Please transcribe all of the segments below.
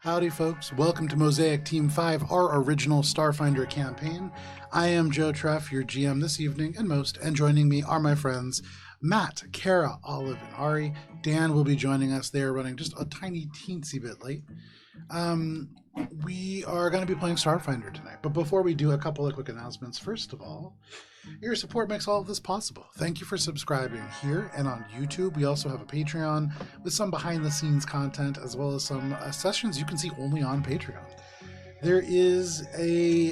Howdy folks, welcome to Mosaic Team 5, our original Starfinder campaign. I am Joe Treff, your GM this evening and joining me are my friends Matt, Cara, Olive, and Ari. Dan will be joining us. They are running just a tiny teensy bit late. We are going to be playing Starfinder tonight, but before we do, a couple of quick announcements. First of all, your support makes all of this possible. Thank you for subscribing here and on YouTube. We also have a Patreon with some behind-the-scenes content as well as some sessions you can see only on Patreon. There is a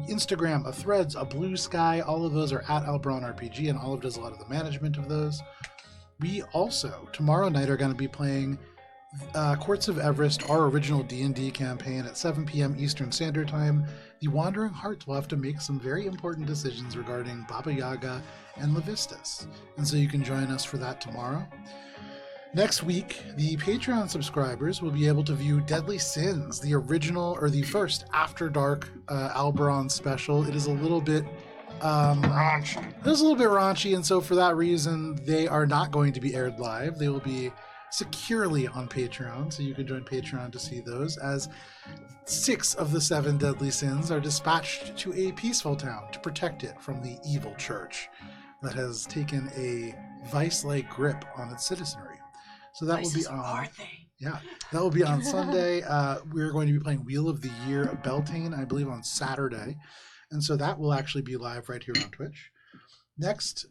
Instagram, a Threads, a Blue Sky. All of those are at AlberonRPG, and Olive does a lot of the management of those. We also, tomorrow night, are going to be playing Courts of Everest, our original D&D campaign at 7 p.m. Eastern Standard Time. The Wandering Hearts will have to make some very important decisions regarding Baba Yaga and Levistus, and so you can join us for that tomorrow. Next week, the Patreon subscribers will be able to view Deadly Sins, the original, or the first After Dark Alberon special. It is a little bit raunchy. It is a little bit raunchy, and so for that reason, they are not going to be aired live. They will be securely on Patreon, so you can join Patreon to see those, as 6 of the 7 deadly sins are dispatched to a peaceful town to protect it from the evil church that has taken a vice-like grip on its citizenry. So that will be on. Yeah, that will be on Sunday. We're going to be playing Wheel of the Year Beltane, I believe, on Saturday, and so that will actually be live right here on Twitch. Next,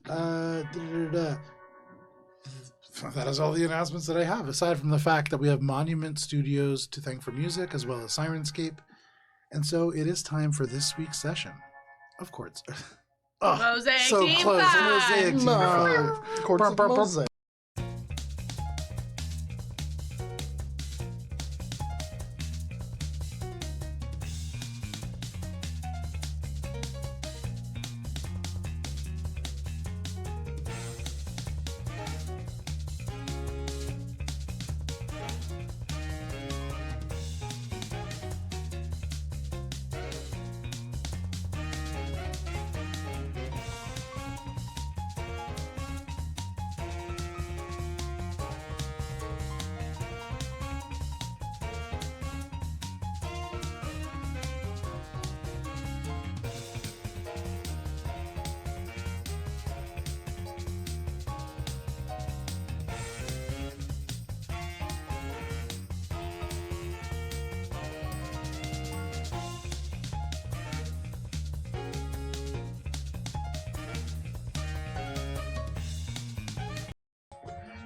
that is all the announcements that I have, aside from the fact that we have Monument Studios to thank for music, as well as Sirenscape. And so it is time for this week's session. Of course. Oh, Mosaic so Team close. 5. Mosaic Team 5. Courts of Mosaic.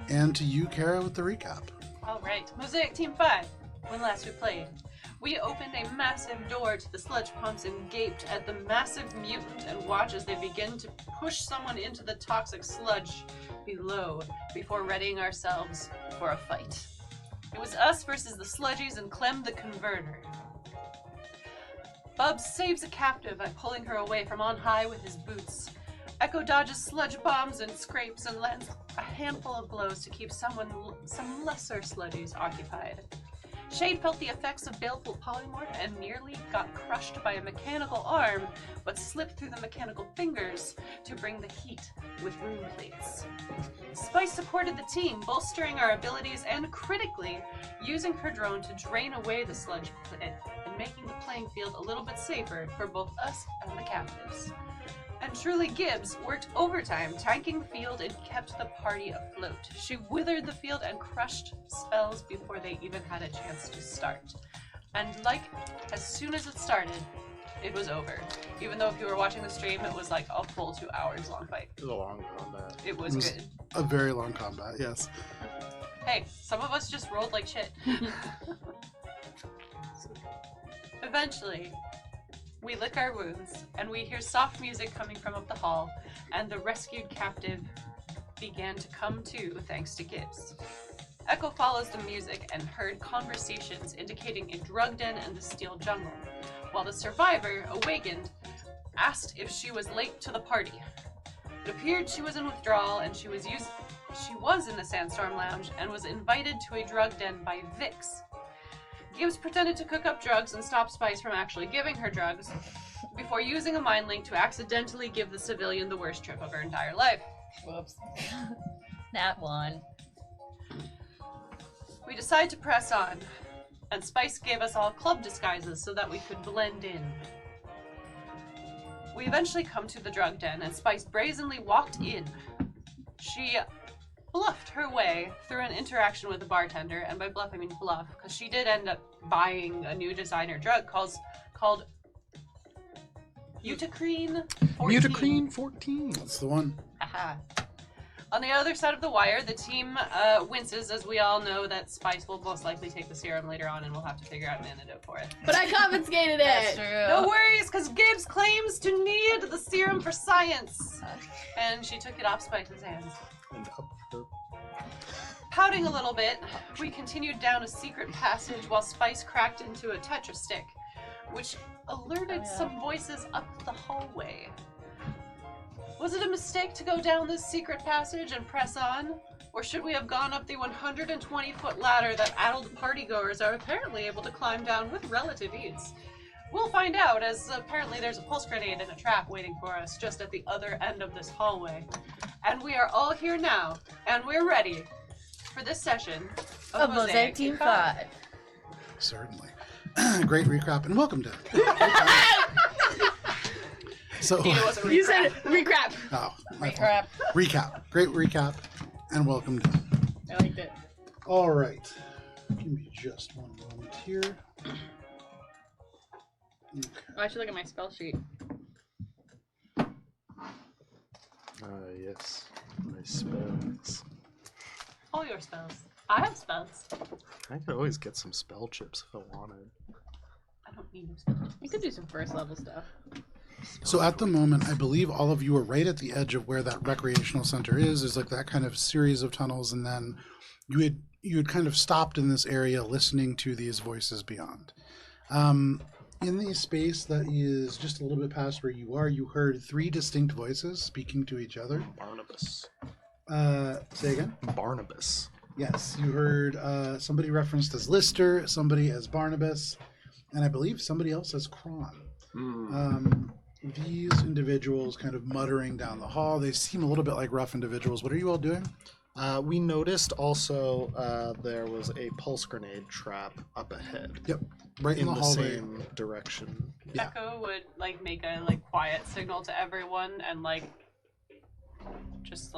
And to you, Cara, with the recap. All right, Mosaic Team 5. When last we played, we opened a massive door to the sludge pumps and gaped at the massive mutant and watched as they begin to push someone into the toxic sludge below before readying ourselves for a fight. It was us versus the sludgies and Clem the Converter. Bubs saves a captive by pulling her away from on high with his boots. Echo dodges sludge bombs and scrapes and lands a handful of blows to keep some lesser sludgies occupied. Shade felt the effects of baleful polymorph and nearly got crushed by a mechanical arm, but slipped through the mechanical fingers to bring the heat with rune plates. Spice supported the team, bolstering our abilities and critically using her drone to drain away the sludge pit and making the playing field a little bit safer for both us and the captives. And truly Gibbs worked overtime, tanking the field and kept the party afloat. She withered the field and crushed spells before they even had a chance to start. And as soon as it started, it was over. Even though if you were watching the stream, it was like a full 2 hours long fight. It was a long combat. It was good. A very long combat, yes. Hey, some of us just rolled like shit. Eventually, we lick our wounds, and we hear soft music coming from up the hall, and the rescued captive began to come to thanks to Gibbs. Echo follows the music and heard conversations indicating a drug den and the steel jungle, while the survivor, awakened, asked if she was late to the party. It appeared she was in withdrawal, and she was in the Sandstorm Lounge and was invited to a drug den by Vix. Gibbs pretended to cook up drugs and stop Spice from actually giving her drugs before using a mind link to accidentally give the civilian the worst trip of her entire life. Whoops. That one. We decide to press on. and Spice gave us all club disguises so that we could blend in. We eventually come to the drug den, and Spice brazenly walked in. She bluffed her way through an interaction with the bartender, and by bluff I mean bluff, because she did end up buying a new designer drug called Mutacrene 14. Mutacrene 14. That's the one. Haha. On the other side of the wire, the team winces, as we all know that Spice will most likely take the serum later on, and we'll have to figure out an antidote for it. But I confiscated it! That's true. No worries, because Gibbs claims to need the serum for science. And she took it off Spice's hands. And up her. Pouting a little bit, we continued down a secret passage while Spice cracked into a Tetra stick, which alerted some voices up the hallway. Was it a mistake to go down this secret passage and press on? Or should we have gone up the 120-foot ladder that adult partygoers are apparently able to climb down with relative ease? We'll find out, as apparently there's a pulse grenade and a trap waiting for us just at the other end of this hallway. And we are all here now, and we're ready for this session of Mosaic Team 5. Certainly. Great recap, and welcome to So, You said recap. oh, my fault. Crap. Recap. Great recap, and welcome to. I liked it. All right. Give me just one moment here. Okay. Oh, I should look at my spell sheet. Yes. My spells. All your spells. I have spells. I could always get some spell chips if I wanted. I don't need no spells. You could do some first level stuff. So at the moment, I believe all of you are right at the edge of where that recreational center is. There's like that kind of series of tunnels, and then you had kind of stopped in this area listening to these voices beyond. In the space that is just a little bit past where you are, you heard three distinct voices speaking to each other. Barnabas. Say again? Barnabas. Yes, you heard somebody referenced as Lister, somebody as Barnabas, and I believe somebody else as Kron. These individuals kind of muttering down the hall. They seem a little bit like rough individuals. What are you all doing? We noticed also there was a pulse grenade trap up ahead. Yep, right in the the hallway. same direction. Yeah. Echo would make a quiet signal to everyone and just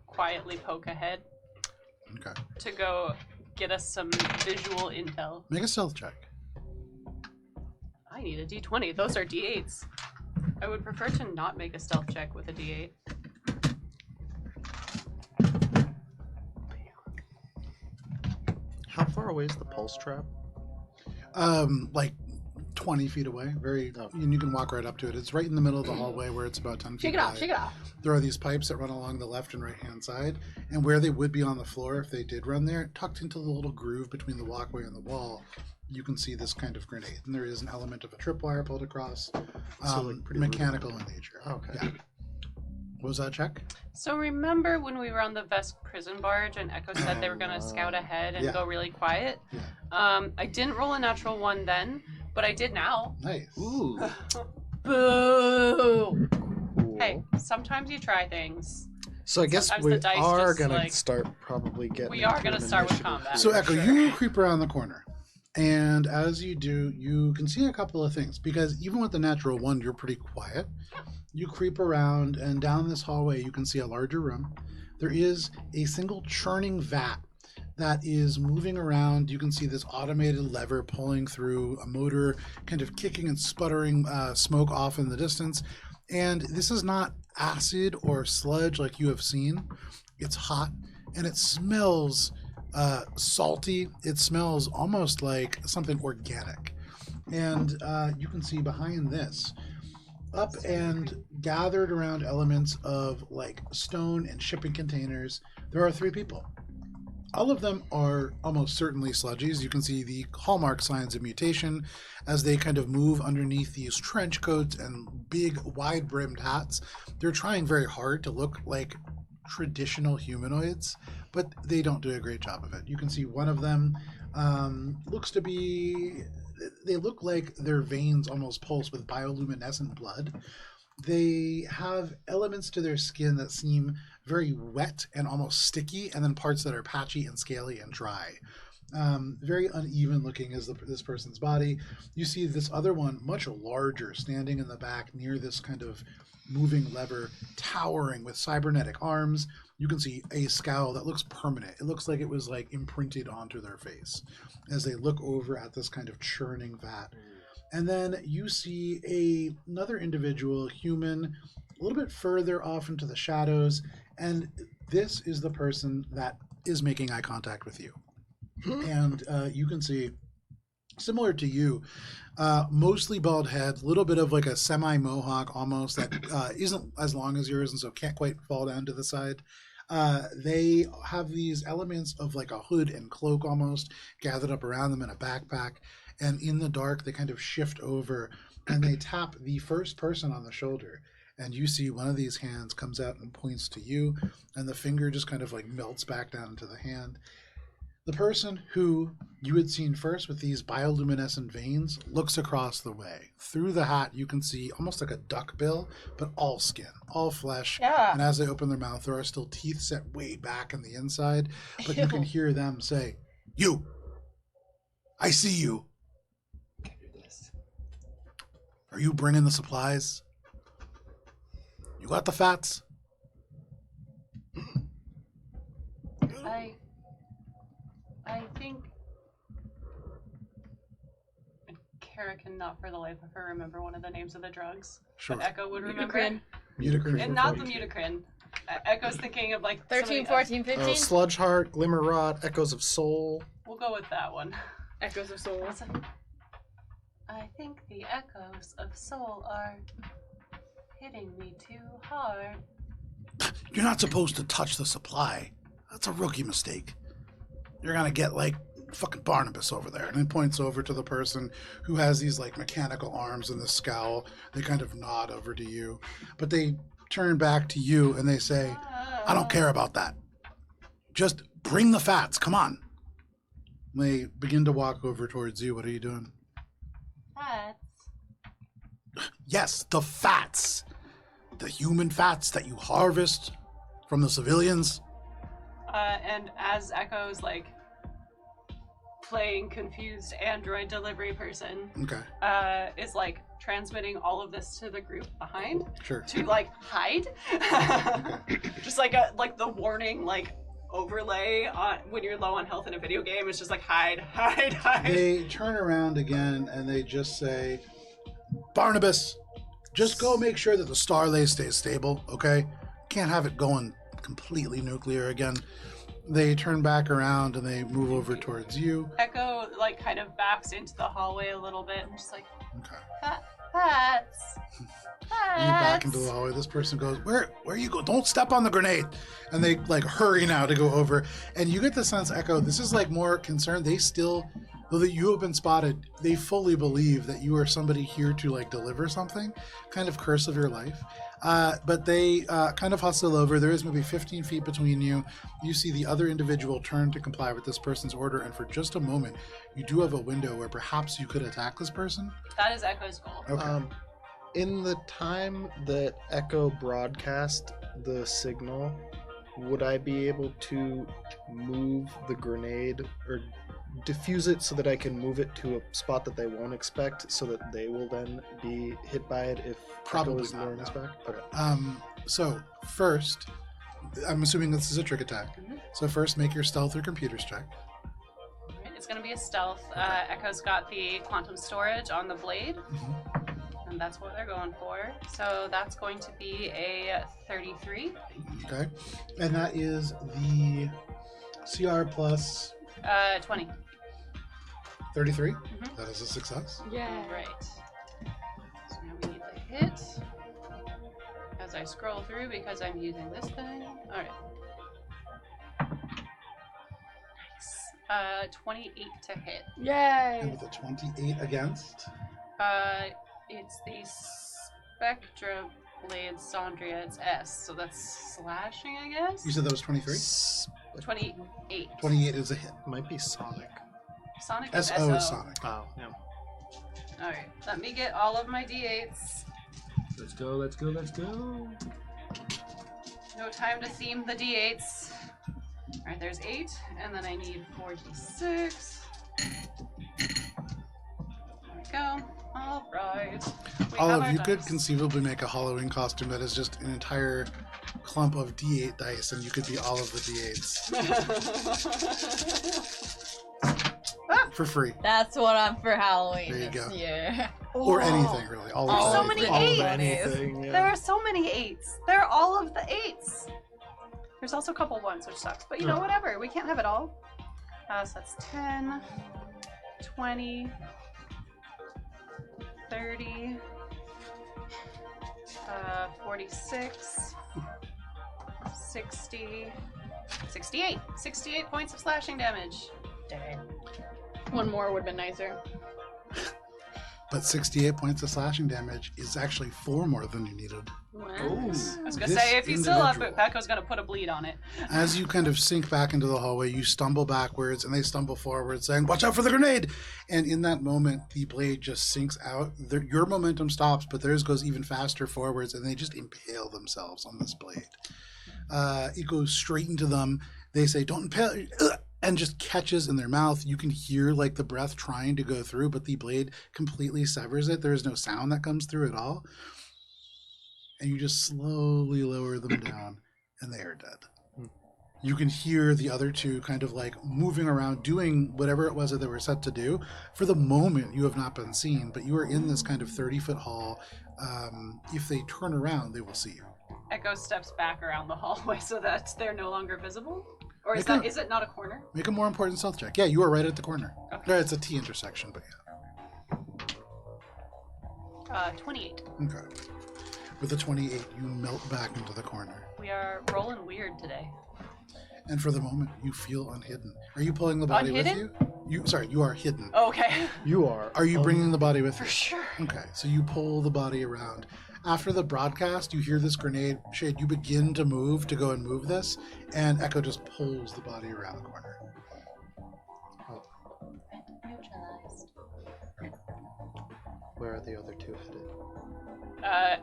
quietly poke ahead Okay. to go get us some visual intel. Make a stealth check. I need a D20. Those are D8s. I would prefer to not make a stealth check with a D8. How far away is the pulse trap? Like 20 feet away. And you can walk right up to it. It's right in the middle of the hallway where it's about 10 feet Shake it off, wide. shake it off. There are these pipes that run along the left and right hand side, and where they would be on the floor if they did run there, tucked into the little groove between the walkway and the wall, you can see this kind of grenade. And there is an element of a tripwire pulled across, pretty mechanical in nature. Okay. Yeah. What was that check? So remember when we were on the Vesk prison barge and Echo said they were going to scout ahead and Yeah. go really quiet? Yeah. I didn't roll a natural one then, but I did now. Nice. Ooh. Boo! Cool. Hey, sometimes you try things. So I guess sometimes we the dice are just, gonna like- start probably getting. We are into gonna an start with initiative. combat. So Echo, sure. you creep around the corner, and as you do, you can see a couple of things, because even with the natural one, you're pretty quiet. You creep around, and down this hallway, you can see a larger room. There is a single churning vat that is moving around. You can see this automated lever pulling through a motor, kind of kicking and sputtering smoke off in the distance. And this is not acid or sludge like you have seen. It's hot, and it smells salty. It smells almost like something organic. And you can see behind this, up and gathered around elements of stone and shipping containers, there are three people. All of them are almost certainly sludgies. You can see the hallmark signs of mutation as they kind of move underneath these trench coats and big wide-brimmed hats. They're trying very hard to look like traditional humanoids, but they don't do a great job of it. You can see one of them they look like their veins almost pulse with bioluminescent blood. They have elements to their skin that seem very wet and almost sticky, and then parts that are patchy and scaly and dry. Very uneven looking is this person's body. You see this other one, much larger, standing in the back near this kind of moving lever, towering with cybernetic arms. You can see a scowl that looks permanent. It looks like it was like imprinted onto their face as they look over at this kind of churning vat. And then you see another individual, human, a little bit further off into the shadows, and this is the person that is making eye contact with you. And you can see, similar to you, mostly bald head, a little bit of like a semi-mohawk almost that isn't as long as yours and so can't quite fall down to the side. They have these elements of like a hood and cloak almost gathered up around them in a backpack. And in the dark, they kind of shift over and they tap the first person on the shoulder. And you see one of these hands comes out and points to you, and the finger just kind of like melts back down into the hand. The person who you had seen first with these bioluminescent veins looks across the way. Through the hat, you can see almost like a duck bill, but all skin, all flesh. Yeah. And as they open their mouth, there are still teeth set way back in the inside. But you can hear them say, "You! I see you! Are you bringing the supplies? You got the fats?" I think Cara cannot for the life of her remember one of the names of the drugs. Sure. But Echo would remember. Mutacrin. And not the mutacrin. Echo's thinking of like 13, 14, 15. Sludge Heart, Glimmer Rot, Echoes of Soul. We'll go with that one. Echoes of Soul. I think the echoes of soul are hitting me too hard. You're not supposed to touch the supply. That's a rookie mistake. You're gonna get like fucking Barnabas over there. And he points over to the person who has these like mechanical arms and the scowl. They kind of nod over to you. But they turn back to you and they say, "I don't care about that. Just bring the fats. Come on." They begin to walk over towards you. What are you doing? Fats. Yes, the fats. The human fats that you harvest from the civilians. And as Echo's like playing confused android delivery person, Okay, is like transmitting all of this to the group behind sure. to like hide. Just like the warning like overlay on when you're low on health in a video game. It's just like hide. They turn around again and they just say, "Barnabas, just go make sure that the Starlay stays stable, okay? Can't have it going completely nuclear again." They turn back around and they move over towards you. Echo like kind of backs into the hallway a little bit and just like Okay. Fats. You back into the hallway. This person goes, where you go? Don't step on the grenade. And they like hurry now to go over. And you get the sense, Echo, this is like more concerned. They still, though that you have been spotted, they fully believe that you are somebody here to like deliver something, kind of curse of your life. But they kind of hustle over. There is maybe 15 feet between you. You see the other individual turn to comply with this person's order. And for just a moment, you do have a window where perhaps you could attack this person. That is Echo's goal. Okay. In the time that Echo broadcast the signal, would I be able to move the grenade or diffuse it so that I can move it to a spot that they won't expect so that they will then be hit by it if Probably Echo is not, luring us no. back? Okay. So first, I'm assuming this is a trick attack. Mhm. So first, make your stealth or computers check. Right, it's gonna be a stealth. Echo's got the quantum storage on the blade, and that's what they're going for. So that's going to be a 33. Okay, and that is the CR plus 20. 33. Mhm. That is a success. Yeah. Right. So now we need the hit. As I scroll through because I'm using this thing. Alright. Nice. 28 to hit. And Yay. with a 28 against. It's the Spectra Blade Sandria. It's S, so that's slashing, I guess? You said that was 23. 28. 28 is a hit. Might be Sonic. Sonic is SO is Sonic. Oh, yeah. Alright, let me get all of my d8s. Let's go, let's go, let's go. No time to theme the d8s. Alright, there's 8, and then I need 46. There we go. Alright. Olive, you could conceivably make a Halloween costume that is just an entire clump of D8 dice, and you could be all of the D8s for free. That's what I'm for Halloween There you this go. year. Or anything, really. All There's of so anything. many All of eights. anything, yeah. There are so many 8s. There are all of the 8s. There's also a couple 1s, which sucks. But you know, whatever. We can't have it all. So that's 10, 20, 30, 46, 60, 68. 68 points of slashing damage. Dang. One more would have been nicer. But 68 points of slashing damage is actually 4 more than you needed. I was gonna This say, if you still have it, individual. Pecco's gonna put a bleed on it. As you kind of sink back into the hallway, you stumble backwards and they stumble forward, saying, "Watch out for the grenade!" And in that moment, the blade just sinks out. Your momentum stops, but theirs goes even faster forwards, and they just impale themselves on this blade. It goes straight into them. They say, "Don't impale," and just catches in their mouth. You can hear like the breath trying to go through, but the blade completely severs it. There is no sound that comes through at all. And you just slowly lower them down, and they are dead. You can hear the other two kind of like moving around, doing whatever it was that they were set to do. For the moment, you have not been seen, but you are in this kind of 30-foot hall. If they turn around, they will see you. Echo steps back around the hallway so that they're no longer visible? Or is Make a- is it not a corner? Make a more important stealth check. Yeah, you are right at the corner. Okay. It's a T intersection, but yeah. 28. Okay. With a 28, you melt back into the corner. We are rolling weird today. And for the moment, you feel unhidden. Are you pulling the body Unhidden? with you? You are hidden. Okay. You are. Are you bringing the body with For you? sure. Okay, so you pull the body around. After the broadcast, you hear this grenade. Shade, you begin to move to go and move this, and Echo just pulls the body around the corner. Neutralized. Where are the other two headed?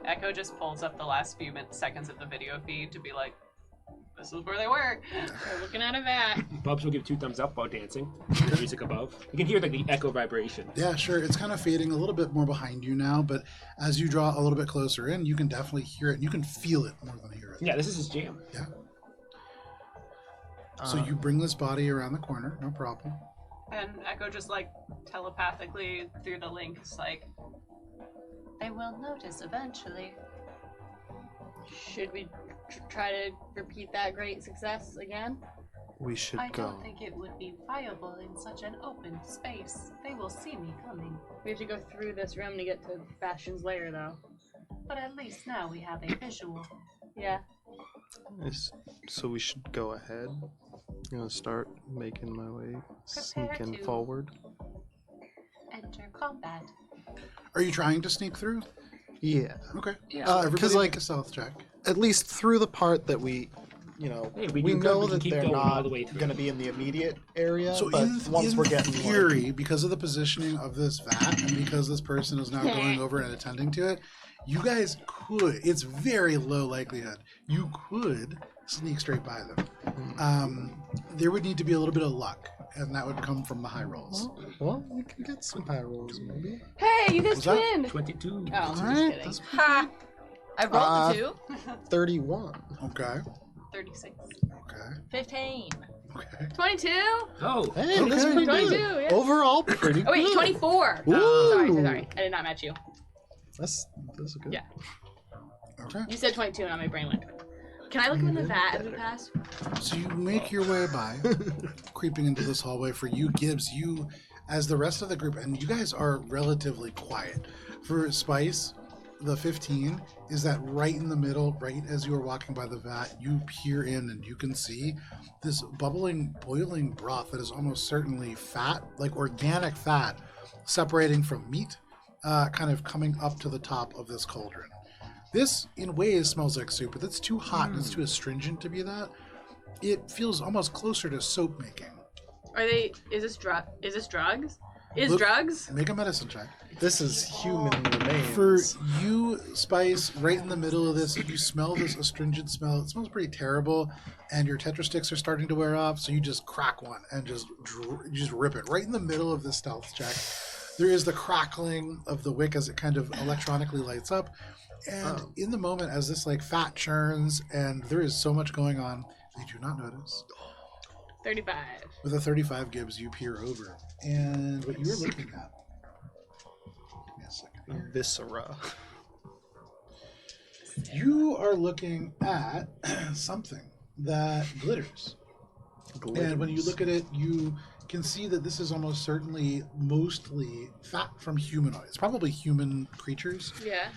Echo just pulls up the last few seconds of the video feed to be like, this is where they were. We're looking at a vat. Bubs will give 2 thumbs up while dancing. The music above. You can hear like the echo vibration. Yeah, sure. It's kind of fading a little bit more behind you now, but as you draw a little bit closer in, you can definitely hear it. And you can feel it more than hear it. Yeah, this is his jam. Yeah. So you bring this body around the corner, no problem. And Echo just like telepathically through the link is like, they will notice eventually. Should we try to repeat that great success again? We should I go. don't think it would be viable in such an open space. They will see me coming. We have to go through this room to get to Bastion's lair, though. But at least now we have a visual. Yeah. So we should go ahead. I'm gonna start making my way, sneaking to- forward. Enter combat. Are you trying to sneak through? Yeah. Okay. Yeah. So 'cause, everybody like- make a stealth check. At least through the part that we, Hey, we do good, know we can that keep they're going all not the way through. going to be in the immediate area. So but once in we're getting theory, because of the positioning of this vat, and because this person is now going over and attending to it, you guys could. It's very low likelihood you could sneak straight by them. There would need to be a little bit of luck, and that would come from the high rolls. well, we can get some high rolls maybe. Hey, you guys Was that- twinned! 22. Oh, I'm All just right, kidding. that's Ha! I rolled a 2. 31. Okay. 36. Okay. 15. Okay. 22? Oh, Hey, Okay. that's pretty 22, good. yeah. Overall, pretty Oh, wait, good. 24! Ooh. Sorry. I did not match you. That's good. Yeah. Okay. You said 22 and my brain went. Can I look in the vat as we pass? So you make your way by, creeping into this hallway. For you, Gibbs, you, as the rest of the group, and you guys are relatively quiet. For Spice, the 15 is that right in the middle, right as you are walking by the vat, you peer in and you can see this bubbling, boiling broth that is almost certainly fat, like organic fat, separating from meat, kind of coming up to the top of this cauldron. This, in ways, smells like soup, but it's too hot and it's too astringent to be that. It feels almost closer to soap making. Are they? Is this drugs? Is drugs? Make a medicine check. This is human remains. For you, Spice, right in the middle of this, you smell this astringent smell. It smells pretty terrible, and your Tetra sticks are starting to wear off, so you just crack one and just rip it. Right in the middle of this stealth check, there is the crackling of the wick as it kind of electronically lights up. And in the moment, as this like fat churns, and there is so much going on, they do not notice. 35. With a 35 Gibbs, you peer over. And what you were looking at... Give me a second here. Viscera. You are looking at something that glitters. And when you look at it, you can see that this is almost certainly mostly fat from humanoids, probably human creatures. Yeah.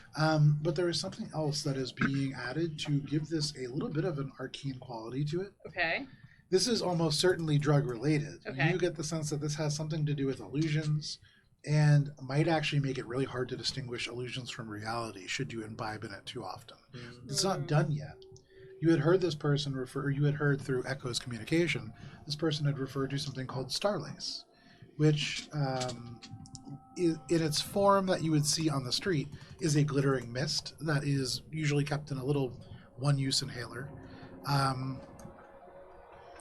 But there is something else that is being added to give this a little bit of an arcane quality to it. Okay. This is almost certainly drug related. Okay. You get the sense that this has something to do with illusions and might actually make it really hard to distinguish illusions from reality should you imbibe in it too often. It's not done yet. You had heard this person refer, or you had heard through Echo's communication, this person had referred to something called starlace, which in its form that you would see on the street is a glittering mist that is usually kept in a little one-use inhaler.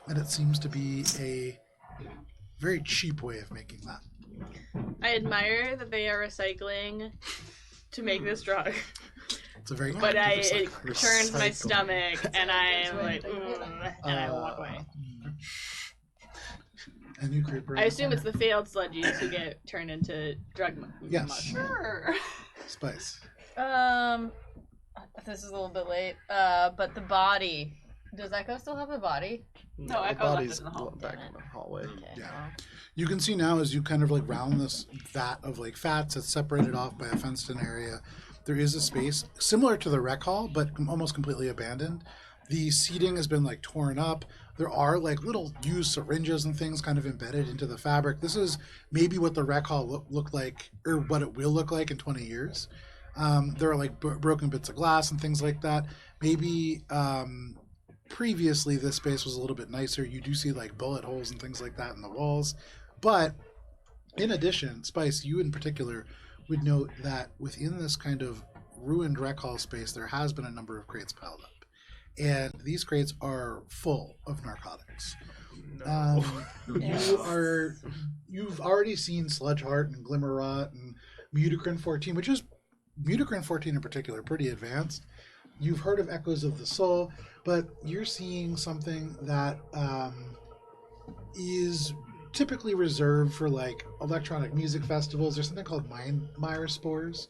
And it seems to be a very cheap way of making that. I admire that they are recycling to make this drug. It's a very But active it recycling. turns my stomach, and I'm like, and I walk away. And you creep around I the assume it's corner. the failed sludgies who get turned into drug Yes. mushroom. Sure. Spice. This is a little bit late. But the body. Does Echo still have a body? No, the Echo left body's it in the hall. back in the hallway. Okay. Yeah. well, You can see now as you kind of like round this vat of like fats that's separated off by a fenced-in area, there is a space similar to the rec hall, but almost completely abandoned. The seating has been like torn up. There are like little used syringes and things kind of embedded into the fabric. This is maybe what the rec hall looked like, or what it will look like in 20 years. There are like broken bits of glass and things like that. Maybe previously this space was a little bit nicer. You do see like bullet holes and things like that in the walls. But in addition, Spice, you in particular would note that within this kind of ruined rec hall space, there has been a number of crates piled up. And these crates are full of narcotics. You've already seen Sludge Heart and Glimmer Rot and Mutocrin 14, which is Mutocrin 14 in particular, pretty advanced. You've heard of Echoes of the Soul, but you're seeing something that is typically reserved for like electronic music festivals. There's something called Mire spores.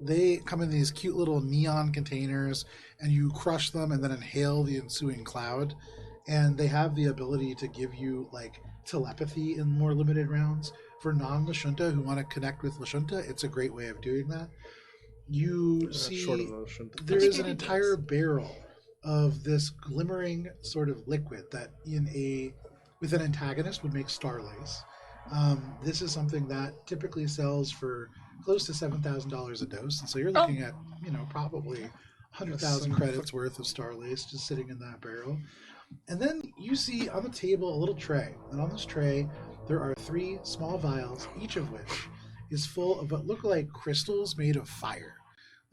They come in these cute little neon containers, and you crush them and then inhale the ensuing cloud. And they have the ability to give you like telepathy in more limited rounds. For non-Lashunta who want to connect with Lashunta, it's a great way of doing that. You see Short of ocean. there is an entire barrel of this glimmering sort of liquid that with an antagonist would make starlace. This is something that typically sells for close to $7,000 a dose, and so you're looking at probably 100,000 credits worth of starlace just sitting in that barrel. And then you see on the table a little tray, and on this tray there are 3 small vials, each of which is full of what look like crystals made of fire.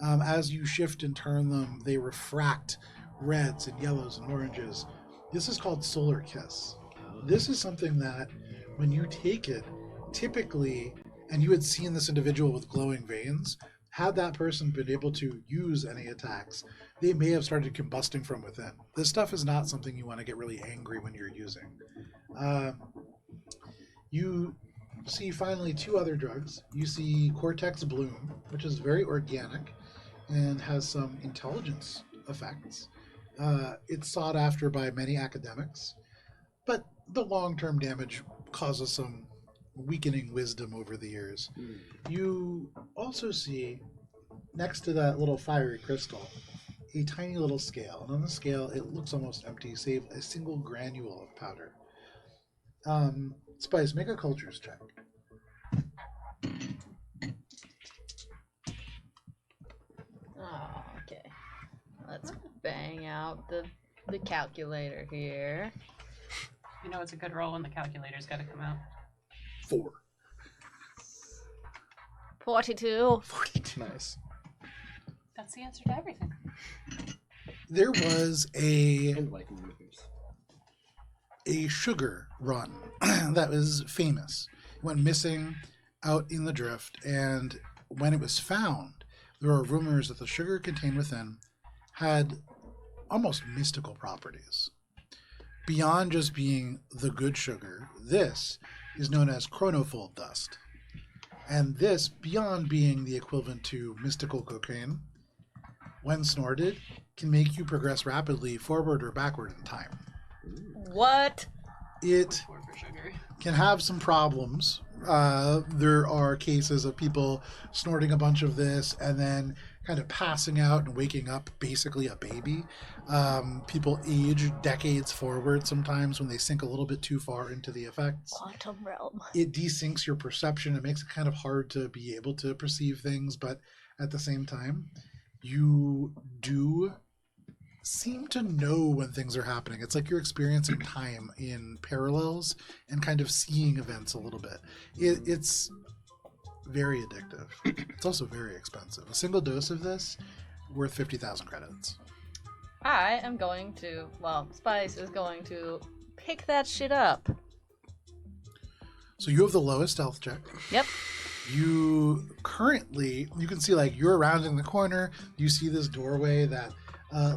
As you shift and turn them, they refract reds and yellows and oranges. This is called Solar Kiss. This is something that when you take it, typically, and you had seen this individual with glowing veins, had that person been able to use any attacks, they may have started combusting from within. This stuff is not something you want to get really angry when you're using. You see finally 2 other drugs. You see Cortex Bloom, which is very organic and has some intelligence effects. It's sought after by many academics, but the long-term damage causes some weakening wisdom over the years. You also see, next to that little fiery crystal, a tiny little scale. And on the scale, it looks almost empty, save a single granule of powder. Spice, make a cultures check. Oh, okay. Let's bang out the calculator here. You know it's a good roll when the calculator's got to come out. 4. 42. 42. Nice. That's the answer to everything. There was a And liking movers. sugar run that was famous. It went missing out in the drift, and when it was found, there were rumors that the sugar contained within had almost mystical properties. Beyond just being the good sugar, this is known as chronofold dust. And this, beyond being the equivalent to mystical cocaine, when snorted, can make you progress rapidly forward or backward in time. What? It For sugar. can have some problems. There are cases of people snorting a bunch of this and then kind of passing out and waking up basically a baby. People age decades forward sometimes when they sink a little bit too far into the effects. Quantum realm. It desyncs your perception. It makes it kind of hard to be able to perceive things, but at the same time, you do seem to know when things are happening. It's like you're experiencing time in parallels and kind of seeing events a little bit. It's very addictive. It's also very expensive. A single dose of this worth 50,000 credits. I am going to, well, Spice is going to pick that shit up. So you have the lowest stealth check. Yep. You can see like you're rounding the corner. You see this doorway that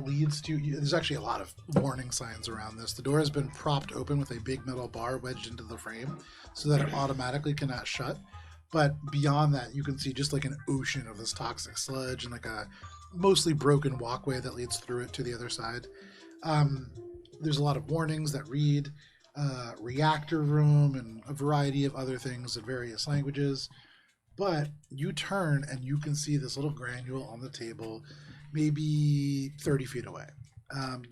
leads to, there's actually a lot of warning signs around this. The door has been propped open with a big metal bar wedged into the frame so that it automatically cannot shut. But beyond that, you can see just like an ocean of this toxic sludge and like a mostly broken walkway that leads through it to the other side. There's a lot of warnings that read reactor room and a variety of other things in various languages. But you turn and you can see this little granule on the table maybe 30 feet away.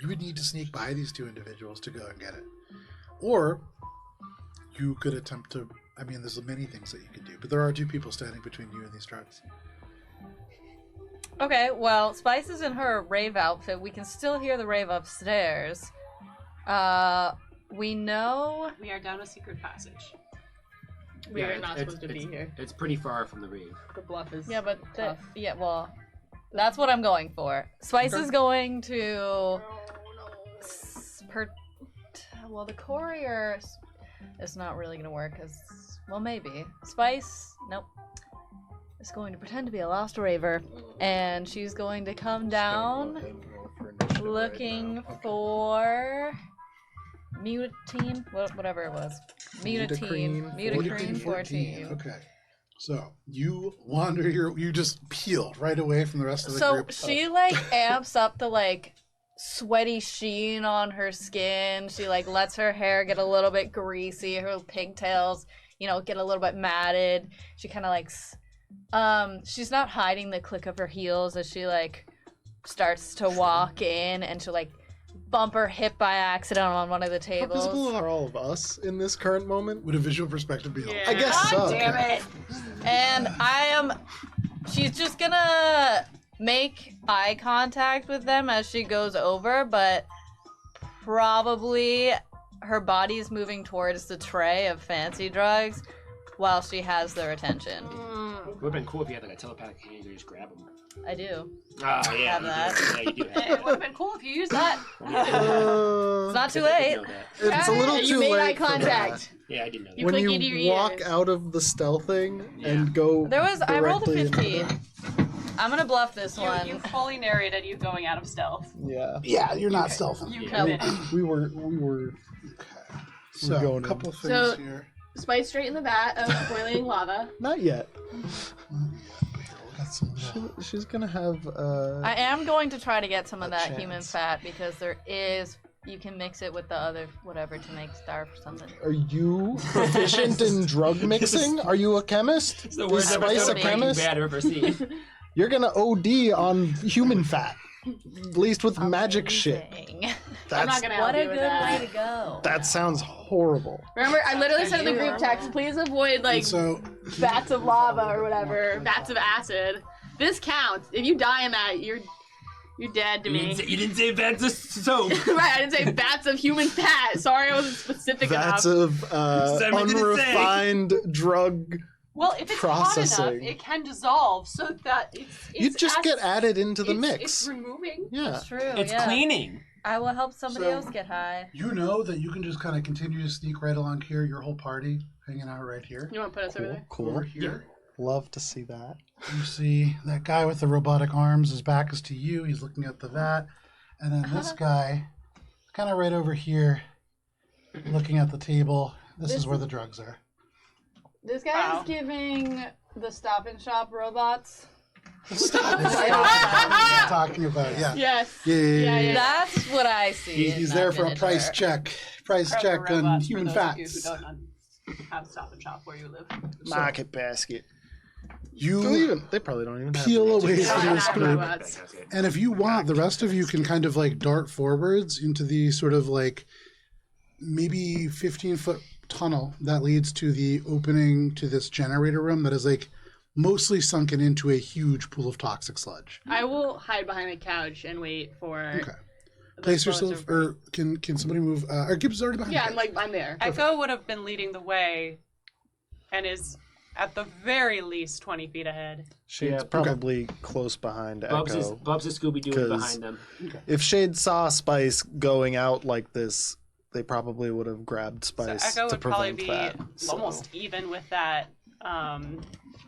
You would need to sneak by these two individuals to go and get it. Or you could attempt to, there's many things that you could do, but there are two people standing between you and these trucks. Okay, well, Spice is in her rave outfit. We can still hear the rave upstairs. We know... We are down a secret passage. We are not supposed to be here. It's pretty far from the rave. The bluff is Yeah, but tough. that's what I'm going for. Spice is going to... Well, the courier is not really going to work, because... Well, maybe. Spice... Nope. Is going to pretend to be a lost raver, and she's going to come down looking for... Mutine? Whatever it was. Mutine. Mutacrene 14. Okay. So you wander you just peel right away from the rest of the group. So she like amps up the like sweaty sheen on her skin. She like lets her hair get a little bit greasy, her pigtails, get a little bit matted. She kind of like she's not hiding the click of her heels as she like starts to walk in, and she'll like bump her hip by accident on one of the How tables. visible are all of us in this current moment? Would a visual perspective be helpful? I guess so. God damn it! And she's just gonna make eye contact with them as she goes over, but probably her body's moving towards the tray of fancy drugs while she has their attention. It would have been cool if you had like a telepathic hand and just grab them. I do. Oh, yeah. Have that. You do. It would have been cool if you used that. It's not too late. It's a little You too made late eye for contact. Yeah, I didn't know that. You when click you into your walk ears. out of the stealthing and go I rolled a directly into 15. I'm gonna bluff this one. You fully narrated you going out of stealth. Yeah. Yeah, you're not stealthing. You Yeah. committed. We were So going a couple of things So- here. Spice straight in the vat of boiling lava. not yet. Got some of that. She's gonna have I am going to try to get some of A that chance. human fat because you can mix it with the other whatever to make starf or something. Are you proficient in drug mixing? Are you a chemist? It's the Is worst Spice episode a of Breaking chemist? Bad I've ever seen. You're gonna OD on human fat, laced with magic shit. Amazing. I'm not That's gonna What help a you with good way that. to go. that sounds horrible. Remember, I literally said in the You group are text, please avoid like And so vats of lava or whatever, vats of acid. This counts. If you die in that, you're dead to me. You didn't say that's a soap. Right, I didn't say vats of human fat. Sorry, I wasn't specific Vats enough. of Simon didn't say. unrefined drug Well, if it's hot enough, processing. it can dissolve so that it's You just get as- added into the it's, mix. It's removing. Yeah. That's true. It's yeah. cleaning. I will help somebody So- else get high. You know that you can just kind of continue to sneak right along here, your whole party hanging out right here. You want to put us over there? Cool. Over here. Love to see that. You see that guy with the robotic arms, his back is to you. He's looking at the vat. And then this guy, kind of right over here, looking at the table. This is where the drugs are. This guy Wow. is giving the Stop and Shop robots. Talking about, yeah. Yes. Yeah. That's what I see. in He's that there for a miniature. price check. Price Kroger check on robots, human for those of you fats. who don't have Stop and Shop where you live. Market basket. You They probably don't even have peel it. away Yeah, from this yeah, group. robots. And if you want, the rest of you can kind of like dart forwards into the sort of like maybe 15-foot tunnel that leads to the opening to this generator room that is like mostly sunken into a huge pool of toxic sludge. I will hide behind the couch and wait for. Okay. the Place bullets yourself, over- or can somebody move? Or Gibbs is already behind. Yeah, the I'm couch. like I'm there. Echo would have been leading the way and is at the very least 20 feet ahead. Shade's Yeah. probably close behind Bubs is Echo. Scooby-Doo 'Cause- behind them. If Shade saw Spice going out like this, they probably would have grabbed So Spice Echo to would probably prevent be that. So- almost even with that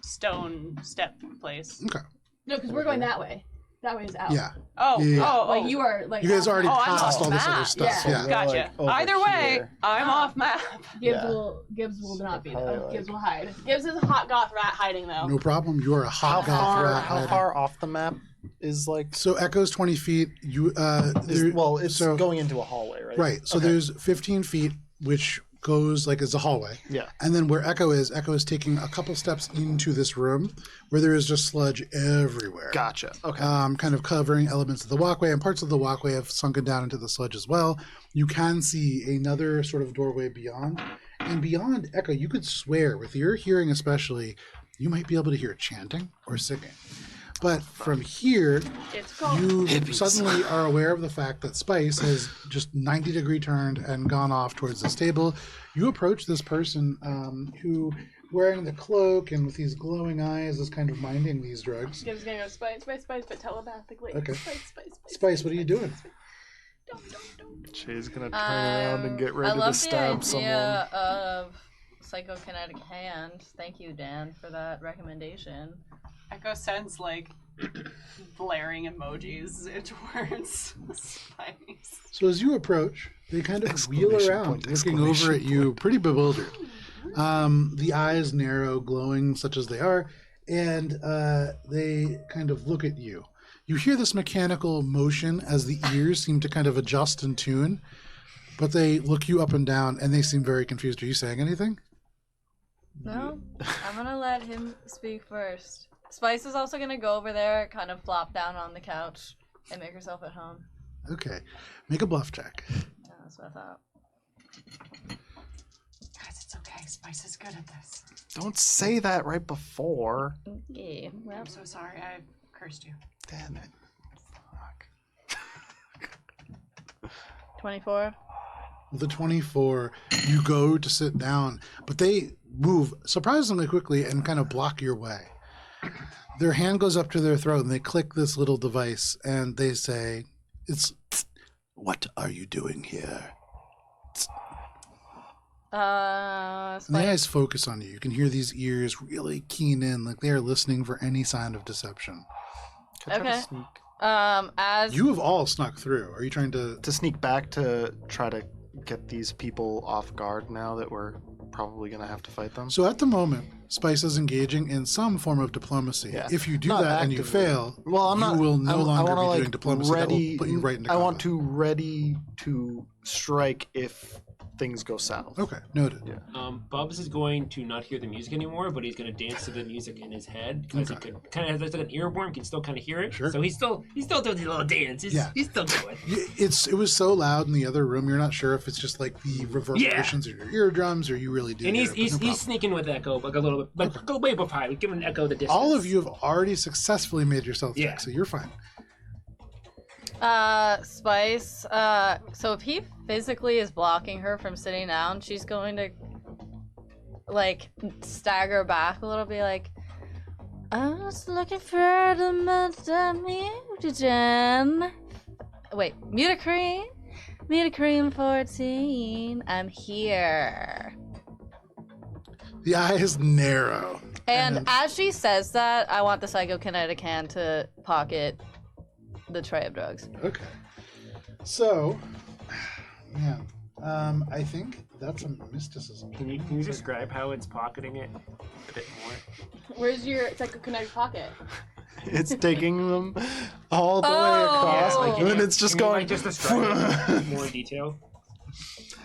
stone step place. Okay. No, because we're going that way. That way is out. Yeah. Oh, Yeah. oh, Like you are like. You guys off already map. Oh, I'm passed off all this other map. stuff. Yeah. Yeah. We're, Gotcha. like, over Either way, here. I'm off map. Gibbs Yeah. will not be Probably there. like- Gibbs will hide. Gibbs is a hot goth rat hiding though. No problem. You are a How hot goth rat. how hiding. far off the map is like? So Echo's 20 feet. You Well, it's so- going into a hallway, right? right. So Okay. there's 15 feet, which goes like as a hallway. Yeah. And then where Echo is taking a couple steps into this room where there is just sludge everywhere. Gotcha. Okay. Kind of covering elements of the walkway, and parts of the walkway have sunken down into the sludge as well. You can see another sort of doorway beyond. And beyond Echo, you could swear, with your hearing especially, you might be able to hear chanting or singing. But from here, It's called. you Hippies. suddenly are aware of the fact that Spice has just 90-degree turned and gone off towards this table. You approach this person who, wearing the cloak and with these glowing eyes, is kind of minding these drugs. Gibbs is gonna go Spice, but telepathically. Okay. Spice. Spice, what are you doing? Don't. Shade's gonna turn around and get ready I love to stab the someone. idea of psychokinetic hand. Thank you, Dan, for that recommendation. Echo sends like blaring emojis towards Spice. So as you approach, they kind of wheel Exclamation around, point, looking over exclamation at you, pretty bewildered. The eyes narrow, glowing such as they are, and they kind of look at you. You hear this mechanical motion as the ears seem to kind of adjust and tune, but they look you up and down, and they seem very confused. Are you saying anything? No, I'm gonna let him speak first. Spice is also gonna go over there, kind of flop down on the couch, and make herself at home. Okay. Make a bluff check. Yeah, that's what I thought. Guys, it's okay. Spice is good at this. Don't say that right before. Yeah. Well, I'm so sorry. I cursed you. Damn it. Fuck. 24. With a 24, you go to sit down, but they move surprisingly quickly and kind of block your way. Their hand goes up to their throat and they click this little device and they say, "What are you doing here?" And the Spice. eyes focus on you. You can hear these ears really keen in, like they are listening for any sign of deception. Can I try to Okay. sneak- As You have all snuck through. Are you trying to... to sneak back to try to get these people off guard now that we're probably gonna have to fight them? So at the moment, Spice is engaging in some form of diplomacy. Yeah. If you do Not that and you actively. fail, Well, I'm you not. will no I longer wanna, be like, doing diplomacy. That will put you right into I want combat. to ready to strike if things go south. Okay, noted. Yeah. Bubs is going to not hear the music anymore, but he's going to dance to the music in his head because he could kind of has like an earworm, can still kind of hear it. Sure. So he's still doing the little dance. He's still going. It was so loud in the other room. You're not sure if it's just like the reverberations of your eardrums, or you really do. And hear he's it, but no he's sneaking with Echo like a little bit, like go way behind. We're giving Echo the distance. problem. All of you have already successfully made your stealth Yeah. check, so you're fine. Spice, so if he physically is blocking her from sitting down, she's going to like stagger back a little, be like, I was looking for the mutagen. Wait, Mutacream 14. I'm here. The eyes narrow. And as she says that, I want the psychokinetic hand to pocket the tray of drugs. Okay. So, man, I think that's a mysticism. Can you describe how it's pocketing it a bit more? Where's your psychokinetic pocket? It's taking them all the way Oh. across, Yeah, and then it's just going. Just describe it in more detail.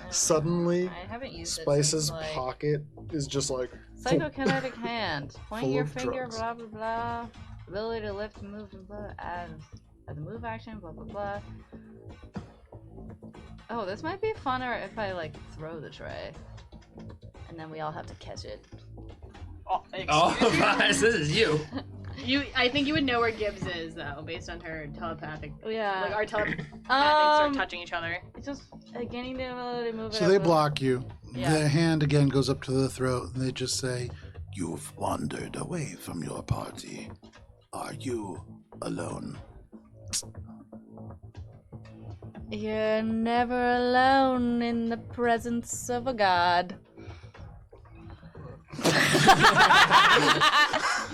Suddenly, I haven't used Spice's it since, like, pocket is just like. psychokinetic hand. Point Full your of finger, drugs. blah blah blah. Ability to lift, move, and blah. As a move action, blah blah blah. Oh, this might be funner if I like throw the tray, and then we all have to catch it. Oh, Oh, excuse me? this is you. I think you would know where Gibbs is though, based on her telepathic. Yeah. Like our telepathic start touching each other. It's just gaining the ability to move. So it they up. block you. Yeah. The hand again goes up to the throat, and they just say, "You've wandered away from your party. Are you alone?" You're never alone in the presence of a god.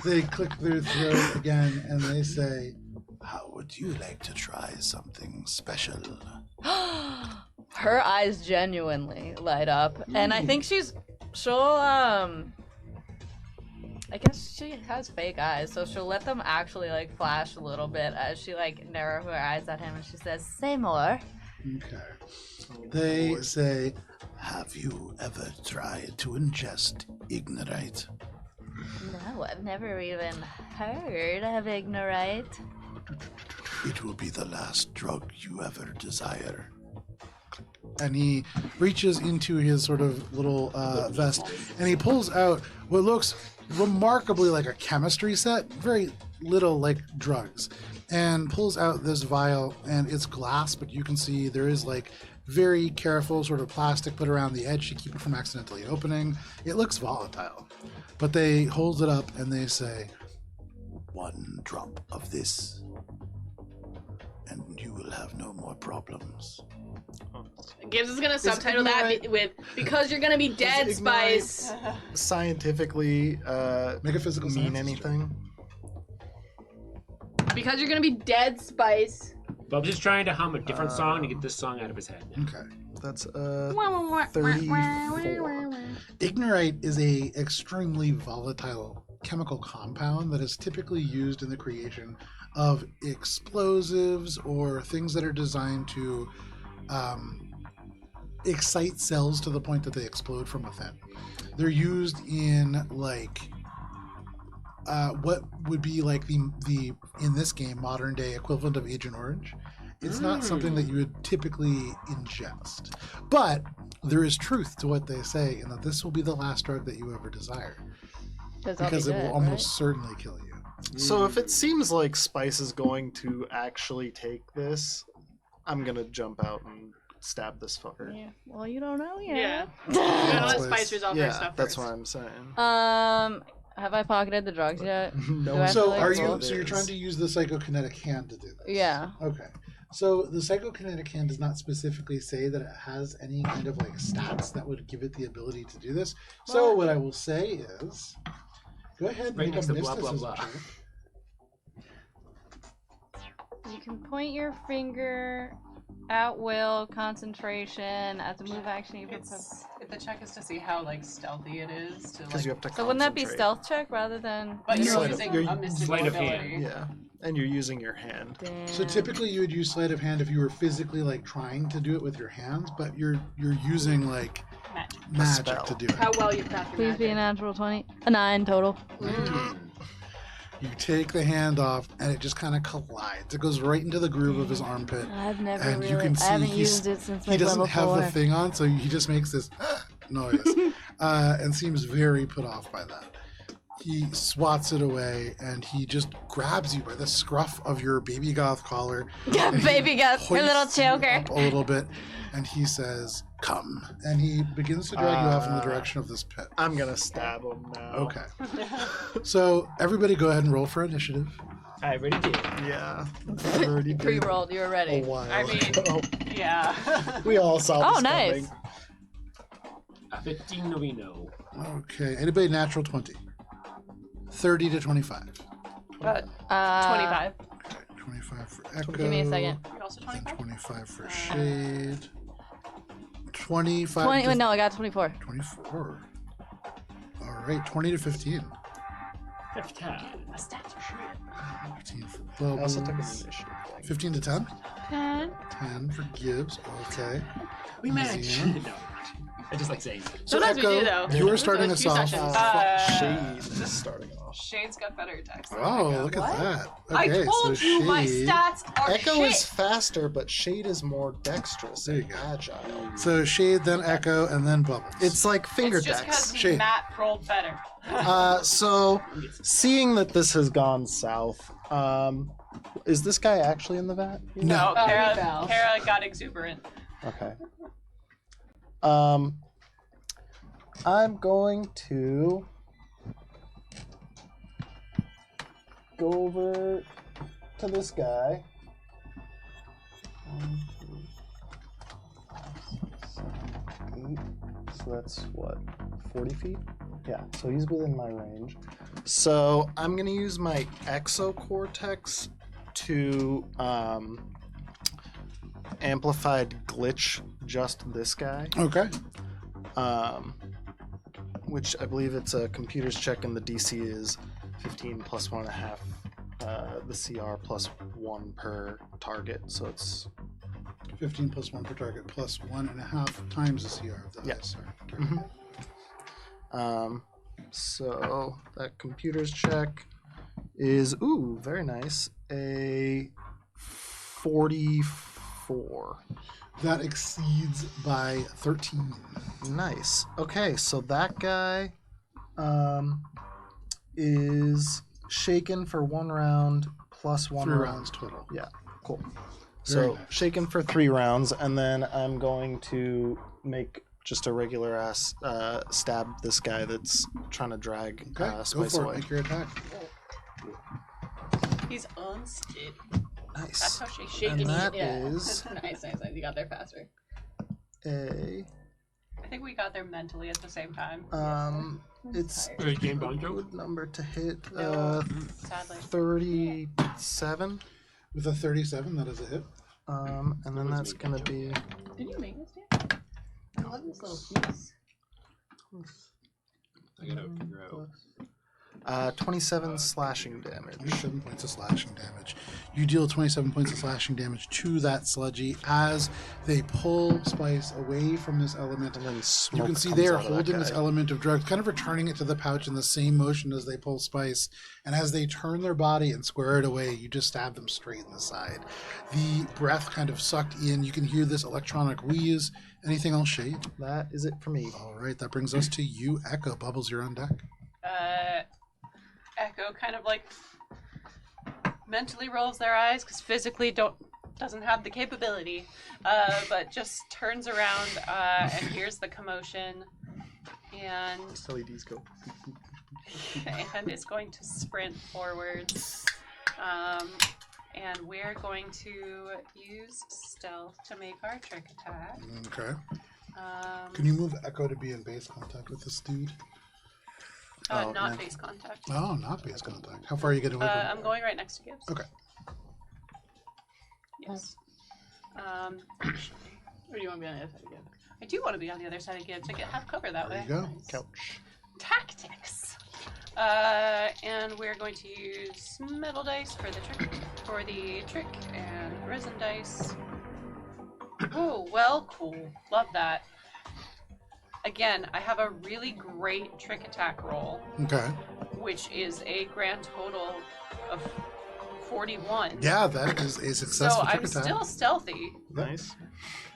They click their throat again, and they say, "How would you like to try something special?" Her eyes genuinely light up, and I think she'll I guess she has fake eyes, so she'll let them actually like flash a little bit as she like narrow her eyes at him, and she says, "Say more." Okay. They say, "Have you ever tried to ingest ignorite?" No, I've never even heard of ignorite. "It will be the last drug you ever desire." And he reaches into his sort of little vest, and he pulls out what looks remarkably like a chemistry set, very little like drugs, and pulls out this vial, and it's glass, but you can see there is like very careful sort of plastic put around the edge to keep it from accidentally opening. It looks volatile, but they hold it up and they say, "One drop of this, and you will have no more problems." Gibbs is gonna subtitle that with "Because you're gonna be dead, Is ignorite- Spice." Scientifically, Make a physical mean science anything? Because you're gonna be dead, Spice. Bub's just trying to hum a different song to get this song out of his head. Okay. That's 34. Ignorite is a extremely volatile chemical compound that is typically used in the creation of explosives or things that are designed to excite cells to the point that they explode from within. They're used in like what would be like the in this game modern day equivalent of Agent Orange. It's not something that you would typically ingest, but there is truth to what they say, in that this will be the last drug that you ever desire, because it will almost certainly kill you. So if it seems like Spice is going to actually take this, I'm gonna jump out and stab this fucker. Yeah. Well, you don't know yet. Yeah. You gotta let Spice. Spice resolve her Yeah, stuff that's first. what I'm saying. Have I pocketed the drugs yet? No Do I have So to, like, are roll? you? So you're trying to use the psychokinetic hand to do this? Yeah. Okay. So the psychokinetic hand does not specifically say that it has any kind of like stats that would give it the ability to do this. So what I will say is, go ahead and Right make next a to blah, blah, mysticism blah. check. You can point your finger at will, concentration, as a move action. You It's if the check is to see how like stealthy it is to Because like. you have to. So wouldn't that be concentrate. stealth check rather than? But you're Sleight of- using you're- a mystical sleight of ability. hand. Yeah, and you're using your hand. So typically you would use sleight of hand if you were physically like trying to do it with your hands, but you're using like Magic. magic spell. to do it. How well you craft your Please be a magic. natural 20. A 9 total. You take the hand off, and it just kind of collides. It goes right into the groove of his armpit. I've never And you really. can see I haven't he's- used it since He like doesn't level have 4. the thing on, so he just makes this noise and seems very put off by that. He swats it away, and he just grabs you by the scruff of your baby goth collar. and he Baby goth, her little hoists you choker. up a little bit, and he says, "Come," and he begins to drag you off in the direction of this pit. I'm gonna stab him now. Okay. So everybody, go ahead and roll for initiative. I already did. Yeah. I already did Pre-rolled, you were a ready. while I mean- ago. Yeah. We all saw this nice. coming. A 15 we know. Okay. Anybody natural 20? 30 to 25. 25. Okay. 25 for Echo. Give me a second. You're also And 25? 25 for Shade. 25 20. to No, I got 24. 24. All right. 20 to 15. 15. My stats are shit. 15 for I also took an Bubbles. initiative thing. 15 to 10. 10. 10 for Gibbs. Okay. We match. Easy. No. I just like saying. So Sometimes we Echo, do, though. you were There's starting those us few off. sessions. Shade is starting off. Shade's got better attacks. than Oh, Echo. look at What? that. I Okay, told so you my Shade. stats are Echo shit. is faster, but Shade is more dexterous There you and go. agile. So Shade, then Echo, and then Bubbles. It's like finger It's just dex. because Shade. Matt rolled better. So, seeing that this has gone south, is this guy actually in the vat? No. Oh, he Cara fell. got exuberant. Okay. I'm going to go over to this guy. 1, 2, 5, 6, 7, 8. So that's what, 40 feet? Yeah, so he's within my range. So I'm going to use my exocortex to amplified glitch just this guy. Okay. Which I believe it's a computer's check, and the DC is 15 plus 1.5. The CR plus 1 per target, so it's 15 plus 1 per target, plus 1.5 times the CR of the Yeah. ISR. So that computer's check is very nice, a 44. That exceeds by 13. Nice. Okay, so that guy is shaken for 1 round plus 1 3 round. rounds total. Yeah, cool. Very So nice. shaken for 3 rounds, and then I'm going to make just a regular ass stab this guy that's trying to drag Okay, go Spice for away. it. Make your attack. He's unsteady. Nice. That's how she And shaking. that Yeah. is nice. You got there faster. a I think we got there mentally at the same time. it's Tired. Or Game a Bonjo? good number to hit. No. Sadly. 37. With a 37, that is a hit. And then that's gonna be Did you make this, Dan? I love this little piece. I gotta figure out. 27 slashing damage. 27 points of slashing damage. You deal 27 points of slashing damage to that sludgy as they pull Spice away from this element. And then You smoke can see comes they are out of that holding this guy. element of drugs, kind of returning it to the pouch in the same motion as they pull Spice. And as they turn their body and square it away, you just stab them straight in the side. The breath kind of sucked in. You can hear this electronic wheeze. Anything else, Shade? That is it for me. All right, that brings us to you, Echo. Bubbles, you're on deck. Echo kind of like mentally rolls their eyes because physically doesn't have the capability, but just turns around and hears the commotion and LEDs go. and is going to sprint forwards. And we're going to use stealth to make our trick attack. Okay. Can you move Echo to be in base contact with this dude? Oh, Not man. base contact. Oh, not base contact. How far are you getting away from I'm going right next to Gibbs. Okay. Yes. Or do you want to be on the other side again? I do want to be on the other side of Gibbs. I get have cover that There way. you go. Couch. Tactics. And we're going to use metal dice for the trick, and resin dice. Oh, well, cool. Love that. Again, I have a really great trick attack roll, Okay. which is a grand total of 41. Yeah, that is a So successful trick I'm attack. still stealthy, Nice.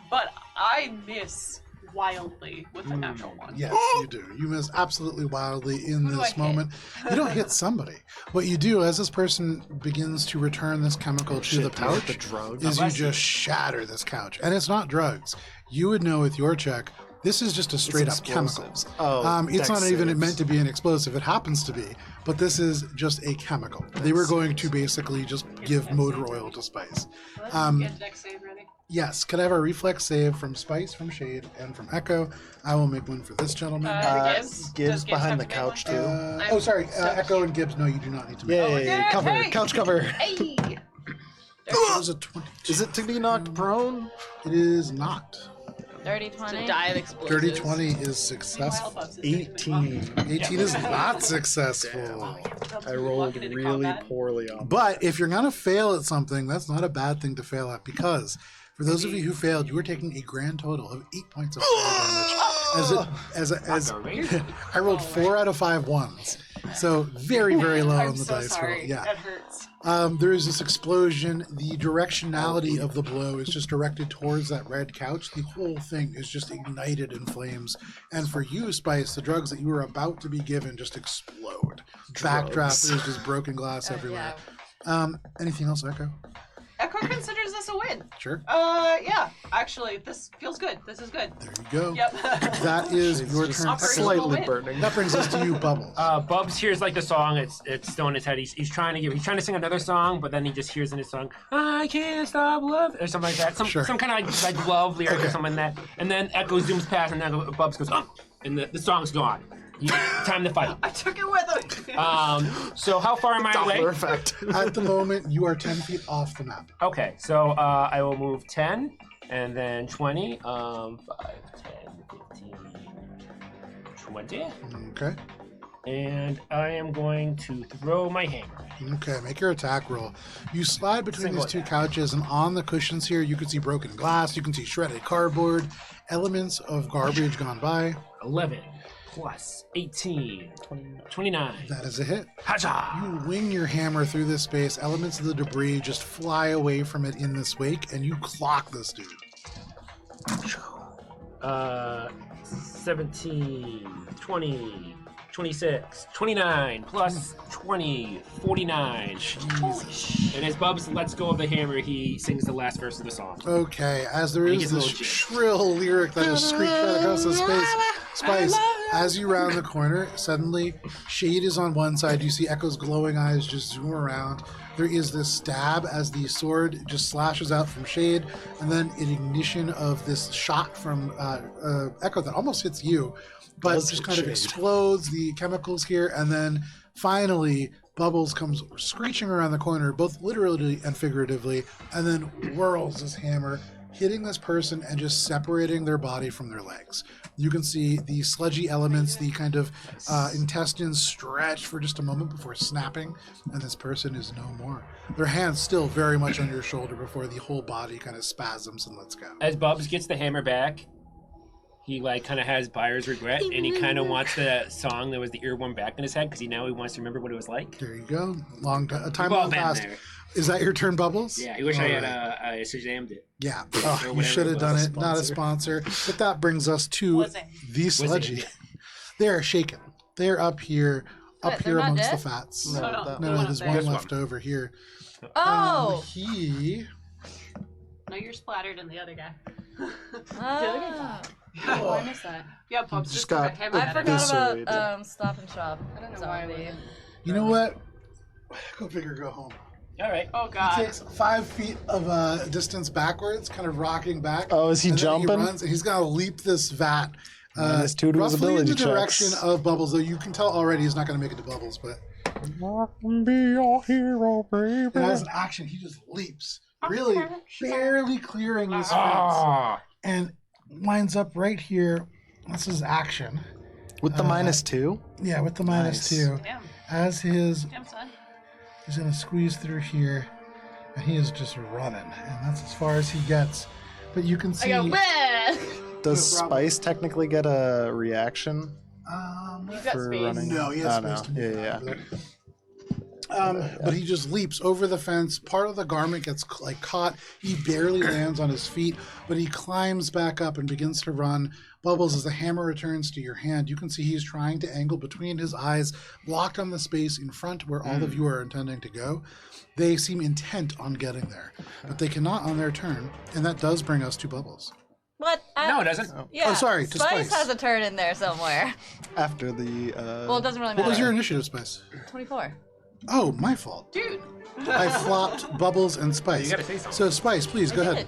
but I miss wildly with a natural one. Yes, you do. You miss absolutely wildly in Who do I this hit? moment. You don't hit somebody. What you do as this person begins to return this chemical to the pouch The drug. is you just shatter this couch. And it's not drugs. You would know with your check, this is just a straight up chemical. explosives. Oh, It's not dex even saves. meant to be an explosive. It happens to be. But this is just a chemical. They were going to basically just give motor oil to Spice. Let's get dex save ready. Yes. Could I have a reflex save from Spice, from Shade, and from Echo? I will make one for this gentleman. Gibbs? Gibbs Does behind have the to make couch, one? too. Oh, sorry. So Echo and Gibbs. No, you do not need to make. Yay, Okay, cover, hey. couch cover. Hey! That was a 22. Is it to be knocked prone? It is not. Dirty It's 20. a die of explosives. Dirty 20 is Meanwhile, successful. Bubs is taking 18. 18 is not successful. Bubs I is rolled walking into really combat. poorly on But if you're going to fail at something, that's not a bad thing to fail at, because for those of you who failed, you are taking a grand total of 8 points of fire damage. I rolled 4 out of 5 ones. So very, very low I'm on the so dice sorry. roll. Yeah. That hurts. There is this explosion. The directionality of the blow is just directed towards that red couch. The whole thing is just ignited in flames. And for you, Spice, the drugs that you were about to be given just explode. Backdraft, there's just broken glass everywhere. Anything else, Echo? Echo considers this a win. Sure. Yeah. Actually, this feels good. This is good. There you go. Yep. That is your just turn. Operational slightly win. burning. That brings us to you, Bubbles. Bubs hears like the song. It's still in his head. He's trying to sing another song, but then he just hears in his song, "I can't stop love," or something like that. Some kind of like love lyric or something like that. And then Echo zooms past, and then Bubs goes, "Oh," and the song's gone. Time to fight. I took it with him. So how far am I away? Doppler effect. At the moment, you are 10 feet off the map. Okay, so I will move 10, and then 20, 5, 10, 15, 20, Okay. and I am going to throw my hammer. Okay, make your attack roll. You slide between Single these two attack. couches, and on the cushions here, you can see broken glass, you can see shredded cardboard, elements of garbage gone by. 11 plus 18, 29. That is a hit. Hacha! You wing your hammer through this space, elements of the debris just fly away from it in this wake, and you clock this dude. 17, 20, 26, 29, plus 20, 49. And as Bubs lets go of the hammer, he sings the last verse of the song. Okay, as there He is gets a this little jig. shrill lyric that is screeched right across the Spice, as you round the corner, suddenly Shade is on one side. You see Echo's glowing eyes just zoom around. There is this stab as the sword just slashes out from Shade, and then an ignition of this shot from Echo that almost hits you, but Does just hit kind of Shade. explodes the chemicals here, and then finally Bubbles comes screeching around the corner, both literally and figuratively, and then whirls his hammer, hitting this person and just separating their body from their legs. You can see the sludgy elements, the kind of intestines stretch for just a moment before snapping, and this person is no more. Their hands still very much on your shoulder before the whole body kind of spasms and lets go. As Bubs gets the hammer back, he like kind of has buyer's regret, and he kind of wants the song that was the earworm back in his head because he wants to remember what it was like. There you go. A time We've all long been past. there. Is that your turn, Bubbles? Yeah, I wish I had Alright. I Shazammed it. Yeah. Or Oh, you whatever should it have done was. it. Not a sponsor. But that brings us to Was it? the sludgy. it? They are shaken. They're up here, What, they're not amongst the dead? fats. No, No, there's one There's left over here. Oh! He. No, you're splattered in the other guy. Ah. Oh, I missed that. Yeah, Bubs Just just got got hammered I at him. forgot Eviscerated. about Stop and Shop. I don't know why I Zombie. would. You know what? Go figure, go home. All right. Oh He god. takes 5 feet of distance backwards, kind of rocking back. Oh, is he and then jumping? He runs, and he's gonna leap this vat. Minus 2 to his roughly in the ability direction checks. of Bubbles, though you can tell already he's not going to make it to Bubbles. But I can be your hero, baby. and as an action, he just leaps, really barely clearing this fence, Ah, and winds up right here. This is action. With the minus 2? Yeah, with the minus Nice. 2. Damn. As his, Damn, son. he's going to squeeze through here, and he is just running, and that's as far as he gets. But you can I see. go, bleh! Does No problem. Spice technically get a reaction You've got for space. running? No, he has Oh, space to no. move Yeah, out of there. But he just leaps over the fence. Part of the garment gets caught. He barely lands on his feet, but he climbs back up and begins to run. Bubbles, as the hammer returns to your hand, you can see he's trying to angle between his eyes, locked on the space in front where all of you are intending to go. They seem intent on getting there, but they cannot on their turn, and that does bring us to Bubbles. What? No, it doesn't. Yeah. Oh, sorry, to Spice. has a turn in there somewhere. After the. Well, it doesn't really matter. What was your initiative, Spice? 24. Oh, my fault. Dude. I flopped Bubbles and Spice. You gotta say something. So, Spice, please, go ahead.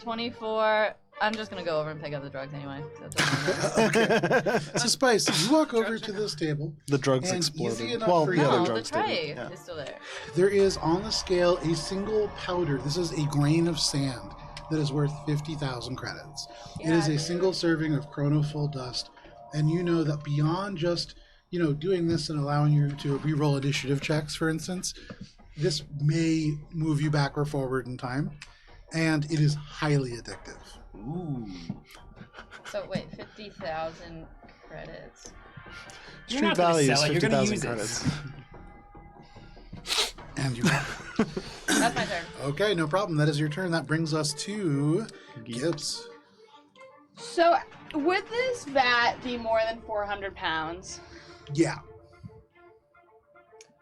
24. I'm just gonna go over and pick up the drugs anyway. So it doesn't matter. Okay. So, Spice, you walk over to this table. The drugs And exploded. easy enough Well, for the you. other No, the drugs tray didn't. Yeah. is still there. There is on the scale a single powder. This is a grain of sand that is worth 50,000 credits. It is a single serving of chronofull dust, and you know that beyond just doing this and allowing you to re-roll initiative checks, for instance, this may move you back or forward in time, and it is highly addictive. Ooh. So wait, 50,000 credits. You're Street not gonna value is sell it, you're gonna 50,000 use it. credits. And you That's my turn. Okay, no problem. That is your turn. That brings us to Gibbs. So, would this vat be more than 400 pounds? Yeah.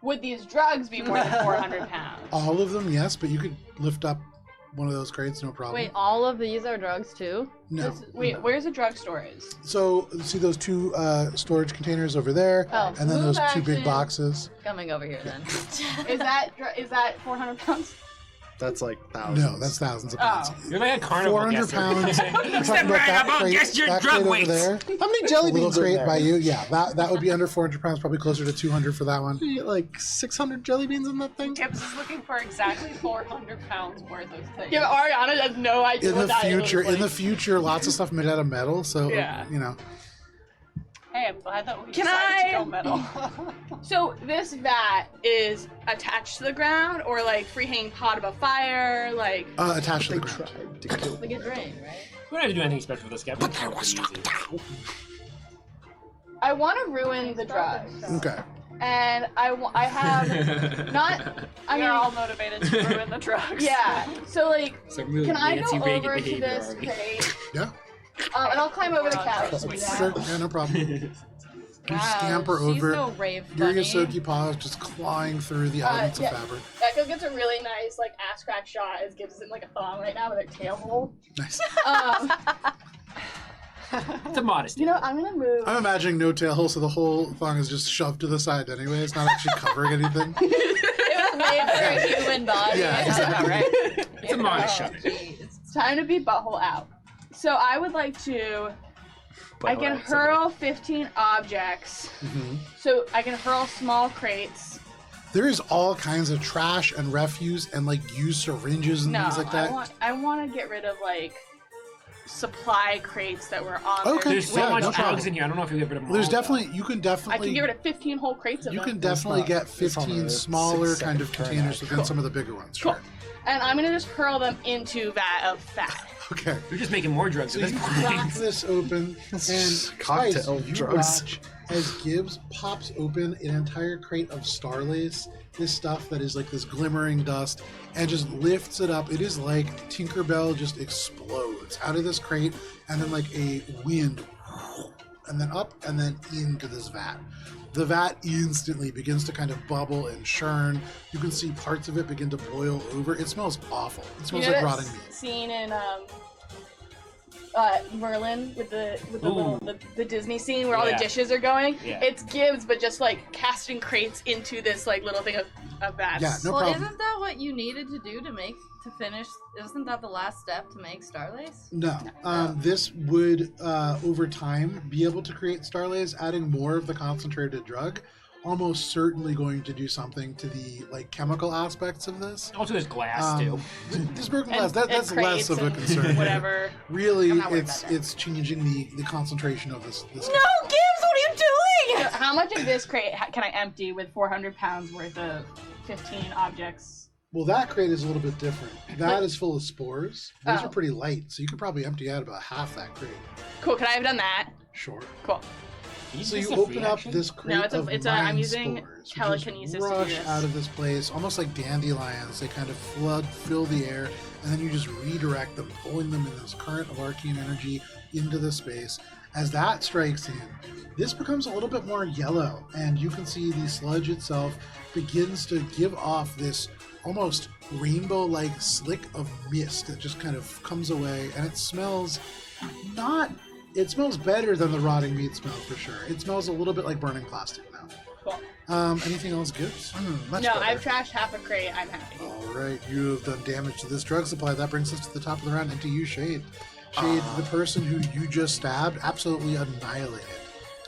Would these drugs be more than 400 pounds? All of them, yes, but you could lift up one of those crates, no problem. Wait, all of these are drugs too? No. Wait, no. where's the drugstore is? So, see those two storage containers over there, Oh, and then those move two big action. boxes. Coming over here then. Is that 400 pounds? That's like thousands. No, that's thousands of pounds. You're like a carnival 400 guesser. pounds. We're talking Step about right that up, I'll crate, guess your that drug crate over weights. there. How many jelly A little beans are in crate there? by you. Yeah, that would be under 400 pounds, probably closer to 200 for that one. You get like 600 jelly beans in that thing? Gibbs is looking for exactly 400 pounds worth of things. Yeah, but Ariana has no idea In what the that future, is. in the future, lots of stuff made out of metal. So Yeah. Hey, I'm glad that we Can decided I- to go metal. So this vat is attached to the ground, or like free hanging pot above fire, like. Attached to They the ground. tried to kill Like a drain, right? We don't have to do anything special with this guy. But I was struck down. I want to ruin the drugs, Okay. and I have not. I We mean, are all motivated to ruin the drugs. yeah. So like, Some really can I Nancy go Reagan over to behavior this already. crate? Yeah. And I'll climb over the couch. Sure. Yeah, no problem. You scamper she's over. no rave Your bunny. Yosoki paws just clawing through the elements yeah. of fabric. Echo gets a really nice like ass crack shot as Gibbs is in like a thong right now with her tail hole. Nice. It's a modesty. You know, I'm gonna move. I'm imagining no tail hole, so the whole thong is just shoved to the side anyway. It's not actually covering anything. It was made for a human body. Yeah, It's exactly. right. It's a modest shot. It's time to be butthole out. So I would like to. I can hurl 15 objects. Mhm. So I can hurl small crates. There is all kinds of trash and refuse and like used syringes and No, things like that. I want to get rid of like supply crates that were on Okay. there. There's so Yeah, much no drugs problem. in here. I don't know if you'll get rid of them There's all. definitely you can I definitely can get rid of 15 whole crates of you them. can definitely not- get it's on 15 a smaller 6-second kind of turn containers out. within some of the bigger ones. Cool. Sure. And I'm gonna just hurl them into vat of fat. Okay. You're just making more drugs So at you this crack point. this open, and Cocktail Spice, you drugs. watch as Gibbs pops open an entire crate of starlace, this stuff that is like this glimmering dust, and just lifts it up. It is like Tinkerbell just explodes out of this crate, and then like a wind, and then up, and then into this vat. The vat instantly begins to kind of bubble and churn. You can see parts of it begin to boil over. It smells awful. It smells like rotting meat. Scene in Merlin with the little the Disney scene where all the Yeah. dishes are going. Yeah. It's Gibbs, but just like casting crates into this like little thing of vats. Yeah, no Well, problem. isn't that what you needed to do to finish? Isn't that the last step to make Starlace? No. This would, over time, be able to create starlace, adding more of the concentrated drug. Almost certainly going to do something to the like chemical aspects of this. Also, there's glass too. This broken And- glass, that's and less crates of a and concern. Whatever. Really, I'm not worried it's about that. it's changing the concentration of this. No, Gibbs, what are you doing? So how much of this crate can I empty with 400 pounds worth of 15 objects? Well, that crate is a little bit different. That is full of spores. Those Oh. are pretty light, so you could probably empty out about half that crate. Cool. Can I have done that? Sure. Cool. So you open up this crate of I'm mind using spores, telekinesis which to do rush this. out of this place, almost like dandelions. They kind of fill the air, and then you just redirect them, pulling them in this current of arcane energy into the space. As that strikes in, this becomes a little bit more yellow, and you can see the sludge itself begins to give off this almost rainbow-like slick of mist that just kind of comes away, and it smells it smells better than the rotting meat smell for sure. It smells a little bit like burning plastic now. Cool. Anything else good? Much No, better. I've trashed half a crate. I'm happy. All right, you have done damage to this drug supply. That brings us to the top of the round, and to you, Shade. Shade, the person who you just stabbed, absolutely annihilated.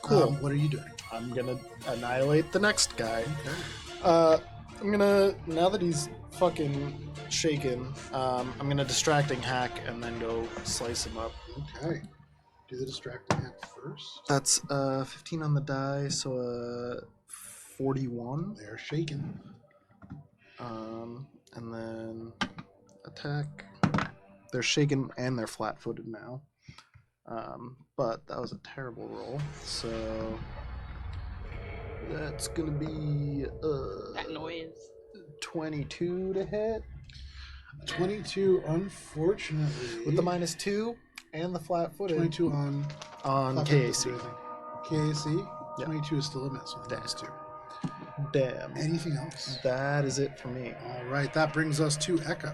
Cool. What are you doing? I'm gonna annihilate the next guy. Okay. I'm gonna, now that he's fucking shaken, I'm gonna distracting hack and then go slice him up. Okay. Do the distracting hack first. That's 15 on the die, so 41. They're shaken. And then attack. They're shaken and they're flat-footed now. But that was a terrible roll. So that's gonna be That noise. 22 to hit 22, unfortunately. with the -2 and the flat-footed 22 on KAC. KAC? Yep. 22 is still a miss with minus 2. Damn. Anything else? That is it for me. All right, that brings us to Echo.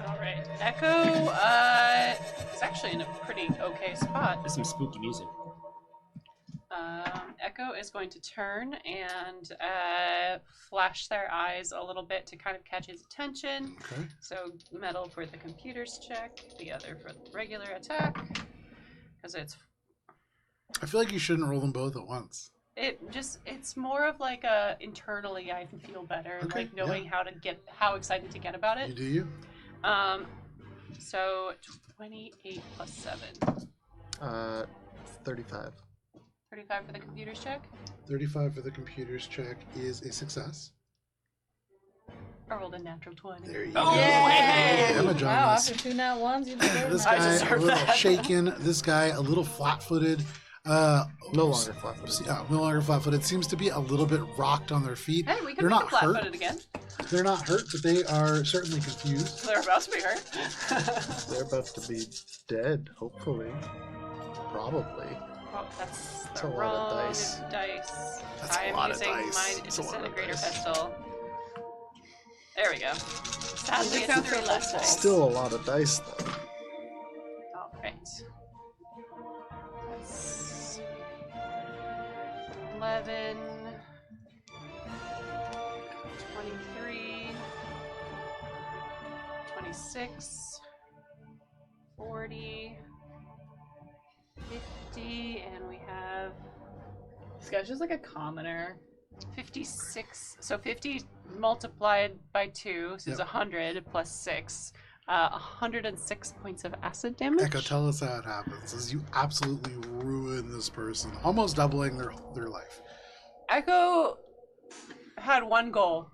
All right. Echo is actually in a pretty okay spot. There's some spooky music. Echo is going to turn and flash their eyes a little bit to kind of catch his attention. Okay. So metal for the computer's check, the other for the regular attack. Because I feel like you shouldn't roll them both at once. it's more of like a internally I can feel better, Okay, like knowing how excited to get about You it. do you? So 28 plus 7. 35. 35 for the computer's check. 35 for the computer's check is a success. I rolled a natural 20. There you Oh, go. hey! Damage on Wow, this. after 2 nat ones, you deserve This that. guy a deserve little that. shaken. This guy a little flat-footed. No longer flat-footed. Yeah, no longer flat-footed. Seems to be a little bit rocked on their feet. Hey, we can They're make not them hurt. flat-footed again. They're not hurt, but they are certainly confused. They're about to be hurt. They're about to be dead, hopefully. Probably. Oh, that's That's the a lot wrong of dice. dice. That's a I'm lot of using dice. my That's a lot of disintegrator dice. pistol. There we go. Sadly, It it's sounds 3 so less helpful. dice. Still a lot of dice, though. All right. That's 11, 23, 26, 40, 50, and we have This guy's just like a commoner. 56. So 50 multiplied by 2, so it's Yep. 100 plus 6. 106 points of acid damage. Echo, tell us how it happens. As you absolutely ruin this person, almost doubling their life. Echo had one goal.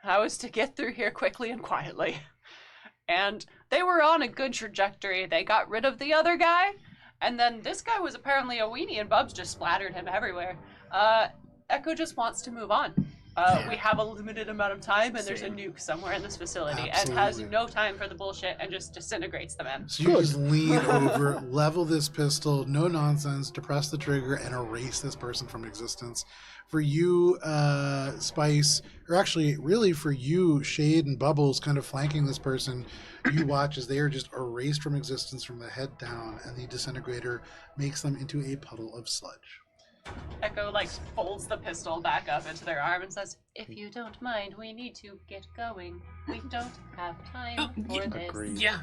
That was to get through here quickly and quietly. And they were on a good trajectory. They got rid of the other guy, and then this guy was apparently a weenie, and Bubs just splattered him everywhere. Echo just wants to move on. We have a limited amount of time, and there's a nuke somewhere in this facility, and has Absolutely. no time for the bullshit, and just disintegrates the man. So you just lean over, level this pistol, no nonsense, depress the trigger, and erase this person from existence. For you, Spice, or actually, really for you, Shade and Bubbles, kind of flanking this person, you watch as they are just erased from existence from the head down, and the disintegrator makes them into a puddle of sludge. Echo folds the pistol back up into their arm and says, "If you don't mind, we need to get going. We don't have time for this." Agreed. Yeah.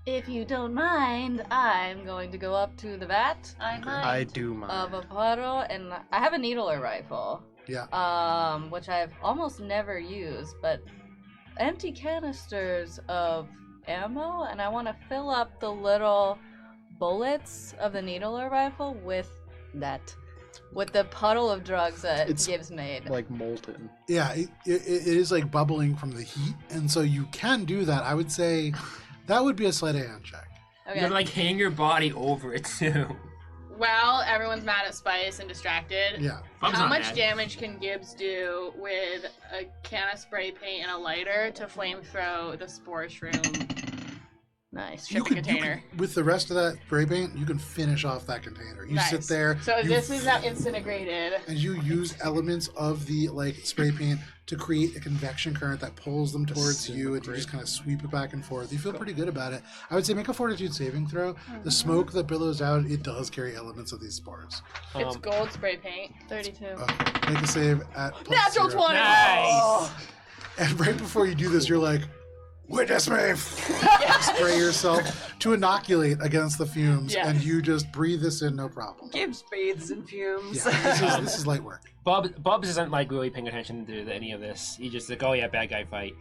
If you don't mind, I'm going to go up to the vat I mind. I do mind. of a puddle, and I have a needler rifle, Yeah. which I've almost never used, but empty canisters of ammo, and I want to fill up the little bullets of the needler rifle with the puddle of drugs that It's Gibbs made. Like molten. Yeah, it is like bubbling from the heat, and so you can do that. I would say that would be a sleight of hand check. You Okay. gotta hang your body over it too. while everyone's mad at Spice and distracted, Yeah. Bub's how not much mad. damage can Gibbs do with a can of spray paint and a lighter to flame throw the spore shroom Nice. shipping container? With the rest of that spray paint, you can finish off that container. You Nice. sit there. So you this is now disintegrated. and you use elements of the spray paint to create a convection current that pulls them towards you, and you just kind of sweep it back and forth. You feel pretty good about it. I would say make a fortitude saving throw. The smoke that billows out, it does carry elements of these spores. It's gold spray paint. 32. Okay. Make a save at +0. Natural 20! Nice. And right before you do this, you're like, witness me! Spray yourself to inoculate against the fumes, Yes. and you just breathe this in, no problem. Gibbs bathes in fumes. Yeah, this is light work. Bubs isn't like really paying attention to any of this. He just like, oh yeah, bad guy fight.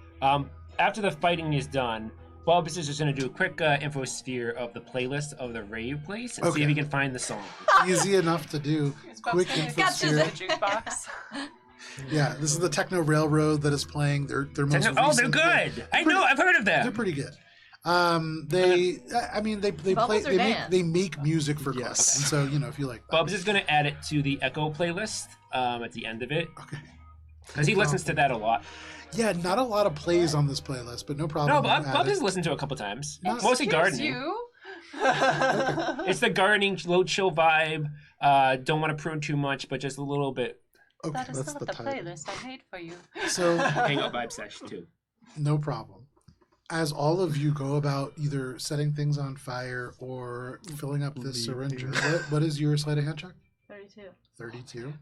After the fighting is done, Bubs is just gonna do a quick infosphere of the playlist of the rave place and see Okay. if he can find the song. Easy enough to do. Quick Gotcha. infosphere. Jukebox. Yeah, this is the Techno Railroad that is playing their most recent. Oh, they're good. I know. I've heard of They're them. pretty good. They play. Bubbles or dance? They make music for Yes. clubs, and so if you like that. Bubs is gonna add it to the Echo playlist at the end of it Okay. because he listens to that a lot. Yeah, not a lot of plays on this playlist, but no problem. No, I'll add Bubs it. has listened to it a couple times. Nice. Mostly Excuse gardening. you? It's the gardening, low chill vibe. Don't want to prune too much, but just a little bit. Okay, That is That's not the the title. playlist I made for you. so Hangout vibe sesh too. no problem. As all of you go about either setting things on fire or filling up this syringe, what is your sleight of hand check? 32. 32.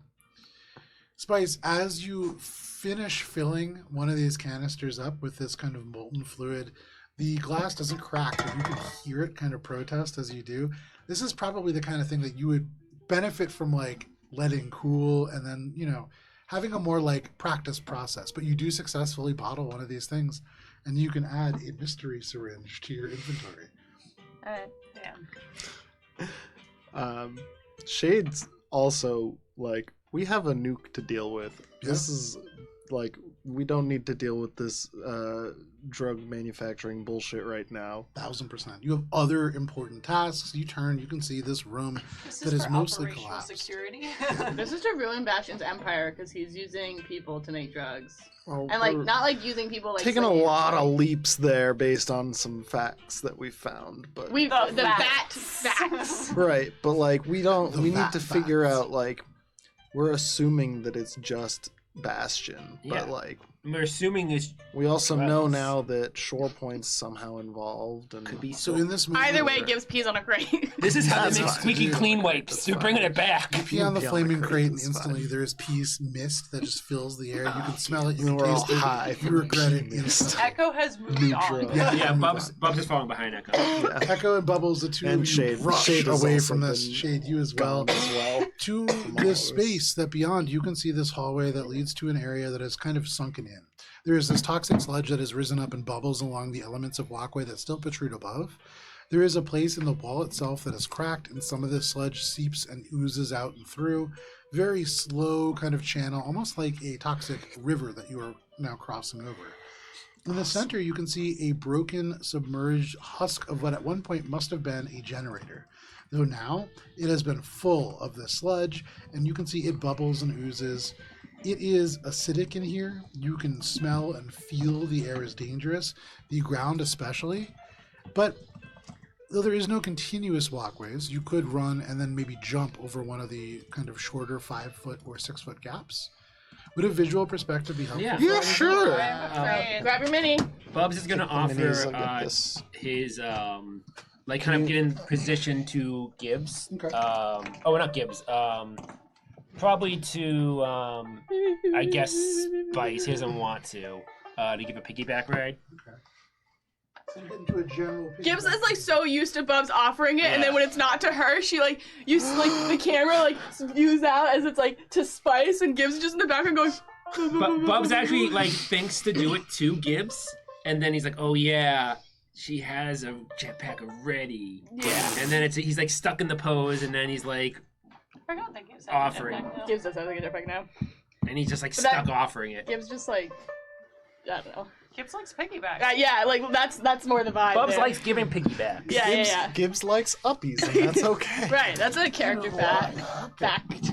Spice, as you finish filling one of these canisters up with this kind of molten fluid, the glass doesn't crack, but you can hear it kind of protest as you do. This is probably the kind of thing that you would benefit from, letting cool and then, having a more, practice process. But you do successfully bottle one of these things, and you can add a mystery syringe to your inventory. All right. Damn. Shade's also we have a nuke to deal with. This is we don't need to deal with this drug manufacturing bullshit right now. 1000%. You have other important tasks. You can see this room This that is is for mostly operational collapsed. security. This is to ruin Bastion's empire because he's using people to make drugs. Well, And we're not using people taking a slaves, lot of like- leaps there based on some facts that we found, but the facts. facts. right, but we The need fat to figure facts. out we're assuming that it's just Bastion, but Yeah. We're assuming it's we also know Drugs. now that Shore Point's somehow involved, and could be So in this movie, Either way, it gives peas on a crate. This is how That's they make fine. squeaky clean wipes. That's They're bringing fine. it back. you pee on the Pee on the flaming crate, crate, and it's instantly fine. there is peace mist that just fills the air. You can smell it. You And can we're all taste it. high You from regret it pee mist. instantly. Echo has moved New on. drug. Yeah. Yeah, move Bubs on. is falling behind Echo. Yeah. Echo and Bubbles, the two And of you Shade. rush Shade has away also from this. been Shade, you as well. gone as well. To this space that beyond, you can see this hallway that leads to an area that is kind of sunken in. There is this toxic sludge that has risen up and bubbles along the elements of walkway that still protrude above. There is a place in the wall itself that is cracked, and some of this sludge seeps and oozes out and through. Very slow kind of channel, almost like a toxic river that you are now crossing over. In the center, you can see a broken, submerged husk of what at one point must have been a generator. Though now, it has been full of this sludge, and you can see it bubbles and oozes. It is acidic in here. You can smell and feel the air is dangerous, the ground especially. But though there is no continuous walkways, you could run and then maybe jump over one of the kind of shorter 5-foot or 6-foot gaps. Would a visual perspective be helpful? Yeah. Yeah, sure. I'm afraid. Grab your mini. Bubs is gonna Take the minis, offer I'll get this. his kind of get in position to Gibbs. Okay. Not Gibbs. Probably to I guess Spice. He doesn't want to give a piggyback ride. So you get into a general Gibbs is so used to Bubs offering it, and then when it's not to her, she uses the camera views out as it's to Spice, and Gibbs is just in the background going. But Bubs actually thinks to do it to Gibbs, and then he's like, "Oh yeah, she has a jetpack already." Yeah. And then he's stuck in the pose, and then he's I don't think it's Offering. Gibbs does have a jetpack now. and he's just stuck that- offering it. Gibbs just I don't know. Gibbs likes piggybacks. Yeah, like that's more the vibe. Bubs there. likes giving piggybacks. Yeah. Gibbs likes uppies, and that's okay. Right, that's a character fact.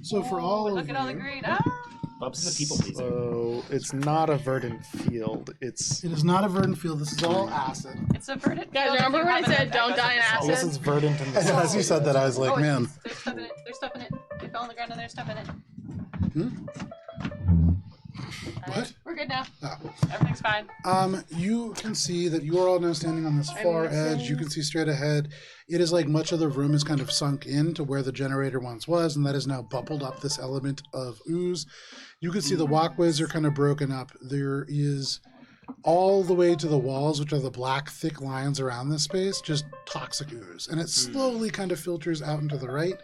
So for all of Look at all the you, green. Bubs is a people pleaser. So it's not a verdant field. It's it is not a verdant field. This is all acid. It's a verdant. Guys, field if remember you when I have enough said don't echoes die in of the soul. this is verdant in the And as you said that, I was like, Oh, man. There's stuff in it. There's stuff in it. They fell on the ground and there's stuff in it. What? We're good now. Oh. Everything's fine. You can see that you are all now standing on this far edge. You can see straight ahead. It is like much of the room is kind of sunk into where the generator once was, and that is now bubbled up this element of ooze. You can see the walkways are kind of broken up. There is all the way to the walls, which are the black, thick lines around this space, just toxic ooze. And it slowly kind of filters out into the right.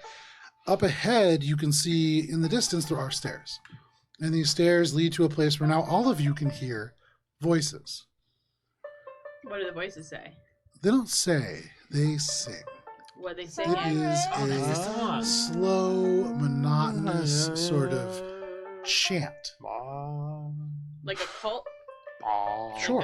Up ahead, you can see in the distance there are stairs. And these stairs lead to a place where now all of you can hear voices. What do the voices say? They don't say, they sing. What they say? It is a slow, monotonous sort of chant. Like a cult? Sure.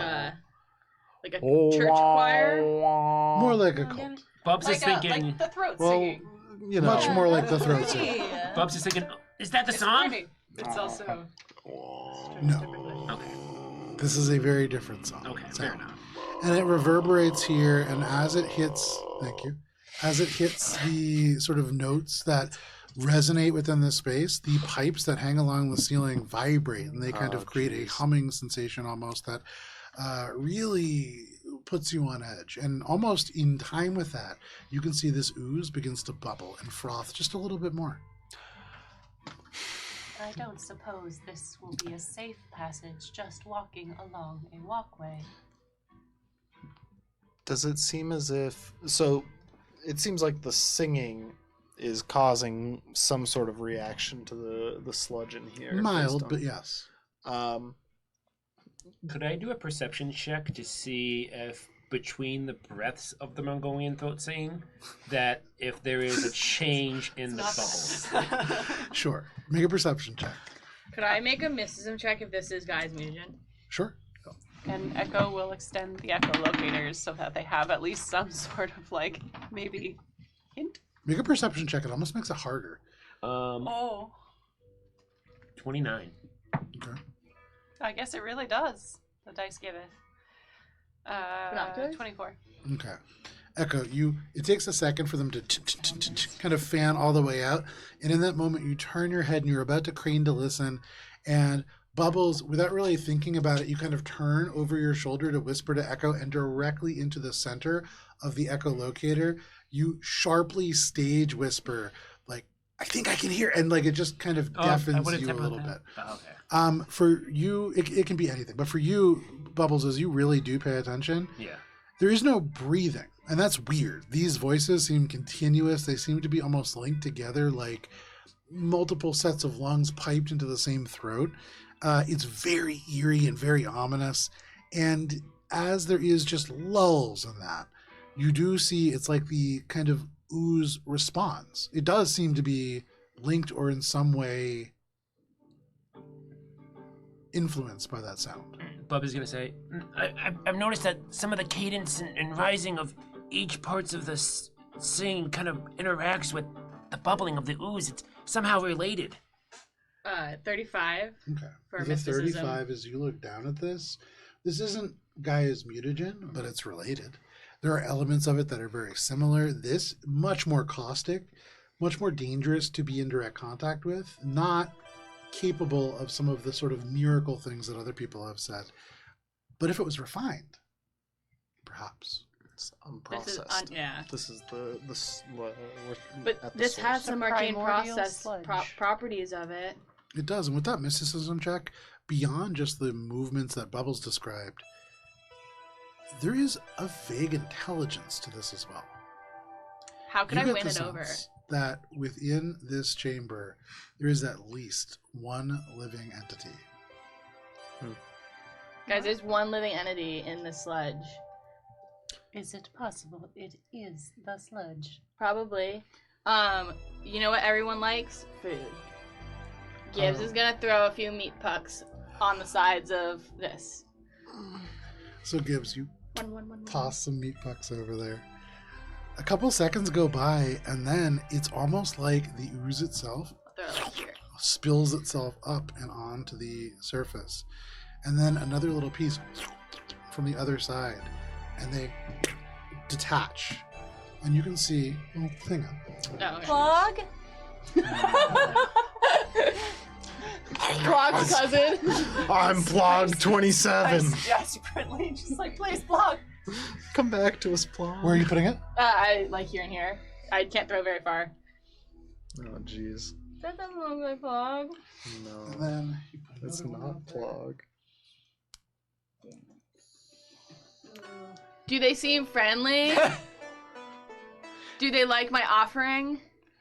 Like a church choir? More like a cult. Bubs is thinking. like the throat well, singing. you know. Much more like the throat singing. Bubs is thinking. Is that the It's song? pretty. It's also. No. Okay. This is a very different song. Okay. Fair enough. And it reverberates here, and as it hits, thank you, as it hits the sort of notes that resonate within this space, the pipes that hang along the ceiling vibrate, and they kind of create a humming sensation almost that really puts you on edge. And almost in time with that, you can see this ooze begins to bubble and froth just a little bit more. I don't suppose this will be a safe passage just walking along a walkway. Does it seem as if... So, it seems like the singing is causing some sort of reaction to the sludge in here. Mild, but yes. Could I do a perception check to see if between the breaths of the Mongolian throat singing, that if there is a change in the bubbles? Sure. Make a perception check. Could I make a mysticism check if this is Guy's mutagen? Sure. And Echo will extend the echolocators so that they have at least some sort of like maybe hint. Make a perception check. It almost makes it harder. Oh, 29. Okay. I guess it really does. The dice give it. Binoculars? 24. Okay. Echo, it takes a second for them to kind of fan all the way out. And in that moment, you turn your head and you're about to crane to listen. And Bubbles, without really thinking about it, you kind of turn over your shoulder to whisper to Echo, and directly into the center of the echolocator, you sharply stage whisper, like, I think I can hear. And like it just kind of deafens you a little bit. Oh, okay. For you, it can be anything. But for you, Bubbles, as you really do pay attention, Yeah. there is no breathing. And that's weird. These voices seem continuous. They seem to be almost linked together, like multiple sets of lungs piped into the same throat. It's very eerie and very ominous. And as there is just lulls in that, you do see it's like the kind of ooze responds. It does seem to be linked or in some way influenced by that sound. Bub is going to say, I've noticed that some of the cadence and rising of each parts of the singing kind of interacts with the bubbling of the ooze. It's somehow related. 35. Okay. For With a mysticism. 35, as you look down at this isn't Gaia's mutagen, but it's related. There are elements of it that are very similar. This, much more caustic, much more dangerous to be in direct contact with, not capable of some of the sort of miracle things that other people have said. But if it was refined, perhaps. It's unprocessed. This is But at the this source. has some arcane primordial process sludge. properties of it. It does. And with that mysticism check, beyond just the movements that Bubbles described, there is a vague intelligence to this as well. How could You I get win the it over? sense that within this chamber, there is at least one living entity. Guys, there's one living entity in the sludge. Is it possible it is the sludge? Probably. You know what everyone likes? Food. Gibbs is gonna throw a few meat pucks on the sides of this. So Gibbs, you One. toss some meat pucks over there. A couple seconds go by, and then it's almost like the ooze itself They're like here. spills itself up and onto the surface. And then another little piece from the other side, and they detach. And you can see a little thing up. Oh, okay. Plug? Clog's cousin. I'm Plog 27. Desperately, just like, please block. Come back to us, Plog. Where are you putting it? I like here and here. I can't throw very far. Oh, jeez. That doesn't look like Plug. And No, then you put it's another one not out there. Plog. Do they seem friendly? Do they like my offering?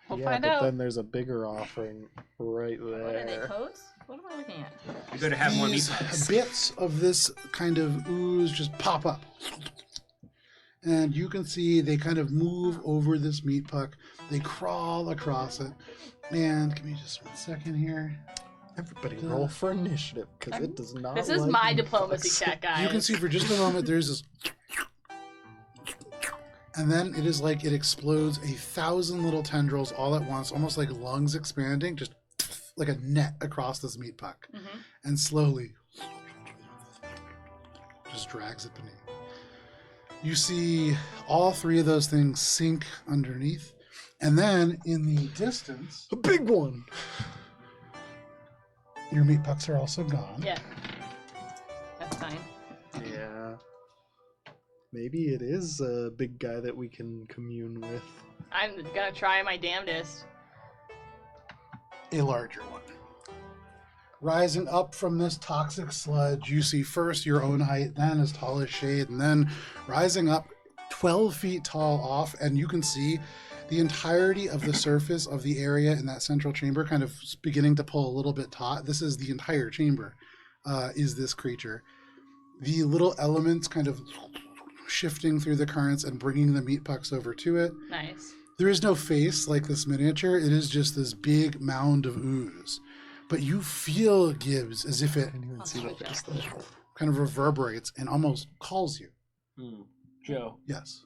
We'll Yeah, find but out. then there's a bigger offering right What are they, there. coats? What am I looking at? You go to have more meat These pucks. bits of this kind of ooze just pop up. And you can see they kind of move over this meat puck. They crawl across it. And give me just 1 second here. Everybody roll for initiative, because it does not This is like my meat diplomacy pucks. check, guys. You can see for just a moment there's this. And then it is like it explodes 1,000 little tendrils all at once, almost like lungs expanding, just like a net across this meat puck. Mhm. And slowly just drags it beneath. You see all three of those things sink underneath. And then in the distance, A big one! your meat pucks are also gone. Yeah. That's fine. Yeah. Maybe it is a big guy that we can commune with. I'm gonna try my damnedest. A larger one. Rising up from this toxic sludge, you see first your own height, then as tall as Shade, and then rising up 12 feet tall off, and you can see the entirety of the surface of the area in that central chamber kind of beginning to pull a little bit taut. This is the entire chamber, is this creature. The little elements kind of shifting through the currents and bringing the meat pucks over to it. Nice. There is no face like this miniature. It is just this big mound of ooze. But you feel, Gibbs, as if it I didn't even see the face there. kind of reverberates and almost calls you. Joe, Yes.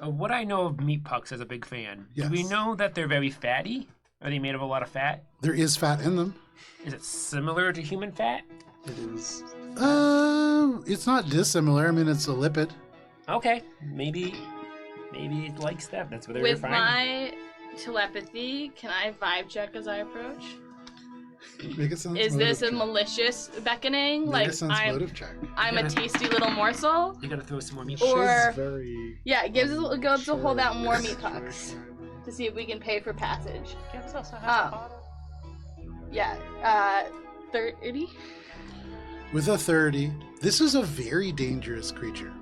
what I know of meat pucks as a big fan, Yes. do we know that they're very fatty? Are they made of a lot of fat? There is fat in them. Is it similar to human fat? It is. It's not dissimilar. I mean, it's a lipid. Okay, maybe it likes that. That's what they're With finding. my telepathy, can I vibe check as I approach? Make a sense Is this a motive check. malicious beckoning? Make Like a sense motive check. I'm a tasty little morsel? You gotta throw some more meat. Shay's Or- very. Yeah, it gives us to hold out more Sure. meat pucks to see if we can pay for passage. Gibbs also has Ah. a bottle. Yeah, 30? With a 30, this is a very dangerous creature.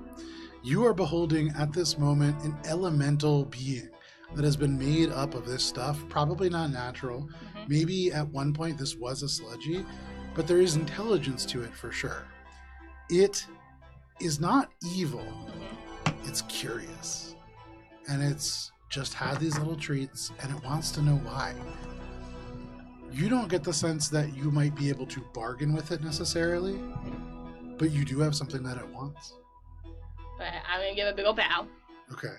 You are beholding at this moment an elemental being that has been made up of this stuff, probably not natural. Maybe at one point this was a sludgy, but there is intelligence to it for sure. It is not evil, it's curious. And it's just had these little treats and it wants to know why. You don't get the sense that you might be able to bargain with it necessarily, but you do have something that it wants. But I'm gonna give a big ol' bow. Okay.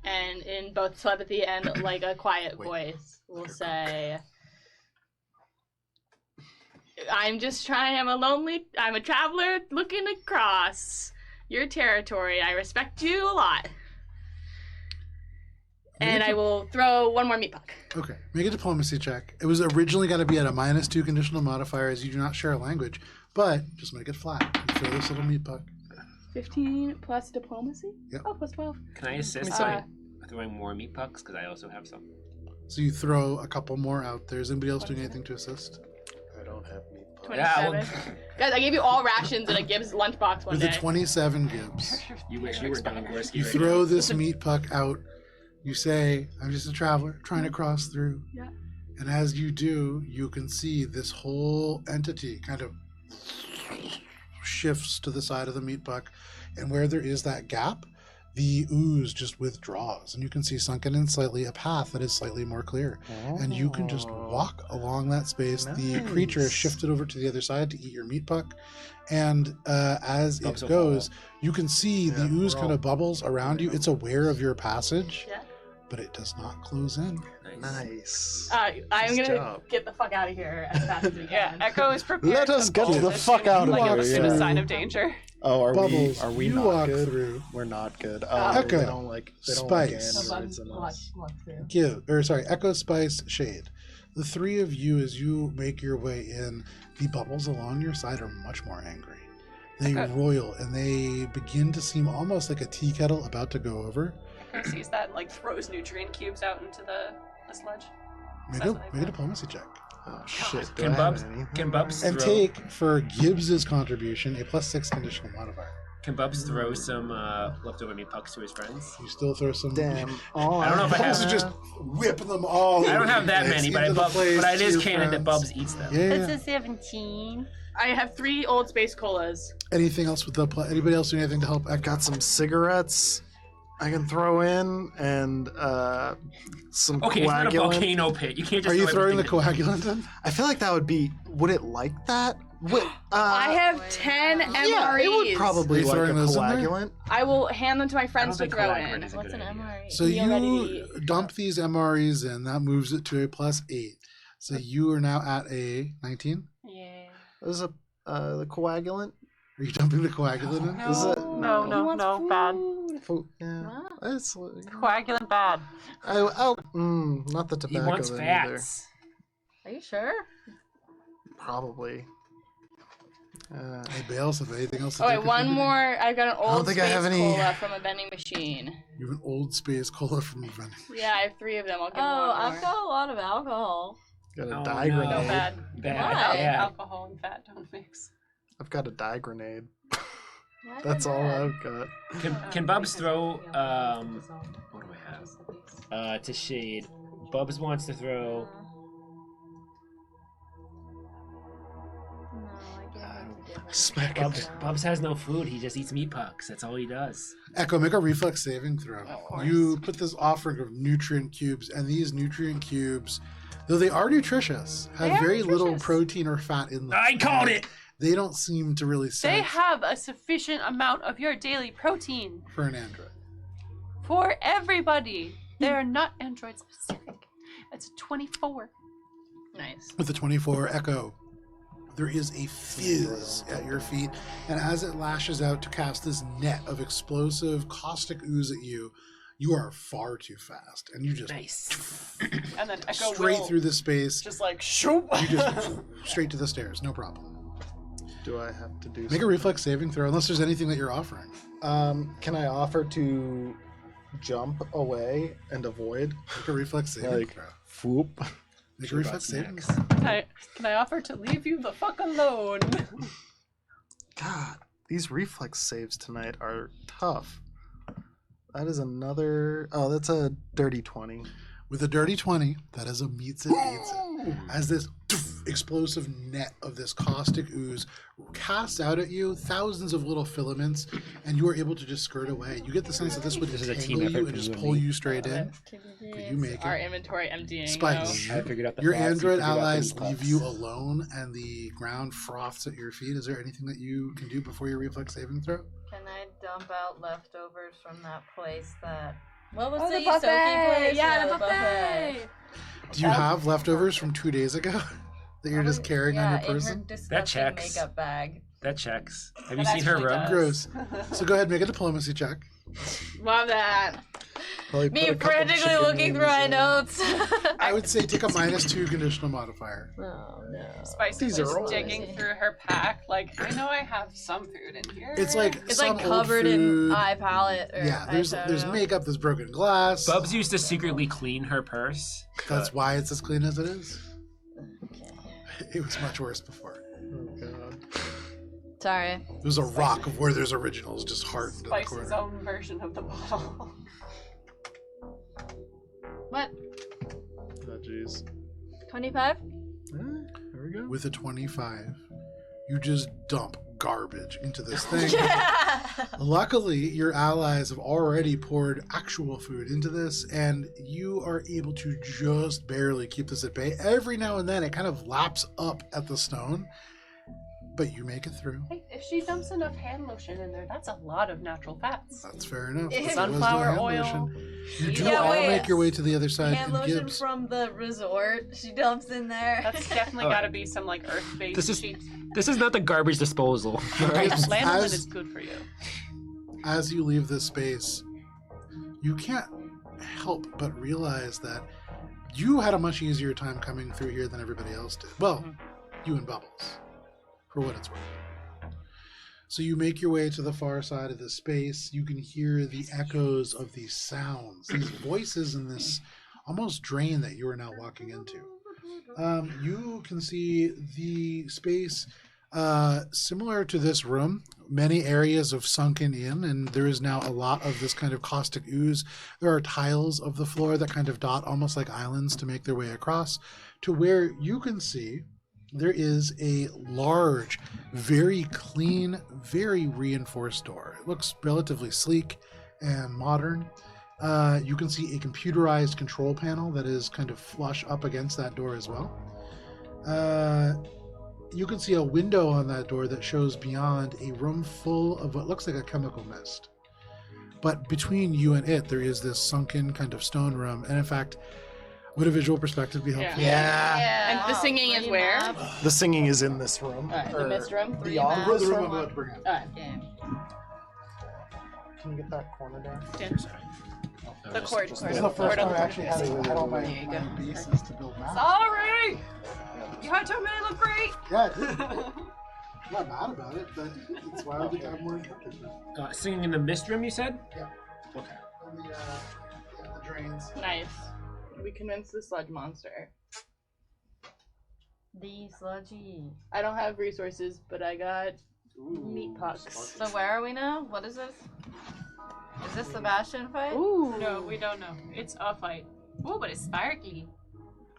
And in both telepathy and like a quiet Wait. voice, we'll say, I'm a traveler looking across your territory. I respect you a lot. And I will throw one more meat puck. Okay. Make a diplomacy check. It was originally going to be at a -2 conditional modifier as you do not share a language, but just make it flat. And throw this little meat puck. 15 plus diplomacy? Yep. Oh, plus 12. Can I assist Uh, by throwing more meat pucks? Because I also have some. So you throw a couple more out there. Is anybody else doing anything to assist? I don't have meat pucks. 27. Yeah, Guys, I gave you all rations in a Gibbs lunchbox one With day. a 27 Gibbs. You wish you were Don Gorski. You right throw this meat puck out. You say, I'm just a traveler trying to cross through. Yeah. And as you do, you can see this whole entity kind of shifts to the side of the meat puck. And where there is that gap, the ooze just withdraws, and you can see sunken in slightly a path that is slightly more clear. And you can just walk along that space. The creature is shifted over to the other side to eat your meat puck. And as it goes, you can see the ooze kind of bubbles around you. It's aware of your passage, but it does not close in. Nice. I'm gonna get the fuck out of here as fast as we can. Echo is prepared. Let us get bolt the as fuck soon out of like here, I've seen yeah. a sign of danger. Oh, are Bubbles, we you not walk good? through. We're not good. Echo, they don't like Spice. androids in us. Echo, Spice, Shade. The three of you, as you make your way in, the bubbles along your side are much more angry. They roil, and they begin to seem almost like a tea kettle about to go over. Echo sees that and like throws nutrient cubes out into the sludge. Make a diplomacy check. Oh shit! Can Bubs And throw, take, for Gibbs's contribution, a +6 conditional modifier. Can Bubs throw some leftover meat pucks to his friends? You still throw some. Damn. I don't know if I Bubbles have. are just whipping them all. I don't have that many, but it is to your canon that friends. Bubs eats them. Yeah. It's a 17. I have 3 old space colas. Anything else with the anybody else do anything to help? I've got some cigarettes I can throw in, and some Okay, it's not a coagulant. volcano pit. You can't just. Are you throw throwing the everything coagulant in? I feel like that would be. Would it like that? I have 10 MREs. Yeah, it would probably Are you like throwing a those in there? coagulant. I will hand them to my I friends don't to think throw coagulant in. is a What's good an idea. MRE? So Meal ready to you eat. dump these MREs in. That moves it to a +8. So you are now at a 19. Yeah. Is a the coagulant? Are you dumping the coagulant in? Is it? No, bad. Yeah. It's, Coagulant bad. not the He tobacco wants then fats. Are you sure? either. Probably. Hey, Bales, have anything else to Oh do? wait, one more. I've got an don't old think space I have any- cola from a vending machine. You have an old space cola from the vending. Yeah, I have 3 of them. I'll give Oh, one more. I've got a lot of alcohol. Got a Oh, dye no. grenade. No bad. Bad. Why? Yeah. Alcohol and fat don't mix. I've got a dye grenade. Why That's is all that? I've got. Can Bubs throw? What do I have? To Shade. Bubs wants to throw. No, I gave it to different. Smack it. Bubs has no food. He just eats meat pucks. That's all he does. Echo, make a reflex saving throw. course. You put this offering of nutrient cubes, and these nutrient cubes, though they are nutritious, have They are very little nutritious. protein or fat in them. I called it. They don't seem to really They sense have a sufficient amount of your daily protein for an android. for everybody. They are not android specific. It's a 24. Nice. With the 24 Echo, there is a fizz at your feet, and as it lashes out to cast this net of explosive caustic ooze at you, you are far too fast, and you just Nice. And then Echo straight will through the space. just like shoop. You just straight to the stairs, no problem. Do I have to do Make a reflex saving throw, unless there's anything that you're offering. Can I offer to jump away and avoid? Make a reflex saving Like, throw. whoop. Make a Sure about reflex saving snacks. throw. Can I offer to leave you the fuck alone? God, these reflex saves tonight are tough. That is another. Oh, that's a dirty 20. With a dirty 20, that is a meets it, beats it. As this explosive net of this caustic ooze casts out at you thousands of little filaments, and you are able to just skirt away. You get the sense that this would This is a team tangle effort you for and just you and pull me. you straight in. But you make Our it. inventory emptying. Spice. I figured out the Your fats, you android figured out the allies meat leave pucks. you alone, and the ground froths at your feet. Is there anything that you can do before your reflex saving throw? Can I dump out leftovers from that place that... What was Oh, the the buffet! Isoki place? Yeah, the buffet! Do you have leftovers from 2 days ago that you're just carrying on your in her person? disgusting checks. makeup bag. That checks. Have you That seen her actually room? does. Gross. So go ahead, make a diplomacy check. Love that. Probably put Me a couple frantically chicken looking through wings my in. notes. I would say take a -2 conditional modifier. Oh no. Spice These is are all- digging through her pack. Like, I know I have some food in here. It's like It's some like old covered in food. eye palette. Or Yeah, there's eyeshadow. makeup, there's broken glass. Bubs used to secretly clean her purse. That's why it's as clean as it is. It was much worse before. Oh, God. Sorry. There's a rock of where there's originals just hardened in the Spice's corner. own version of the bottle. What? Oh, jeez. 25? There we go. With a 25, you just dump garbage into this thing. Luckily, your allies have already poured actual food into this, and you are able to just barely keep this at bay. Every now and then, it kind of laps up at the stone, but you make it through. Hey, if she dumps enough hand lotion in there, that's a lot of natural fats. That's fair enough. If- That's Sunflower hand oil. lotion. You do Yeah, all wait. make your way to the other side. Hand And lotion Gibbs, from the resort. She dumps in there. That's definitely Oh. got to be some like earth-based This is- sheet. This is not the garbage disposal. All right? Gibbs, Lanolin as- is good for you. as you leave this space, you can't help but realize that you had a much easier time coming through here than everybody else did. Well, you and Bubbles, for what it's worth. So you make your way to the far side of the space. You can hear the echoes of these sounds, these voices in this almost drain that you are now walking into. You can see the space similar to this room. Many areas have sunken in, and there is now a lot of this kind of caustic ooze. There are tiles of the floor that kind of dot almost like islands to make their way across to where you can see there is a large, very clean, very reinforced door. It looks relatively sleek and modern. You can see a computerized control panel that is kind of flush up against that door as well. You can see a window on that door that shows beyond a room full of what looks like a chemical mist. But between you and it, there is this sunken kind of stone room. And in fact, would a visual perspective be helpful? Yeah. And the singing is where? The singing is in this room. Alright, the Or mist room. beyond The this room I'm room. about to bring up. Alright. Okay. Can you get that corner down? The cord. This is the first time I actually had to add all my There you go. bases to build maps. Sorry! You had told me I look great! Yeah, I'm not mad about it, but it's why I think I have more encounters now. Singing in the mist room, you said? Yeah. Okay. And the drains. Nice. We convinced the sludge monster. The sludgy. I don't have resources, but I got meat pucks. So where are we now? What is this? Is this the Bastion fight? Ooh. No, we don't know. It's a fight. Oh, but it's sparkly.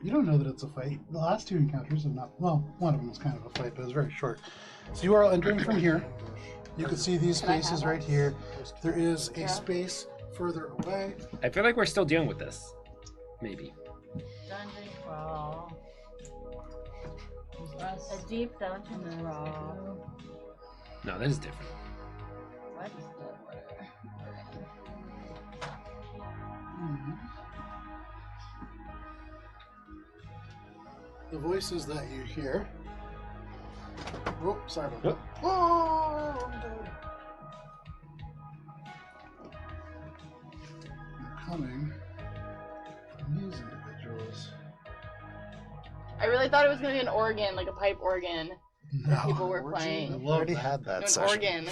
You don't know that it's a fight. The last two encounters have not. Well, one of them was kind of a fight, but it was very short. So you are entering from here. You can see these spaces right here. There is a space further away. I feel like we're still dealing with this. Maybe. Dungeon crawl. A deep dungeon crawl. No, that is different. What? The voices that you hear. Oh, sorry about Oh. that. Oh, I'm dead. They're coming from these individuals. I really thought it was gonna be an organ, like a pipe organ. No. People were Orgy? playing. I We love already that. had that An session. organ.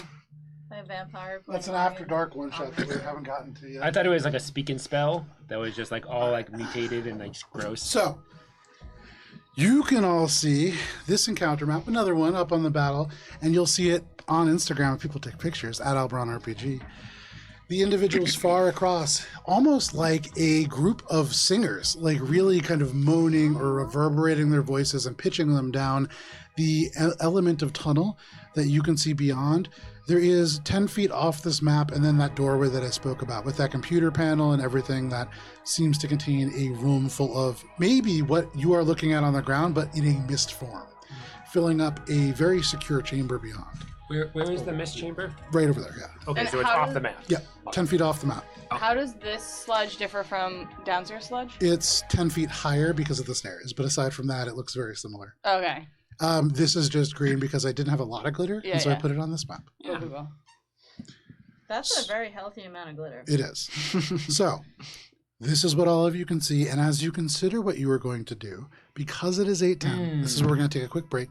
My vampire. That's an playing after dark one shot that we haven't gotten to yet. I thought it was like a speaking spell that was just like all like mutated and like just gross. So, you can all see this encounter map, another one up on the battle, and you'll see it on Instagram if people take pictures at AlberonRPG. The individuals far across, almost like a group of singers, like really kind of moaning or reverberating their voices and pitching them down the element of tunnel that you can see beyond. There is 10 feet off this map, and then that doorway that I spoke about with that computer panel and everything that seems to contain a room full of maybe what you are looking at on the ground, but in a mist form, filling up a very secure chamber beyond. Where is the mist chamber? Right over there, yeah. Okay, And so it's how off does- the map. Yeah, 10 feet off the map. How does this sludge differ from downstairs sludge? It's 10 feet higher because of the snares, but aside from that, it looks very similar. Okay. This is just green because I didn't have a lot of glitter, Yeah, and so I yeah. put it on this map. Cool, cool, cool. That's a very healthy amount of glitter. It is. So, this is what all of you can see, and as you consider what you are going to do, because it is 8:10, this is where we're going to take a quick break,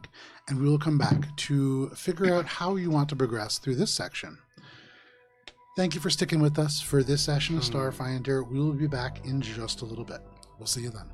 and we will come back to figure out how you want to progress through this section. Thank you for sticking with us for this session of Starfinder. We will be back in just a little bit. We'll see you then.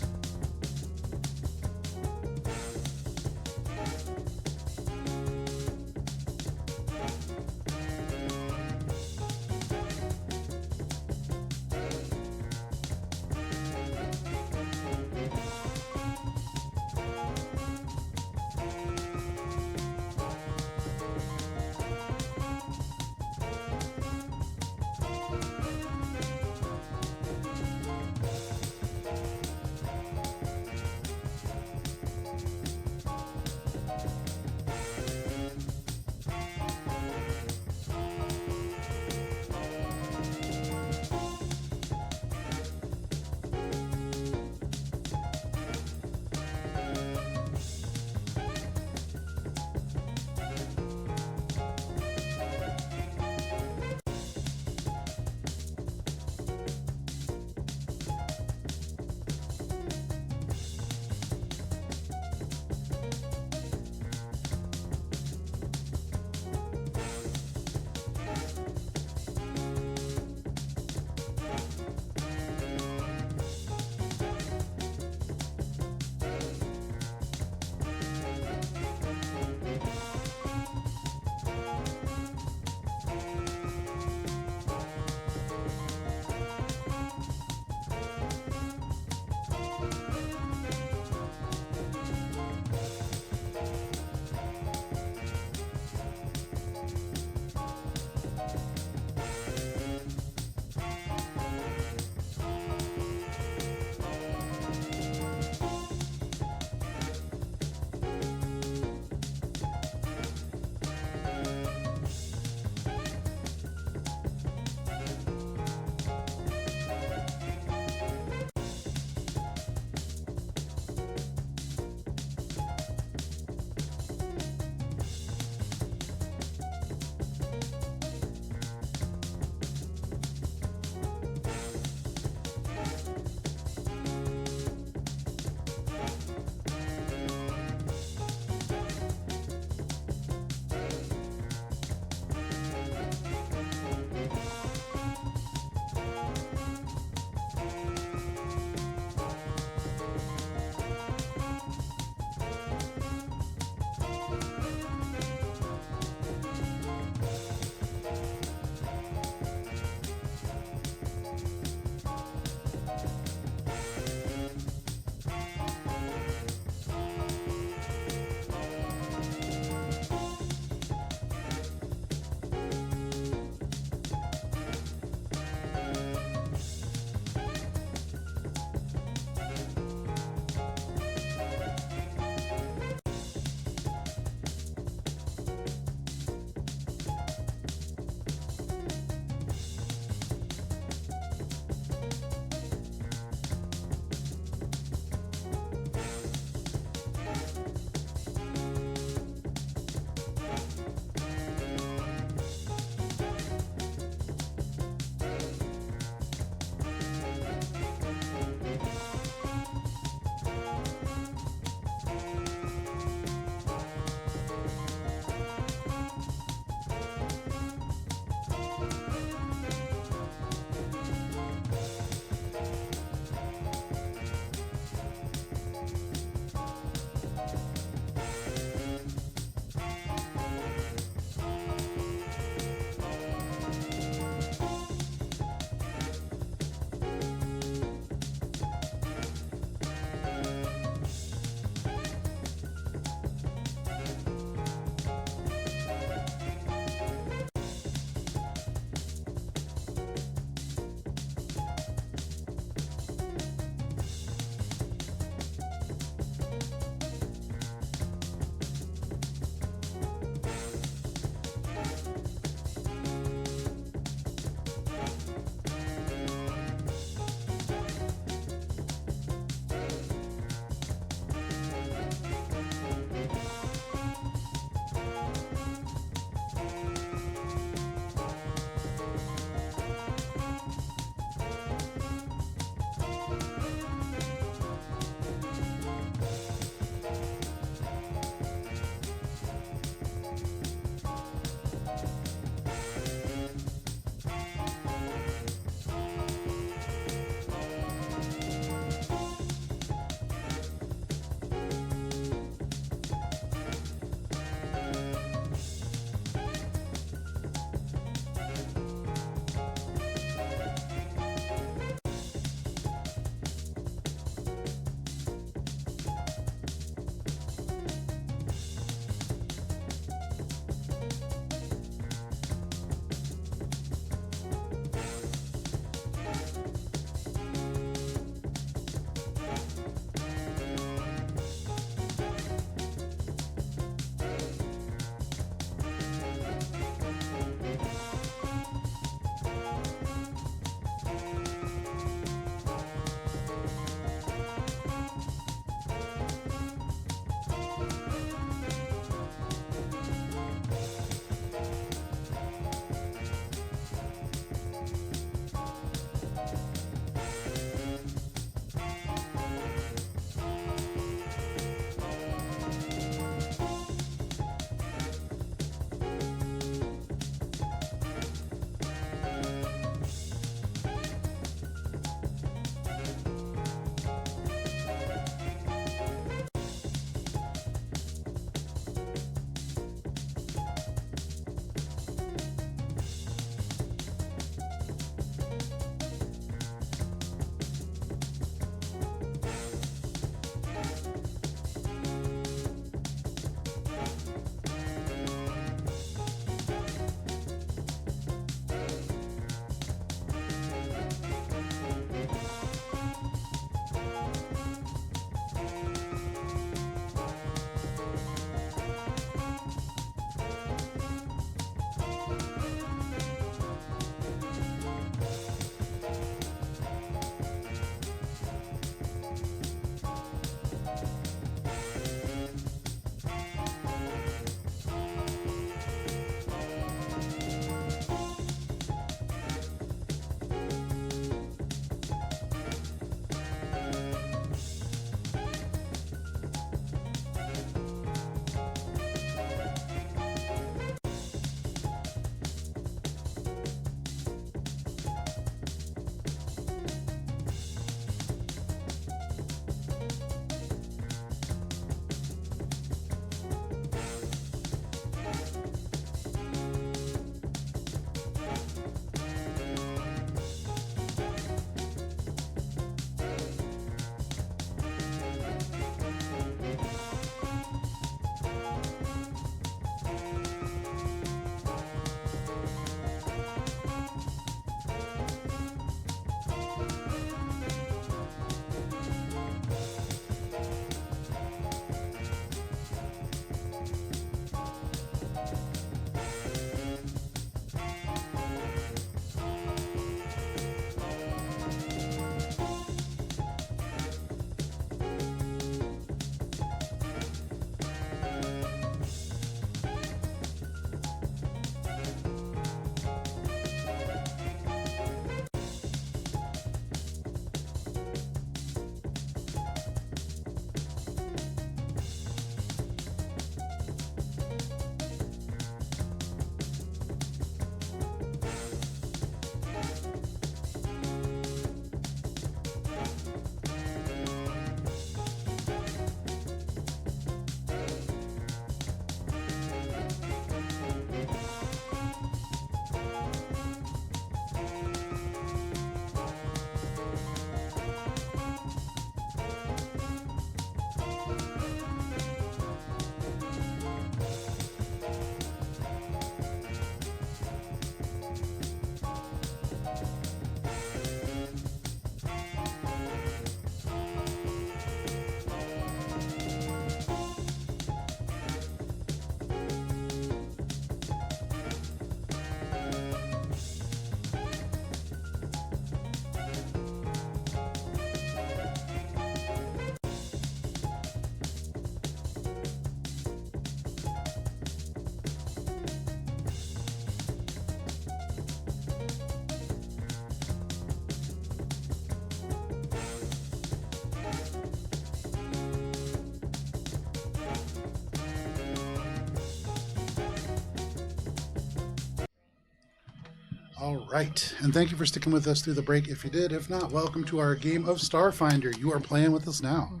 All right, and thank you for sticking with us through the break. If you did, if not, welcome to our game of Starfinder. You are playing with us now,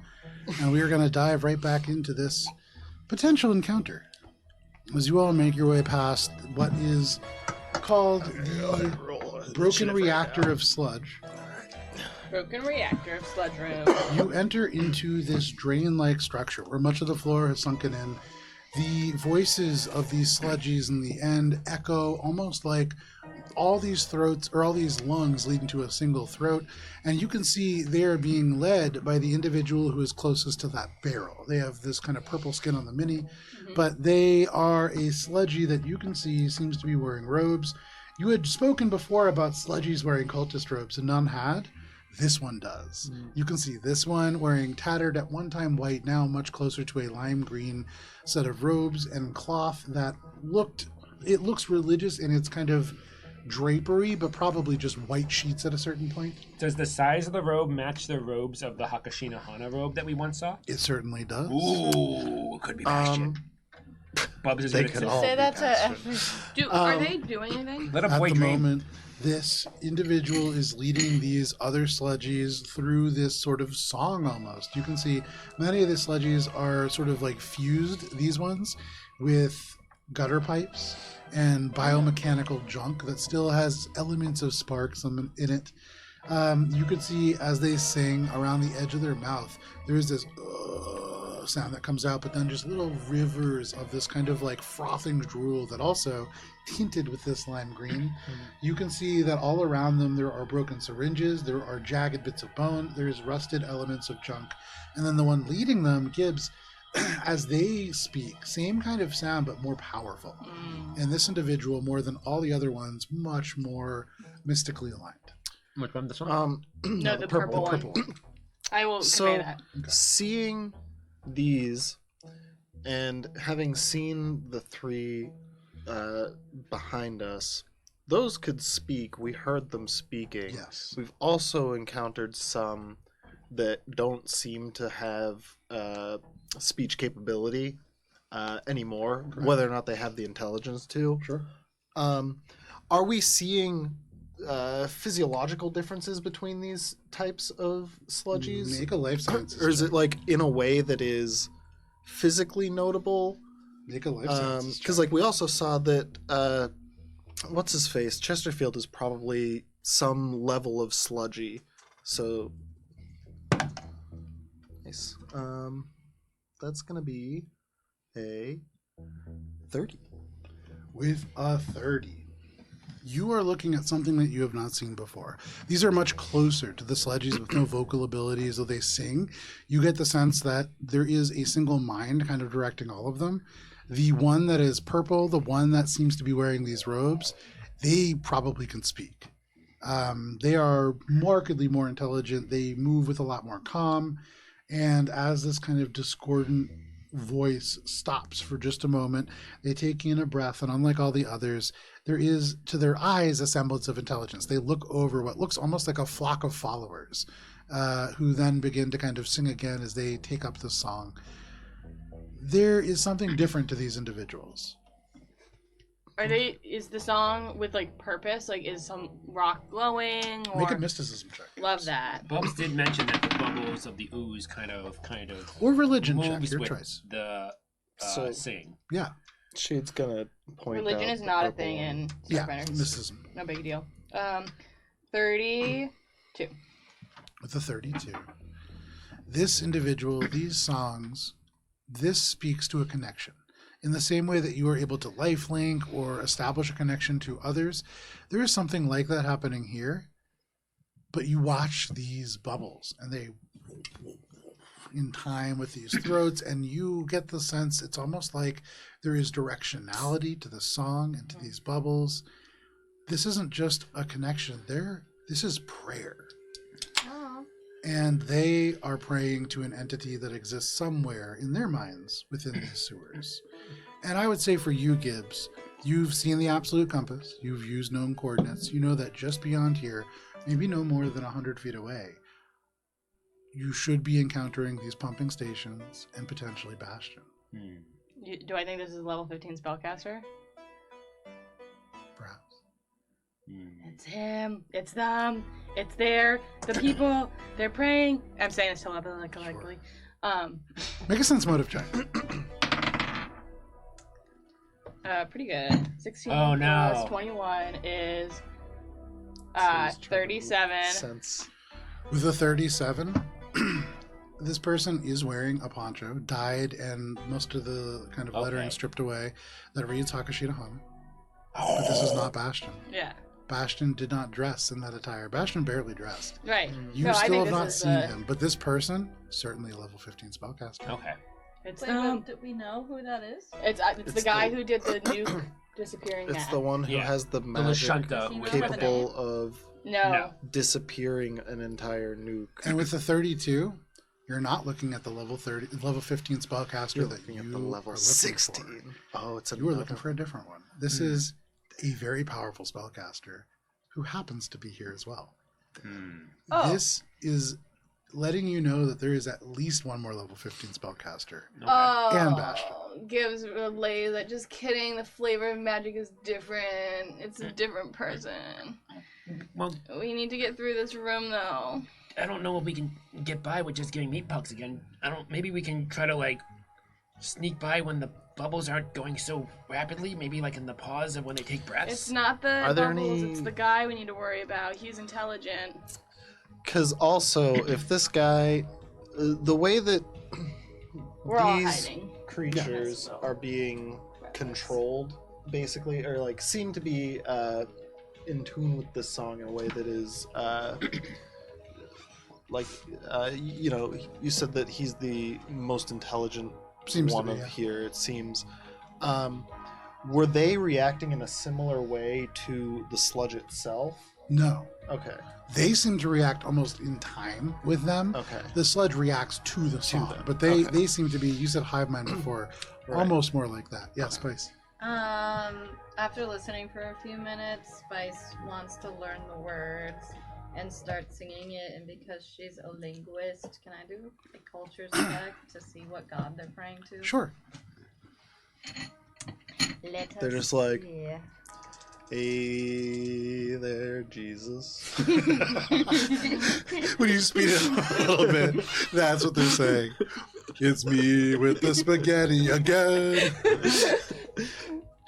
and we are going to dive right back into this potential encounter as you all make your way past what is called the Broken Reactor of Sludge. Broken reactor of sludge room. You enter into this drain-like structure where much of the floor has sunken in. The voices of these sludgies in the end echo almost like all these throats or all these lungs lead into a single throat, and you can see they are being led by the individual who is closest to that barrel. They have this kind of purple skin on the mini, but they are a sludgy that you can see seems to be wearing robes. You had spoken before about sludgies wearing cultist robes, and none had. This one does. You can see this one wearing tattered, at one time white, now much closer to a lime green set of robes and cloth that looks religious in its kind of drapery, but probably just white sheets at a certain point. Does the size of the robe match the robes of the Hakashina Hana robe that we once saw? It certainly does. Ooh, could be Bastion. Bubs is they good could at all Say be that to bastards. every. Are they doing anything? Let a At boy the dream. moment, this individual is leading these other sludgies through this sort of song almost. You can see many of the sludgies are sort of like fused, these ones, with gutter pipes and biomechanical junk that still has elements of sparks in it. You can see as they sing around the edge of their mouth, there's this sound that comes out, but then just little rivers of this kind of like frothing drool that also tinted with this lime green. You can see that all around them there are broken syringes, there are jagged bits of bone, there's rusted elements of junk, and then the one leading them, Gibbs, as they speak, same kind of sound but more powerful. And this individual, more than all the other ones, much more mystically aligned. Which one? This one? No, the purple one. I will convey that. Seeing these and having seen the three behind us, those could speak. We heard them speaking. Yes. We've also encountered some that don't seem to have speech capability anymore, Correct. whether or not they have the intelligence to. Sure. Are we seeing physiological differences between these types of sludgies? Make a life sciences Or is check. it like in a way that is physically notable? Make a life sciences Because check. like we also saw that what's his face, Chesterfield is probably some level of sludgy. So nice. That's gonna be a 30. With a 30. You are looking at something that you have not seen before. These are much closer to the sludgies with no vocal abilities, though they sing. You get the sense that there is a single mind kind of directing all of them. The one that is purple, the one that seems to be wearing these robes, they probably can speak. They are markedly more intelligent. They move with a lot more calm. And as this kind of discordant voice stops for just a moment, they take in a breath, and unlike all the others, there is to their eyes a semblance of intelligence. They look over what looks almost like a flock of followers, who then begin to kind of sing again as they take up the song. There is something different to these individuals. Is the song with like purpose? Like, is some rock glowing? Or... Make a mysticism check. Love that. Bubs did mention that the bubbles of the ooze kind of Or religion check, moves your with choice. the So- sing. Yeah, Shade's gonna point Religion out is the not a purple thing one. in yeah, Starfinder. mysticism. No big deal. 32. With a 32. This individual, these songs, this speaks to a connection. In the same way that you are able to lifelink or establish a connection to others, there is something like that happening here. But you watch these bubbles, and they in time with these throats, and you get the sense it's almost like there is directionality to the song and to these bubbles. This isn't just a connection. This is prayer. And they are praying to an entity that exists somewhere in their minds within these sewers. And I would say for you, Gibbs, you've seen the absolute compass. You've used known coordinates. You know that just beyond here, maybe no more than 100 feet away, you should be encountering these pumping stations and potentially Bastion. Do I think this is a level 15 spellcaster? Perhaps. It's him. It's them. It's there. The people. They're praying. I'm saying this collectively. Make a sense motive check. Pretty good. 16 Oh, no. plus 21 is So he's trying to 37. make sense. With a 37, this person is wearing a poncho, dyed, and most of the kind of lettering Okay. stripped away that reads Hakashida Hana. But this is not Bastion. Yeah. Bastion did not dress in that attire. Bastion barely dressed. Right. You No, I still think have not this is seen him, but this person, certainly a level 15 spellcaster. Okay. It's Wait, but do we know who that is? It's the It's guy the- who did the nuke disappearing It's man. the one who Yeah. has the The magic Lashunta. Does he with know the- capable of No. disappearing an entire nuke. And with the 32, you're not looking at the level 15 spellcaster You're that looking you at the are level looking 16. Oh, it's for. a You are looking for a different one. This is a very powerful spellcaster who happens to be here as well. Oh. This is letting you know that there is at least one more level 15 spellcaster. Oh, And Bastion. gives relay that just kidding. The flavor of magic is different. It's a different person. Well, We need to get through this room though. I don't know if we can get by with just getting meat pucks again. Maybe we can try to like sneak by when the bubbles aren't going so rapidly. Maybe like in the pause of when they take breaths. It's not the Are there bubbles. any- It's the guy we need to worry about. He's intelligent. Because also, if this guy, the way that We're all these hiding. creatures are being controlled, basically, or like seem to be in tune with this song in a way that is you said that he's the most intelligent Seems to one be, of yeah. here, it seems. Were they reacting in a similar way to the sludge itself? No. Okay. They seem to react almost in time with them. Okay. The sludge reacts to the song, them. but they, Okay. they seem to be, you said hive mind before, Right. almost more like that. Yeah, Spice. After listening for a few minutes, Spice wants to learn the words and start singing it, and because she's a linguist, can I do a culture check to see what god they're praying to? Sure. Let They're us just like, see. hey there, Jesus. When you speed it up a little bit, that's what they're saying. It's me with the spaghetti again.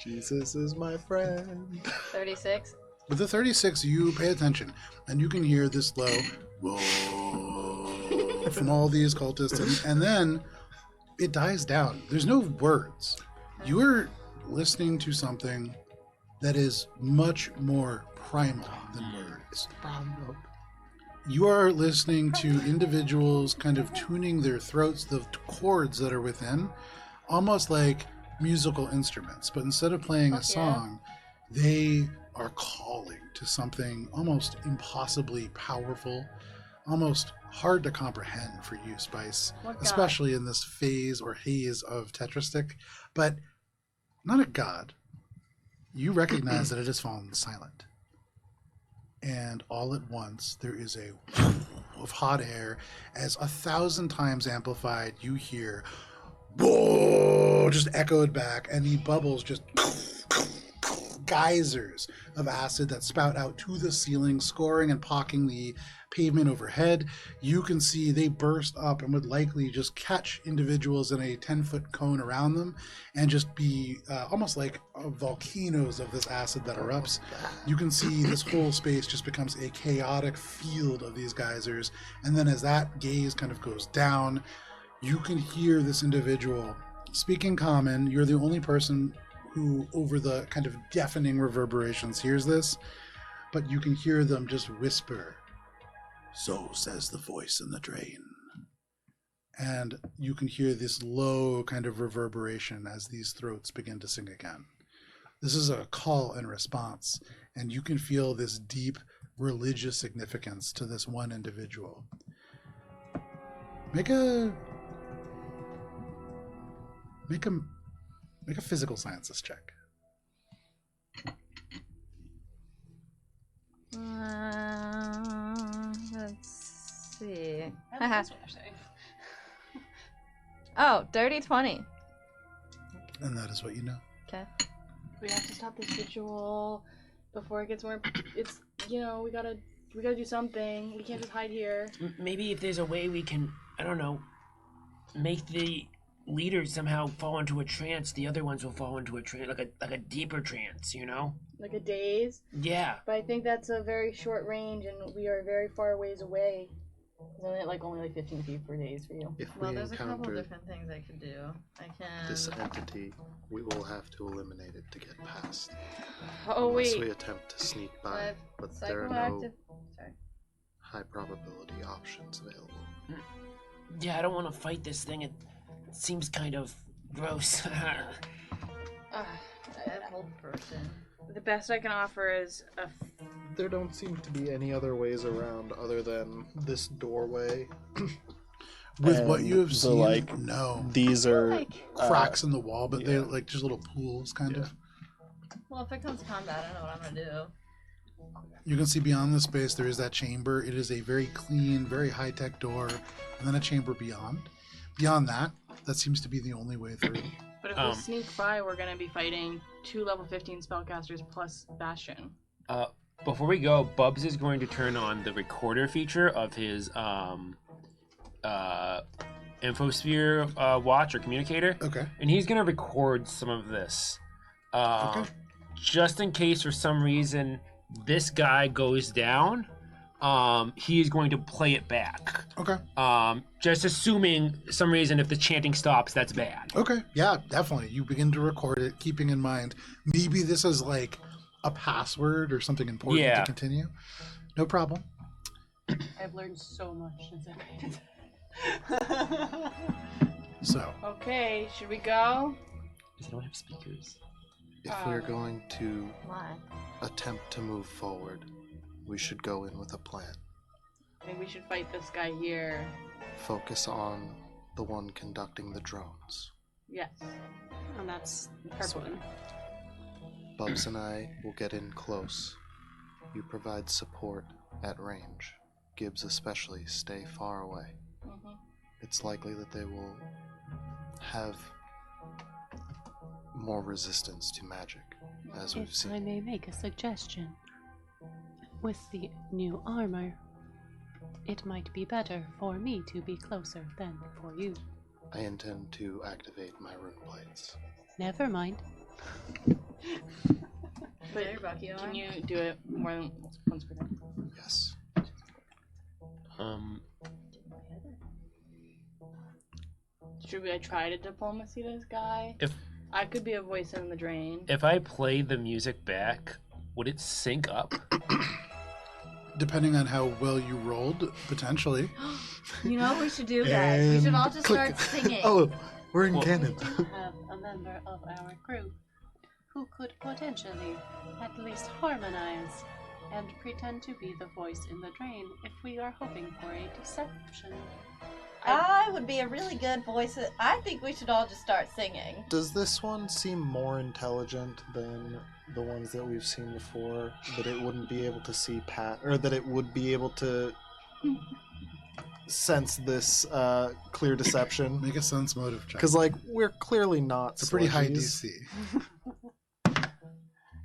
Jesus is my friend. 36. With the 36, you pay attention, and you can hear this low whoa from all these cultists, and then it dies down. There's no words. You are listening to something that is much more primal than words. You are listening to individuals kind of tuning their throats, the chords that are within, almost like musical instruments. But instead of playing a Fuck yeah. song, they are calling to something almost impossibly powerful, almost hard to comprehend for you, Spice, What god? especially in this phase or haze of Tetristic. But not a god. You recognize that it has fallen silent. And all at once, there is a of hot air, as 1,000 times amplified, you hear whoa, just echoed back, and the bubbles just geysers of acid that spout out to the ceiling, scoring and pocking the pavement overhead. You can see they burst up and would likely just catch individuals in a 10-foot cone around them and just be almost like volcanoes of this acid that erupts. You can see this whole space just becomes a chaotic field of these geysers, and then as that gaze kind of goes down, you can hear this individual speaking common. You're the only person who, over the kind of deafening reverberations, hears this, but you can hear them just whisper, "So says the voice in the drain." And you can hear this low kind of reverberation as these throats begin to sing again. This is a call and response, and you can feel this deep religious significance to this one individual. Make a physical sciences check. Let's see. I like this one you're saying. Oh, dirty 20. And that is what you know. Okay. We have to stop this ritual. before it gets more. It's we gotta do something. We can't just hide here. Maybe if there's a way we can, I don't know, make the leader somehow fall into a trance, the other ones will fall into a trance, like a deeper trance, Like a daze. Yeah. But I think that's a very short range, and we are very far ways away. Isn't it only 15 feet per daze for you? If Well, we there's a couple encounter different things I could do. I can. this entity, we will have to eliminate it to get past. Oh Unless wait. we attempt to sneak by, I've but there are no psychoactive. Sorry. high probability options available. Yeah, I don't want to fight this thing. It seems kind of gross. Old person. The best I can offer is a. There don't seem to be any other ways around other than this doorway. With what And you have the, seen, no. These are Cracks in the wall, but they're yeah. like just little pools, kind of. Well, if it comes to combat, I know what I'm gonna do. You can see beyond the space, there is that chamber. It is a very clean, very high-tech door, and then a chamber beyond. Beyond that, that seems to be the only way through. But if we sneak by, we're gonna be fighting 2 level 15 spellcasters plus Bastion. Before we go, Bubs is going to turn on the recorder feature of his infosphere watch or communicator. Okay. And he's going to record some of this. Okay. Just in case for some reason this guy goes down, he is going to play it back. Okay. Just assuming some reason if the chanting stops, that's bad. Okay. Yeah, definitely. You begin to record it, keeping in mind maybe this is like a password or something important Yeah. to continue. No problem. I've learned so much since I made it. So, Okay, should we go? Because I don't have speakers. If we're going to Why? attempt to move forward, we should go in with a plan. I think we should fight this guy here. Focus on the one conducting the drones. Yes. And that's the purple one. Bubs and I will get in close. You provide support at range. Gibbs especially stay far away. Mm-hmm. It's likely that they will have more resistance to magic, as we've If I seen. may make a suggestion, with the new armor, it might be better for me to be closer than for you. I intend to activate my rune plates. Never mind. But There, Bucky, can you do it more than once per day? Yes. Should we try to diplomacy this guy? If I could be a voice in the drain. if I play the music back, would it sync up? depending on how well you rolled, potentially. You know what we should do, guys? We should And all just click. start singing. Oh, we're in Well- canon. We do have a member of our group who could potentially at least harmonize and pretend to be the voice in the drain if we are hoping for a deception. I would be a really good voice. I think we should all just start singing. Does this one seem more intelligent than the ones that we've seen before? That it wouldn't be able to see or that it would be able to sense this clear deception? Make a sense motive check. Because, like, we're clearly not. It's a pretty high sludgies. DC.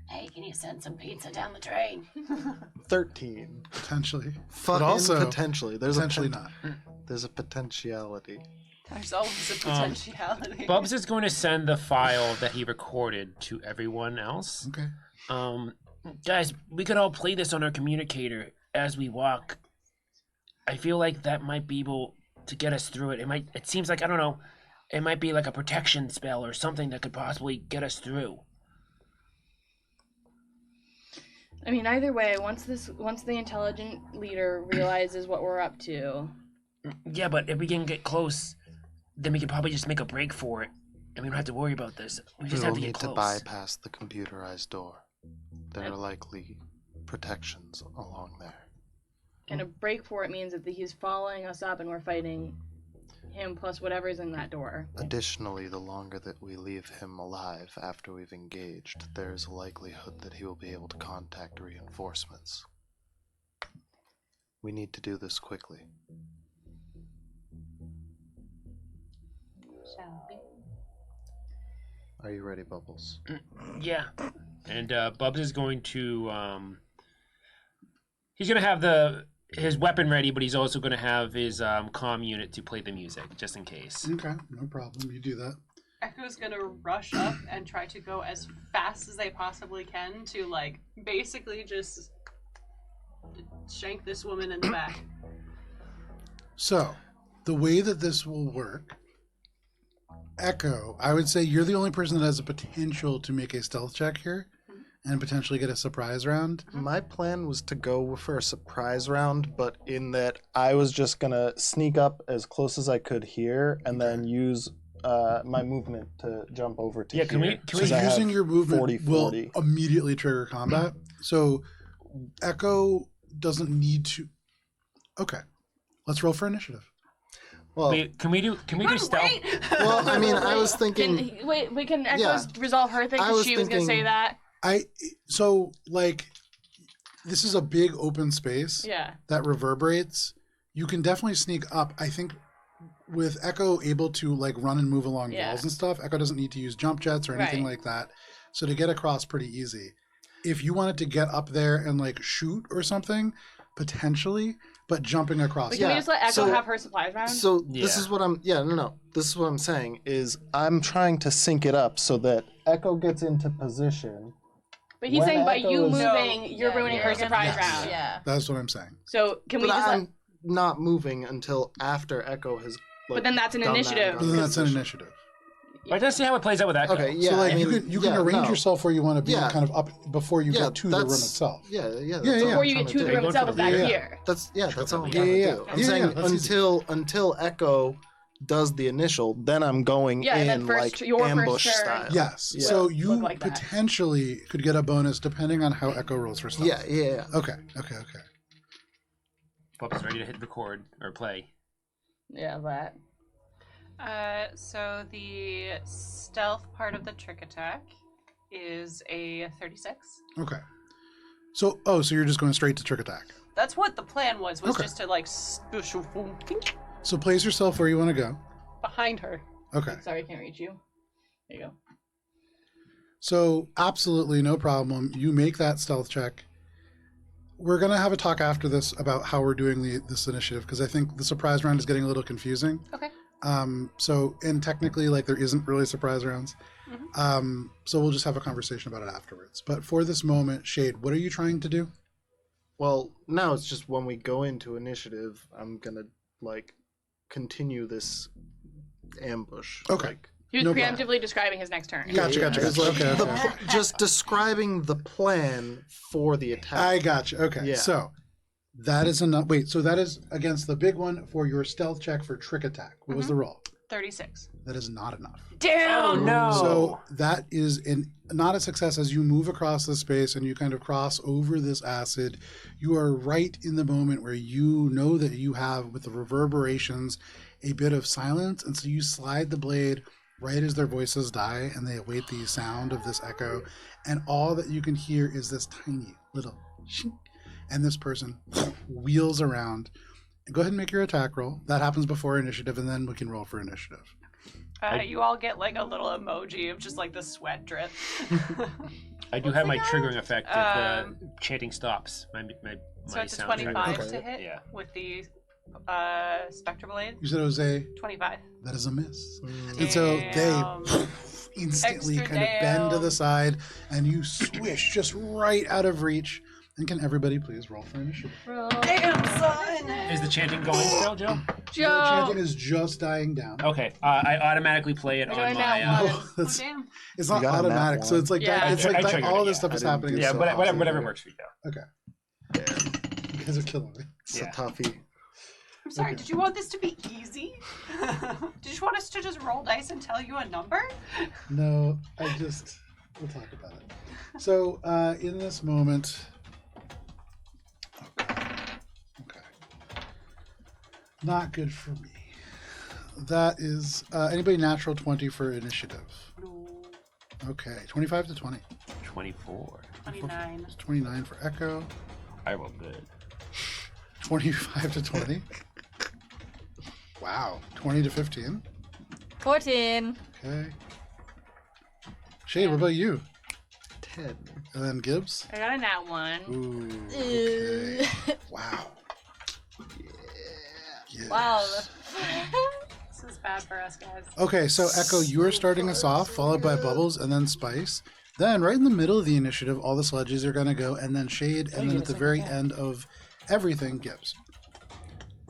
Hey, can you send some pizza down the drain? 13. Potentially. Fucking also, potentially. There's Potentially a not. There's a potentiality. There's always a potentiality. Bubs is going to send the file that he recorded to everyone else. Okay. Guys, we could all play this on our communicator as we walk. I feel like that might be able to get us through it. It seems like, I don't know, it might be like a protection spell or something that could possibly get us through. I mean, either way, once the intelligent leader realizes what we're up to, Yeah, but if we can get close, then we could probably just make a break for it. And we don't have to worry about this. We just We have will to get need close. to bypass the computerized door. There are likely protections along there. and a break for it means that he's following us up and we're fighting him plus whatever's in that door. Additionally, the longer that we leave him alive after we've engaged, there is a likelihood that he will be able to contact reinforcements. We need to do this quickly. Shall we? Are you ready, Bubbles? Yeah. And Bubs is going to he's going to have his weapon ready, but he's also going to have his comm unit to play the music just in case. Okay, no problem. You do that. Echo's gonna rush up and try to go as fast as they possibly can to like basically just shank this woman in the back. So, the way that this will work, Echo, I would say you're the only person that has the potential to make a stealth check here and potentially get a surprise round. My plan was to go for a surprise round, but in that I was just gonna sneak up as close as I could here, and then use my movement to jump over to here. Can we So using your movement will immediately trigger combat. So Echo doesn't need to. Okay, let's roll for initiative. Well, can we do stealth? Well, I mean, I was thinking. Can Echo resolve her thing? Because she was gonna say that. So like, this is a big open space. Yeah. That reverberates. You can definitely sneak up. I think with Echo able to like run and move along walls and stuff, Echo doesn't need to use jump jets or anything like that. So to get across, pretty easy. If you wanted to get up there and like shoot or something, potentially, but jumping across. But can we just let Echo have her supplies round? So this is what I'm. This is what I'm saying is I'm trying to sync it up so that Echo gets into position. But he's saying by you moving, you're Yeah, ruining her surprise round. Yeah. That's what I'm saying. So can we just? I'm not moving until after Echo has. Like, But then that's an done that initiative. and But gone then to that's an position. initiative. I just see how it plays out with Echo. Okay, yeah. So like I mean, you can arrange yourself where you want to be, Yeah. kind of up before you get to the room itself. Yeah. That's Yeah, all yeah. I'm Before you trying get to the do. room itself, is that Yeah. here? That's all I'm Yeah, trying yeah, to do. I'm yeah. saying Yeah, that's easy. until Echo does the initial, then I'm going and then in first- like your first ambush turn. style. Yes. Yeah. So you Look like that. potentially could get a bonus depending on how Echo rolls for stuff. Yeah. Okay. Bubs is ready to hit record or play. Yeah, that. So the stealth part of the trick attack is a 36. Okay. So so you're just going straight to trick attack. That's what the plan was Okay. just to like So place yourself where you want to go. behind her. Okay. Sorry, I can't reach you. There you go. So absolutely no problem. You make that stealth check. We're going to have a talk after this about how we're doing this initiative because I think the surprise round is getting a little confusing. Okay. And technically, like, there isn't really surprise rounds. So we'll just have a conversation about it afterwards. But for this moment, Shade, what are you trying to do? Well, now it's just when we go into initiative, I'm gonna like continue this ambush. Okay. Like, He was No preemptively problem. describing his next turn. Gotcha. it's like Okay. just describing the plan for the attack. I gotcha. Okay. Yeah. So that is enough. Wait, so that is against the big one for your stealth check for trick attack. What was the roll? 36. That is not enough. Damn! Oh no! So that is not a success as you move across the space and you kind of cross over this acid. You are right in the moment where you know that you have, with the reverberations, a bit of silence. And so you slide the blade right as their voices die and they await the sound of this echo. And all that you can hear is this tiny little shink. And this person wheels around. Go ahead and make your attack roll. That happens before initiative, and then we can roll for initiative. You all get like a little emoji of just like the sweat drip. I do have my triggering effect if chanting stops. My So it's a sound trigger. 25 Okay. to hit Yeah. with the Spectre Blade. You said it was a... 25. That is a miss. Mm. And so Damn. they instantly Extra kind of bend to damn. the side, and you swish just right out of reach. And can everybody please roll for initiative? Damn, son! Is the chanting going still, Joe? The Joe! chanting is just dying down. Okay, I automatically play it We're on doing my. that one. Oh, That's- damn. it's not You got a nat automatic, so one. it's like Yeah. that, it's I like that, triggered all it, this yeah. stuff is I happening. didn't Yeah, so whatever awesome. works for you, Joe. Okay, you guys are killing me. It's Yeah. a toughie. I'm sorry, Okay. did you want this to be easy? Did you want us to just roll dice and tell you a number? No, we'll talk about it. So in this moment, okay, not good for me. That is anybody natural 20 for initiative. No. Okay, 25 to 20. 24. 29. 29 for Echo. I rolled good. 25 to 20. Wow. 20 to 15. 14. Okay. Shade, what about you? 10. And then Gibbs. I got a nat 1. Ooh. Okay. Wow. Yeah. Wow. This is bad for us, guys. Okay, so Echo, you are starting us off, followed by Bubbles, and then Spice. Then, right in the middle of the initiative, all the sludges are going to go, and then Shade, and then at the very end of everything, Gibbs.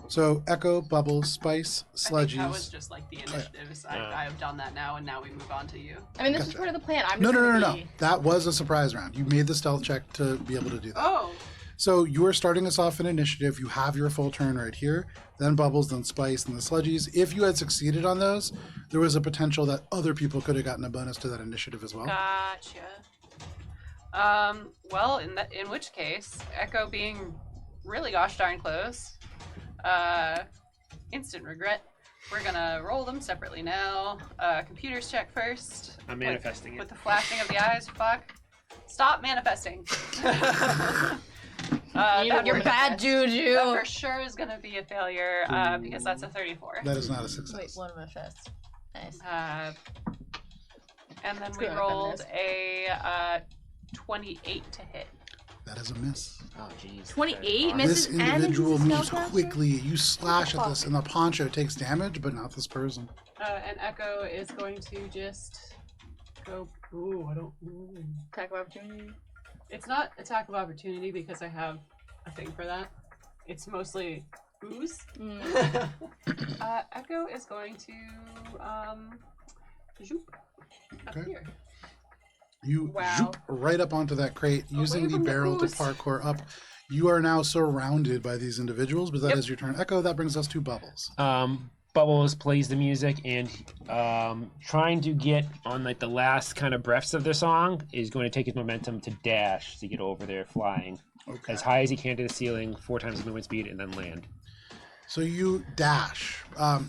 So Echo, Bubbles, Spice, Sludgies. I think that was just like the initiatives. I have done that now, and now we move on to you. I mean, this is part of the plan. I'm No. just That was a surprise round. You made the stealth check to be able to do that. Oh, So you are starting us off in initiative. You have your full turn right here. Then Bubbles, then Spice, and the Sludgies. If you had succeeded on those, there was a potential that other people could have gotten a bonus to that initiative as well. gotcha. Well, in which case, Echo being really gosh darn close, instant regret. We're gonna roll them separately now. Computers check first. I'm manifesting with it. the flashing of the eyes. Fuck. Stop manifesting. You're bad juju. That for sure is gonna be a failure because that's a 34. That is not a success. Wait, one manifest. Nice. And then It's we good, rolled feminist. a 28 to hit. That is a miss. Oh, jeez. 28 This misses and it's individual a moves spellcaster? quickly. You slash at this, and the poncho takes damage, but not this person. And Echo is going to just go. Ooh, I don't. Ooh. Attack of opportunity. It's not attack of opportunity because I have a thing for that. It's mostly ooze. Echo is going to zoop up Okay. here. You Wow. zoop right up onto that crate, using Away the from the barrel to ooze. parkour up. You are now surrounded by these individuals, but that is your turn. Echo, that brings us to Bubbles. Bubbles plays the music and trying to get on like the last kind of breaths of their song is going to take his momentum to dash to get over there flying Okay. as high as he can to the ceiling, 4 times the movement speed, and then land. So you dash,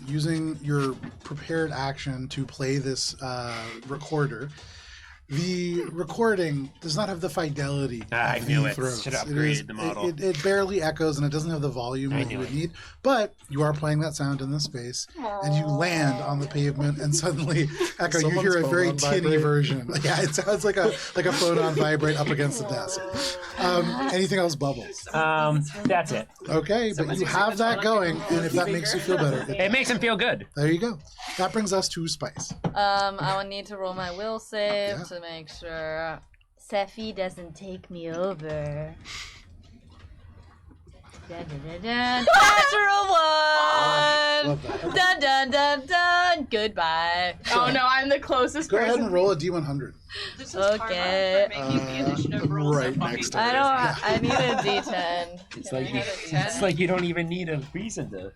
using your prepared action to play this recorder. The recording does not have the fidelity I of knew the it. throats. Should have It is- upgraded the model. It barely echoes, and it doesn't have the volume I that you knew would it. need. But you are playing that sound in this space, and you land on the pavement, and suddenly, Echo, you hear a Someone's very phone tinny vibrate. version. Yeah, it sounds like a phone on vibrate up against the desk. Anything else, Bubbles? That's it. Okay, but Someone's you using have this that on a going, computer and if that makes you feel better, It makes him feel good. there you go. That brings us to Spice. I will need to roll my will save Yeah. to make sure Sephi doesn't take me over. Dun, dun, dun, dun. Natural one! Love that. Okay. Dun dun dun dun! Goodbye. Oh no, I'm the closest Go ahead person. and roll a D100. This is Okay. karma for making the initiative rolls right so next to fucking it. I don't. I need a D10. It's Can I like, have a 10? it's like you don't even need a reason to.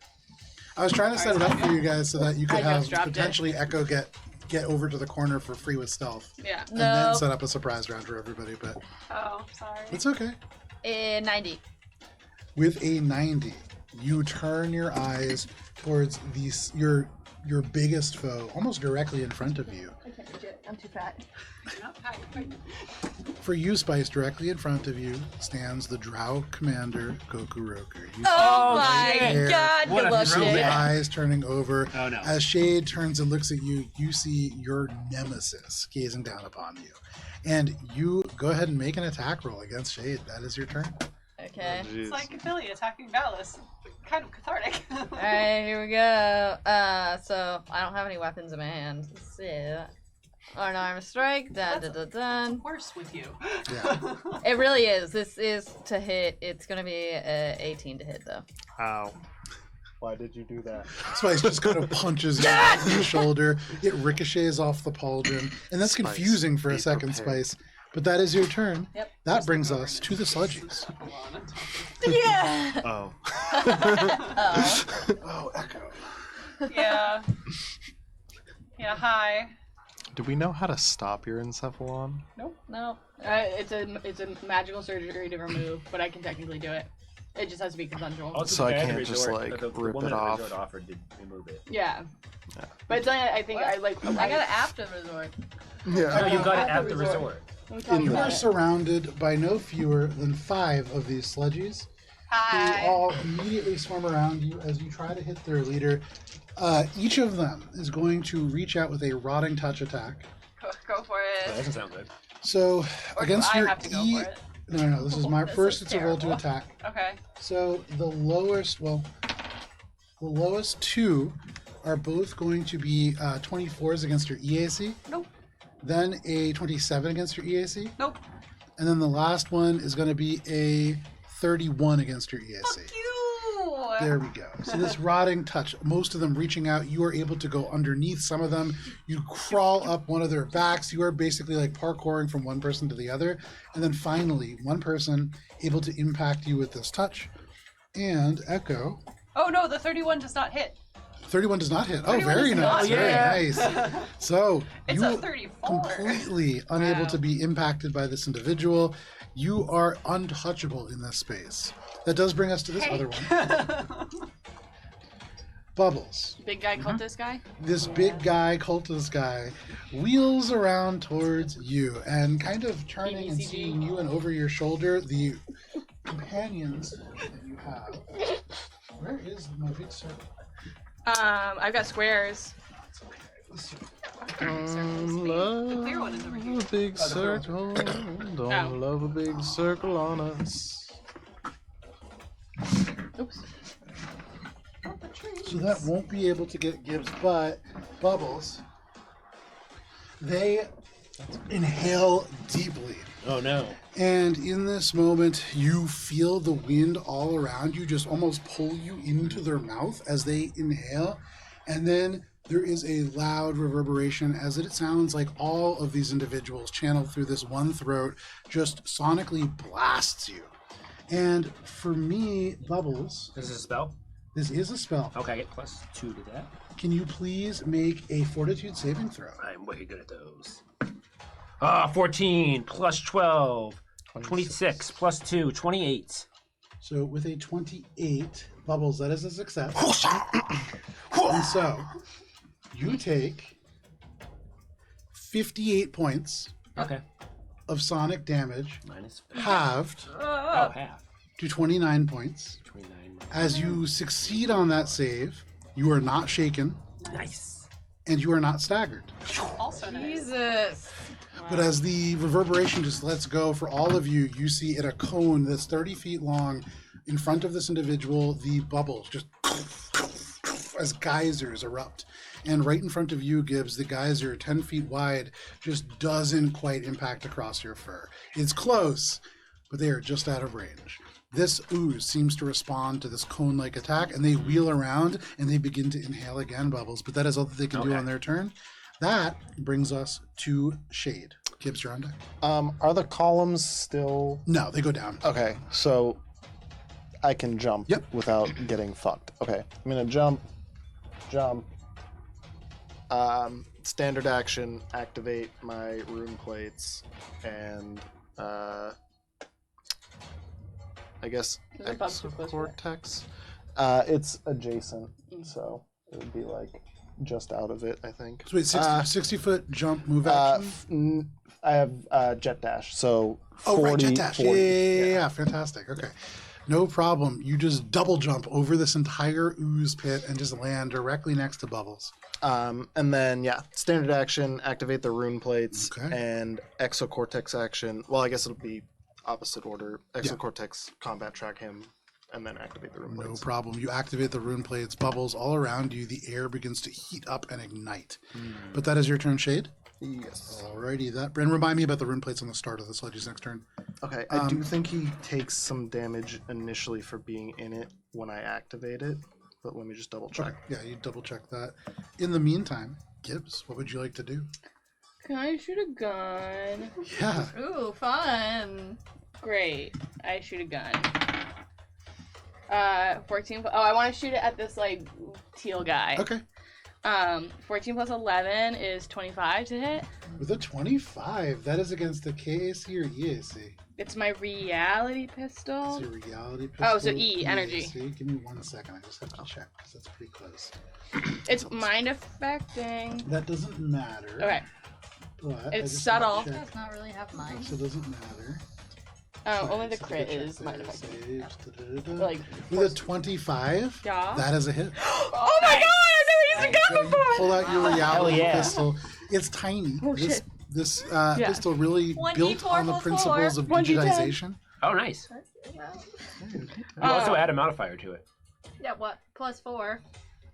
I was trying to set it up for you guys so that you could I have just dropped it. potentially Echo get over to the corner for free with stealth, Yeah. and then No. set up a surprise round for everybody. But Oh, sorry. it's okay. 90. With a 90, you turn your eyes towards your biggest foe, almost directly in front of you. I can't reach it. I'm too fat. Not fine. For you, Spice, directly in front of you stands the Drow commander, Goku Roku. You Oh, Oh, my shit. god, What you a look see the it. eyes turning over. Oh, no. As Shade turns and looks at you, you see your nemesis gazing down upon you. And you go ahead and make an attack roll against Shade. That is your turn. Okay. It's like Billy attacking Valis. Kind of cathartic. Alright, here we go. So I don't have any weapons in my hand. So, unarmed strike. Dun dun dun dun. Worse with you. Yeah. It really is. This is to hit. It's gonna be 18 to hit though. Ow. Why did you do that? Spice just kind of punches you in the shoulder. It ricochets off the pauldron. And that's Spice, confusing for a be second, prepared. Spice. But that is your turn. Yep. That brings us to the sludgies. Yeah. Oh. Oh. Oh, Echo. Yeah. Yeah, hi. Do we know how to stop your encephalon? No. It's a magical surgery to remove, but I can technically do it. It just has to be consensual. Also, So the I guy at can't the just, resort- like, the rip woman it at the off? resort offered to remove it. Yeah. Yeah. But it's only, I think What? I like. I got it after the resort. No, Yeah. you got it At at the the resort. We talked You about are it. surrounded by no fewer than 5 of these sludgies, who Hi. all immediately swarm around you as you try to hit their leader. Each of them is going to reach out with a rotting touch attack. Go for That it. doesn't sound good. So against I your have to go E. for it. No. This is my This first. is It's a roll to terrible. attack. Okay. So the lowest two are both going to be 24s against your EAC. Nope. Then a 27 against your EAC. Nope. And then the last one is going to be a 31 against your EAC. Fuck you. There we go. So this rotting touch, most of them reaching out, you are able to go underneath some of them. You crawl up one of their backs. You are basically like parkouring from one person to the other. And then finally, one person able to impact you with this touch. And Echo, Oh no, the 31 does not hit. 31 does not hit. Oh, 31 very does nice. not Very hit. nice. So It's you a 34. completely unable Wow. to be impacted by this individual. You are untouchable in this space. That does bring us to this other one. Bubbles. Big guy cultist guy. This big guy, cultist guy, wheels around towards you and kind of turning and BBCG. seeing you and over your shoulder, the companions that you have. Where is my big circle? I've got squares. The clear one is over here. A big circle. Don't Oh. love a big circle on us. Oops. So that won't be able to get Gibbs, but Bubbles, they inhale deeply. Oh no. And in this moment, you feel the wind all around you just almost pull you into their mouth as they inhale. And then there is a loud reverberation as it sounds like all of these individuals channeled through this one throat just sonically blasts you. And for me, Bubbles, This is a spell? this is a spell. Okay, I get +2 to that. Can you please make a fortitude saving throw? I'm way good at those. 14 plus 12. 26 plus 2, 28. So with a 28, Bubbles, that is a success. And so you take 58 points Okay. of sonic damage, Minus halved half. to 29 points. 29. As you succeed on that save, you are not shaken Nice. and you are not staggered. Also nice. Jesus. But as the reverberation just lets go for all of you, you see in a cone that's 30 feet long in front of this individual, the bubbles just as geysers erupt. And right in front of you, Gibbs, the geyser, 10 feet wide, just doesn't quite impact across your fur. It's close, but they are just out of range. This ooze seems to respond to this cone-like attack, and they wheel around and they begin to inhale again, Bubbles. But that is all that they can do Okay. on their turn. That brings us to Shade. Gibbs, you're on deck. Are the columns still... No, they go down. Okay, so I can jump Yep. without getting fucked. Okay, I'm gonna jump. Standard action, activate my rune plates, and I guess Is it above too close for that? cortex. It's adjacent, so it would be like just out of it, I think. So wait, 60-foot jump move Uh, action? I have jet dash, so 40, Oh, right, jet dash. 40, Yeah, fantastic. Okay. No problem. You just double jump over this entire ooze pit and just land directly next to Bubbles. And then, standard action, activate the rune plates, Okay. and exocortex action. Well, I guess it'll be opposite order. Exocortex, combat track him, and then activate the rune No plates. problem. You activate the rune plates, Bubbles all around you. The air begins to heat up and ignite. But that is your turn, Shade. Yes. Alrighty. And remind me about the rune plates on the start of the Sludge's next turn. Okay, I do think he takes some damage initially for being in it when I activate it, but let me just double check. Okay. Yeah, you double check that. In the meantime, Gibbs, what would you like to do? Can I shoot a gun? Yeah. Ooh, fun. Great. I shoot a gun. 14. Oh, I want to shoot it at this like teal guy. Okay. 14 plus 11 is 25 to hit. With a 25, that is against the KAC or EAC? It's my reality pistol. It's a reality pistol. Oh, so E, energy. EAC. Give me 1 second. I just have to check because that's pretty close. It's mind affecting. That doesn't matter. Okay. But I It's just subtle. have to check. Does not really have mine. So it doesn't matter. Only the So crit check is there. mind affecting. Saves, da-da-da-da. Like, With a 25, yeah. that is a hit. Oh my god! I've never used a So gun you before! pull out your reality Hell yeah. pistol. It's tiny. Oh, this shit. This pistol really 1d4 built on the plus principles 4. of 1d10. digitization. Oh, nice. You also add a modifier to it. Yeah, what? +4.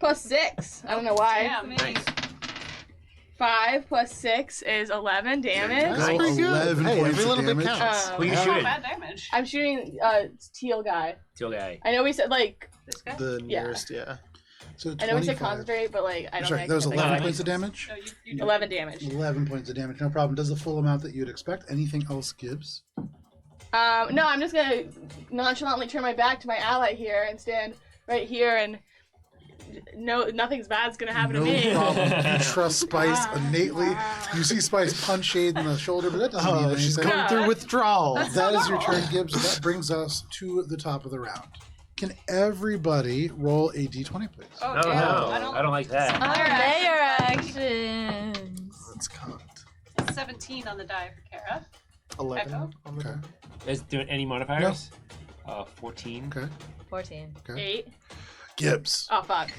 +6. I don't know why. Damn. Nice. 5 + 6 is 11 damage. That's Nice. pretty good. 11 Hey, points every of little bit damage. counts. Who you Yeah. shooting? Bad damage. I'm shooting teal guy. Teal guy. I know we said like This guy? The Yeah. nearest, yeah. So I know we said 25. concentrate, but like I don't Sorry, think that was 11 Nice. points of damage? No, you 11 damage. 11 points of damage, no problem. Does the full amount that you'd expect. Anything else, Gibbs? No, I'm just gonna nonchalantly turn my back to my ally here and stand right here and nothing's bad's gonna happen No to me. problem. You trust Spice innately. You see Spice punch Shade in the shoulder, but that doesn't mean anything. she's going through withdrawal. That is your turn, Gibbs. That brings us to the top of the round. Can everybody roll a d20, please? Oh, No, damn. no, I don't like that. Layer actions. Let's count. 17 on the die for Cara. 11 Echo? on the Okay. Is doing any modifiers? 14. Okay. 14. 8. Gibbs. Oh fuck.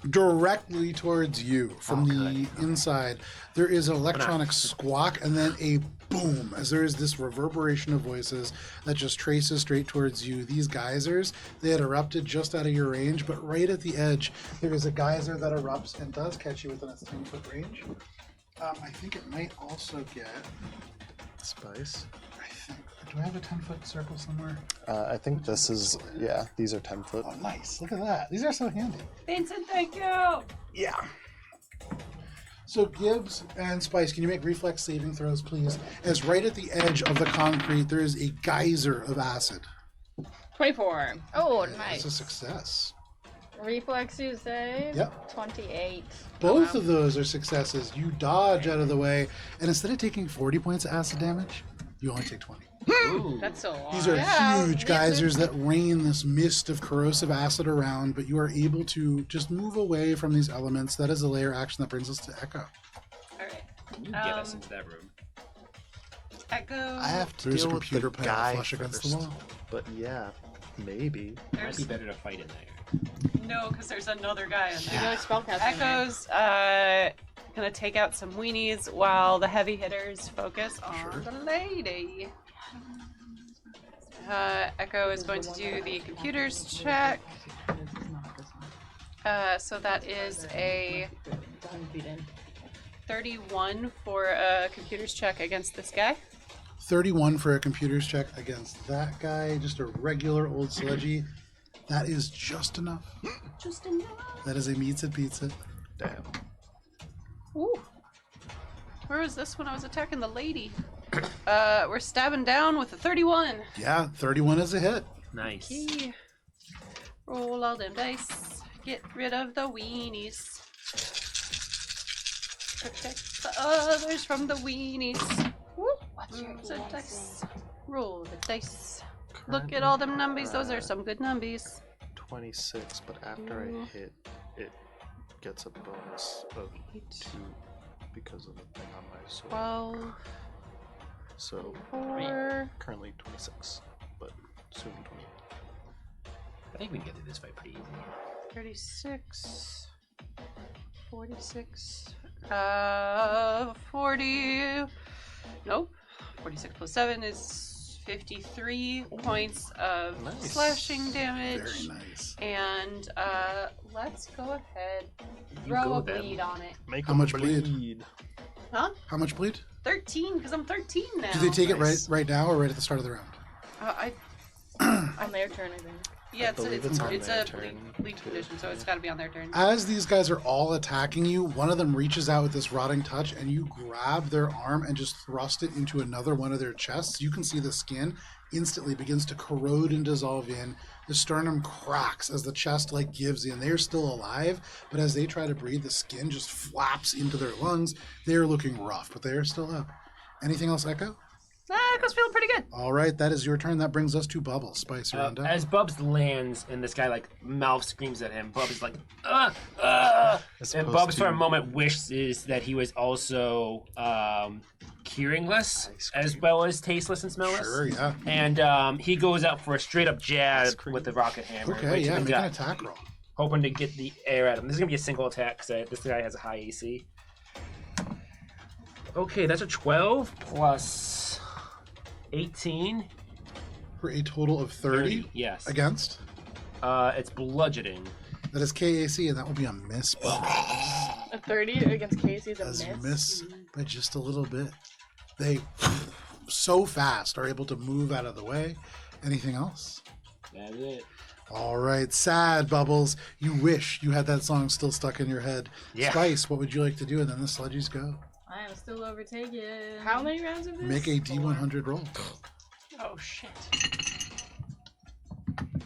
Directly towards you from Oh, the inside, there is an electronic squawk and then a boom as there is this reverberation of voices that just traces straight towards you. These geysers, they had erupted just out of your range, but right at the edge, there is a geyser that erupts and does catch you within its 10-foot range. I think it might also get, Spice. do I have a 10-foot circle somewhere? I think this is, yeah, these are 10 foot. Oh, nice. Look at that. These are so handy. Vincent, thank you. Yeah. So Gibbs and Spice, can you make reflex saving throws, please? As right at the edge of the concrete, there is a geyser of acid. 24. Oh, That's nice. a success. Reflex, you say? Yep. 28. Both of those are successes. You dodge out of the way, and instead of taking 40 points of acid damage, you only take 20. Ooh. That's so long. These are Yeah. huge geysers that rain this mist of corrosive acid around, but you are able to just move away from these elements. That is a layer action that brings us to Echo. Alright. You get us into that room. Echo. I have to There's a deal with computer the panel guy flush against the first. wall. But yeah, maybe. Might There's be better to fight in there. no, because there's another guy in there. Another spellcaster. Echo's gonna take out some weenies while the heavy hitters focus on Sure. the lady. Echo is going to do the computers check. So that is a 31 for a computers check against this guy. 31 for a computer's check against that guy. Just a regular old sludgy. That is just enough. Just enough. That is a meets and pizza. Damn. Ooh. Where was this when I was attacking the lady? We're stabbing down with a 31. Yeah, 31 is a hit. Nice. Okay. Roll all them dice. Get rid of the weenies. Protect the others from the weenies. What's your dice? Roll the dice. Look at all them numbies. Those are some good numbies. 26, but after I hit, it gets a bonus of 2 because of the thing on my sword. 12, So 4. currently 26, but soon 20. I think we can get through this fight pretty easy. 36, 46, 40, nope, 46 plus 7 is 53 points of Nice. slashing damage. Very nice. And let's go ahead, You throw go a then. bleed on it. Make How 'em much bleed? bleed? Huh? How much bleed? 13, because I'm 13 now. Do they take Nice. it right now or right at the start of the round? On their turn, I think. Yeah, believe it's it's on a their bleed turn, too. condition, so it's got to be on their turn. As these guys are all attacking you, one of them reaches out with this rotting touch and you grab their arm and just thrust it into another one of their chests. You can see the skin instantly begins to corrode and dissolve in. The sternum cracks as the chest gives in. They're still alive, but as they try to breathe, the skin just flaps into their lungs. They're looking rough, but they are still up. Anything else, Echo? Echo's feeling pretty good. All right, that is your turn. That brings us to Bubbles. Spice, you're on deck. As Bubs lands and this guy mouth screams at him, Bubs is like, As and opposed Bubs for to a moment wishes that he was also hearingless Ice cream. as well as tasteless and smellless. Sure, yeah. And he goes up for a straight up jab Ice cream. with the rocket hammer. Okay, right to yeah, the make an gut, attack roll. hoping to get the air at him. This is gonna be a single attack because this guy has a high AC. Okay, that's a 12 plus 18. For a total of 30 yes. against. It's bludgeoning. That is KAC, and that will be a miss. A 30 against Casey's a As you miss. miss by just a little bit. They so fast are able to move out of the way. Anything else? That's it. All right, sad Bubbles. You wish you had that song still stuck in your head. Yeah. Spice, what would you like to do? And then the sludgies go. I am still overtaken. How many rounds of this? Make a D100 roll. Oh shit.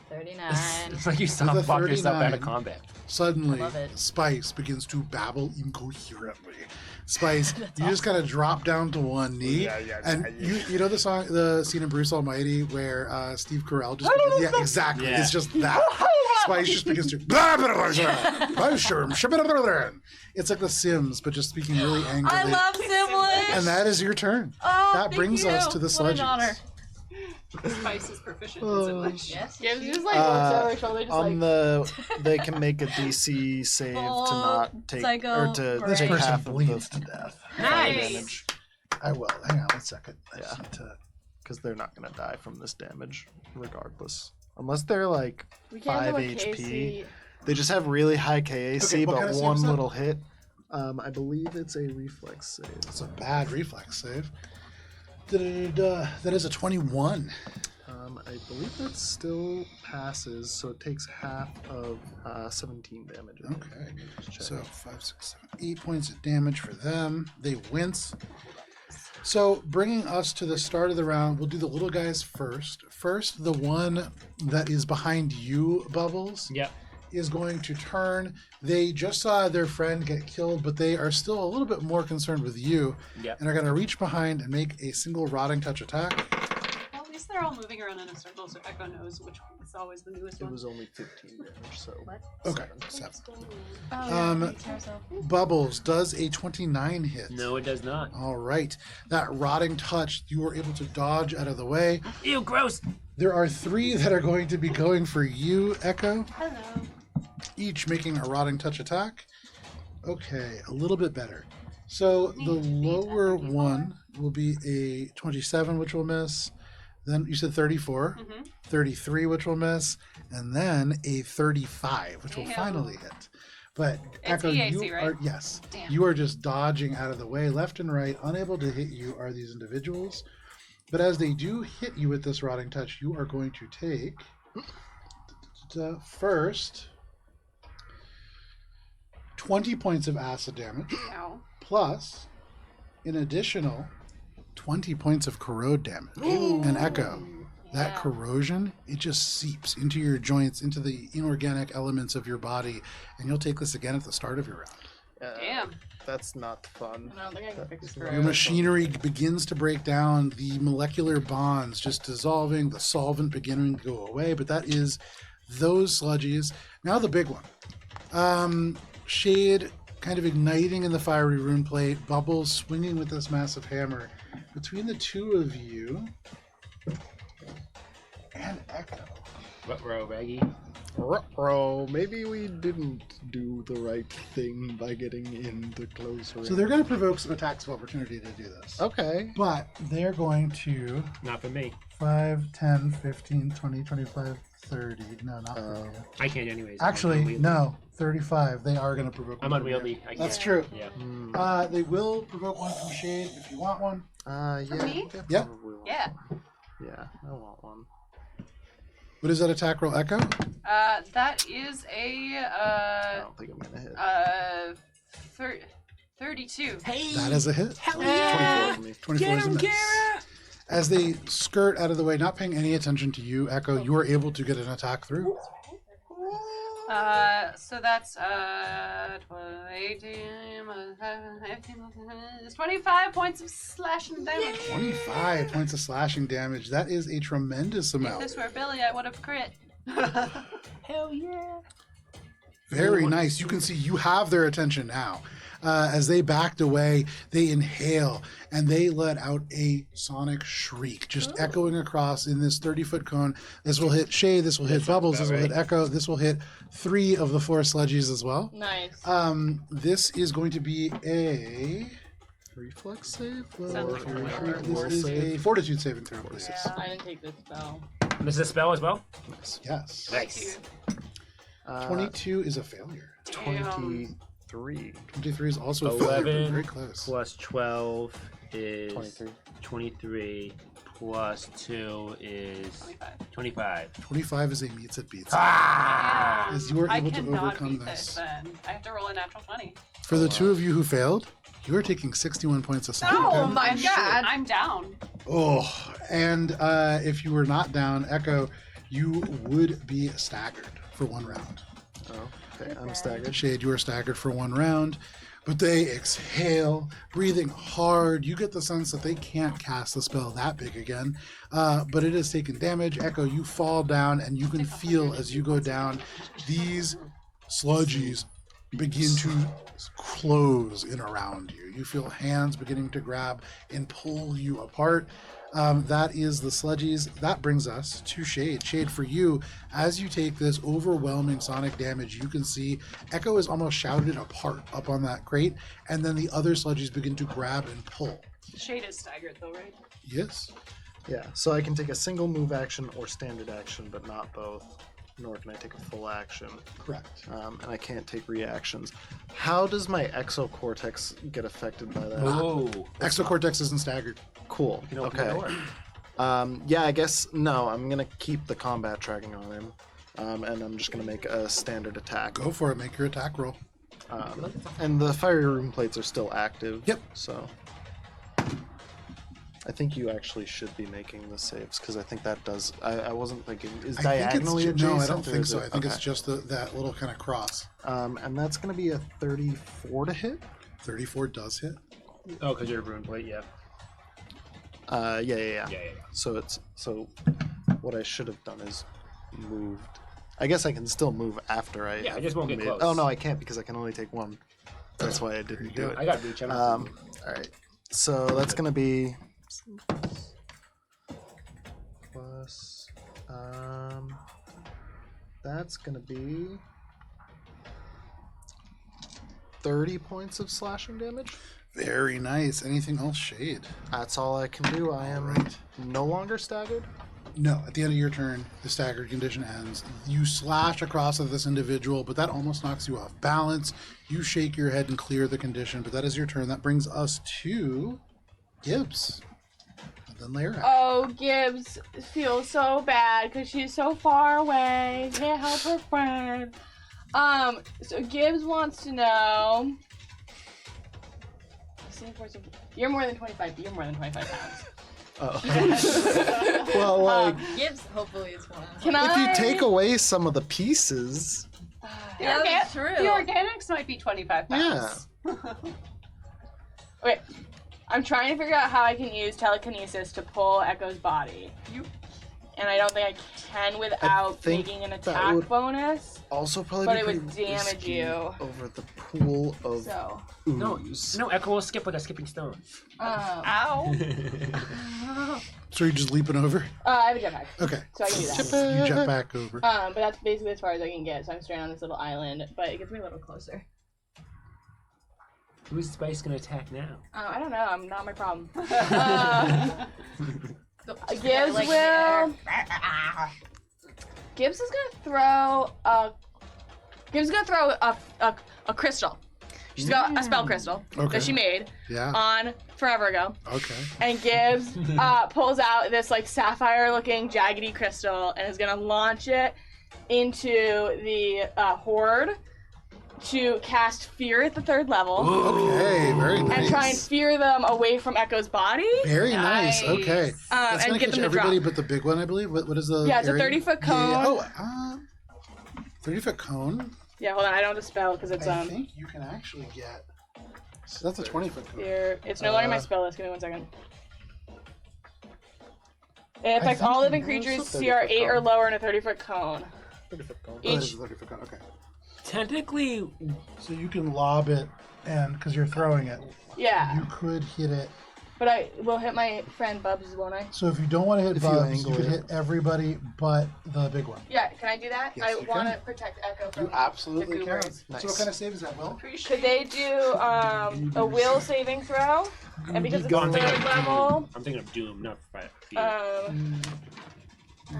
39. It's like you With a stop fuck yourself out 39. of combat. Suddenly, I love it. Spice begins to babble incoherently. Spice, you just kind of drop down to one knee, and you know the scene in Bruce Almighty where Steve Carell just begins, yeah, exactly. Yeah. It's just that. Spice just begins to it's like The Sims, but just speaking really angrily. I love Siblings. And that is your turn. Oh, that thank brings you. us to the What an honor. sludges. Spice is proficient in English. Yes. Yeah, just like looks over her shoulder, just On like. they can make a DC save to not take psycho or to This take person half of bleeds the to death. Nice. damage I will. Hang on one second. I just Yeah. need to... because they're not gonna die from this damage regardless, unless they're like We can't 5 do a HP. Casey. They just have really high KAC, Okay, what kind but of save one is that? little hit. I believe it's a reflex save. It's a bad reflex save. Da-da-da-da. That is a 21. I believe that still passes, so it takes half of 17 damage. I think. Okay. Just check. So 5, 6, 7, 8 points of damage for them. They wince. So bringing us to the start of the round, we'll do the little guys first. First, the one that is behind you, Bubbles, Yep. is going to turn. They just saw their friend get killed, but they are still a little bit more concerned with you, Yep. and are going to reach behind and make a single rotting touch attack. Well, at least they're all moving around in a circle, so Echo knows which one is always the newest It one. was only 15 damage, so. What? Okay, 7. Oh, yeah, takes herself. Bubbles, does a 29 hit? No, it does not. All right. That rotting touch, you are able to dodge out of the way. Ew, gross. There are 3 that are going to be going for you, Echo, Hello. each making a rotting touch attack. Okay, a little bit better. So the lower one will be a 27, which will miss. Then you said 34, 33, which will miss, and then a 35, which will Damn. finally hit. But It's Echo, EAC, you right? are yes, Damn. you are just dodging out of the way, left and right. Unable to hit you are these individuals. But as they do hit you with this rotting touch, you are going to take first 20 points of acid damage, Ow. plus an additional 20 points of corrode damage. And Echo, that Yeah. corrosion, it just seeps into your joints, into the inorganic elements of your body, and you'll take this again at the start of your round. Damn. That's not fun. I don't think I can fix this. Your machinery begins to break down, the molecular bonds just dissolving, the solvent beginning to go away, but that is those sludgies. Now the big one. Shade kind of igniting in the fiery rune plate, Bubbles swinging with this massive hammer. Between the two of you and Echo. What row, Reggie? Bro, maybe we didn't do the right thing by getting in the close range. So they're going to provoke some attacks of opportunity to do this. Okay. But they're going to Not for me. 5, 10, 15, 20, 25, 30. No, not for you. I can't anyways. Actually, I'm unwieldy. no, 35. They are going to provoke I'm one from unwieldy. you. I can't. That's true. Yeah. They will provoke one from Shade if you want one. Yeah. me? they Yeah. probably want Yeah. one. Yeah, I want one. What is that attack roll, Echo? That is I a don't think I'm gonna hit. 32. Hey. That is a hit. Hell 24 for me. 24 is a miss. As they skirt out of the way, not paying any attention to you, Echo, you are able to get an attack through. So that's 18, 25 points of slashing damage. 25 points of slashing damage. That is a tremendous If amount. this were Billy, I would have crit. Hell yeah. Very nice. You can see you have their attention now. As they backed away, they inhale and they let out a sonic shriek, just echoing across in this 30-foot cone. This will hit Shay, this will hit Bubbles, this will hit Echo, this will hit 3 of the 4 sludgies as well. Nice. This is going to be a reflex save? Sounds like Or a will This is save? a fortitude saving throw, please. Yeah, I didn't take this spell. This is a spell as well? Yes. Nice. 22 is a failure. 23. 23 is also a failure. 11 Very close. plus 12 is 23. 23 plus 2 is 25. 25. 25 is a meets it beats. Ah! As you were I able to cannot overcome beat this. then. I have to roll a natural 20. For the two of you who failed, you are taking 61 points of slashing Oh damage. my god! I'm down. Oh, and if you were not down, Echo, you would be staggered for 1 round. Oh, okay. I'm staggered. Shade, you are staggered for 1 round, but they exhale, breathing hard. You get the sense that they can't cast the spell that big again, but it has taken damage. Echo, you fall down, and you can feel as you go down, these sludgies begin to close in around you. You feel hands beginning to grab and pull you apart. That is the sludgies. That brings us to Shade. Shade, for you, as you take this overwhelming sonic damage, you can see Echo is almost shouted apart up on that crate, and then the other sludgies begin to grab and pull. Shade is staggered though, right? Yes. Yeah, so I can take a single move action or standard action, but not both. Nor can I take a full action. Correct. And I can't take reactions. How does my exocortex get affected by that? Oh. Exocortex isn't staggered. Cool. You can open the Okay. door. Yeah, I guess no. I'm gonna keep the combat tracking on him, and I'm just gonna make a standard attack. Go for it. Make your attack roll. And the fire room plates are still active. Yep. So I think you actually should be making the saves because I think that does. I wasn't thinking is diagonally adjacent. No, I don't or think is so. it- I think it's okay. just that little kind of cross. And that's gonna be a 34 to hit. 34 does hit. Oh, because you're a ruined plate, yeah. Yeah. Yeah. So what I should have done is moved. I guess I can still move after I. Yeah, I have just won't get made- close. Oh no, I can't because I can only take one. That's why I didn't do it. I got reach. All right. So that's gonna be plus. That's gonna be 30 points of slashing damage. Very nice. Anything else, Shade? That's all I can do. I am Alright. no longer staggered. No, at the end of your turn, the staggered condition ends. You slash across at this individual, but that almost knocks you off balance. You shake your head and clear the condition, but that is your turn. That brings us to Gibbs. And then Lyra. Oh, Gibbs feels so bad because she's so far away. Can't help her friend. So Gibbs wants to know. You're more than 25. You're more than 25 pounds. Oh. Well, like, Gibbs hopefully is one. Can if you I? take away some of the pieces, Yeah, that's true. The organics might be 25 pounds. Wait, I'm trying to figure out how I can use telekinesis to pull Echo's body. And I don't think I can without think making an that attack would- bonus. also probably But be it would pretty damage risky you. over the pool of So. ooze. No, Echo will skip like a skipping stone. Ow. So you're just leaping over? I have a jetpack, Okay. so I can do that. You jet back over. But that's basically as far as I can get. So I'm stranded on this little island, but it gets me a little closer. Who's Spice gonna attack now? I don't know. I'm not my problem. Gibbs Gibbs will. Gibbs is gonna throw a. Gibbs is gonna throw a crystal. She's got a spell crystal Okay. that she made Yeah. on forever ago. Okay. And Gibbs pulls out this like sapphire-looking jaggedy crystal and is gonna launch it into the horde to cast fear at the 3rd level Okay. Very nice. and try and fear them away from Echo's body. Very nice. Nice. Okay. That's And gonna get catch them to everybody drop. but the big one, I believe. What is the? Yeah, it's a area? 30-foot Yeah. cone. Oh, 30-foot cone. Yeah, hold on. I don't have the spell because it's I think you can actually get. So that's a 20-foot cone. fear. It's no longer my spell list. Give me 1 second. It affects think all living it's a creatures 30-foot CR 8 or cone. lower in a 30-foot cone. 30-foot cone. Oh, that is a 30-foot cone. Okay. Technically, So you can lob it, and because you're throwing it, Yeah, you could hit it. but I will hit my friend Bubs, won't I? So if you don't want to hit If you Bubs, you angle could it. hit everybody but the big one. Yeah, can I do that? Yes, I you want to can. protect Echo from. You absolutely the can. goobers. So what kind of save is that, Will? Could they do a will saving throw? And because it's Go on, third I'm thinking of level, Doom. I'm thinking of Doom, not Fear.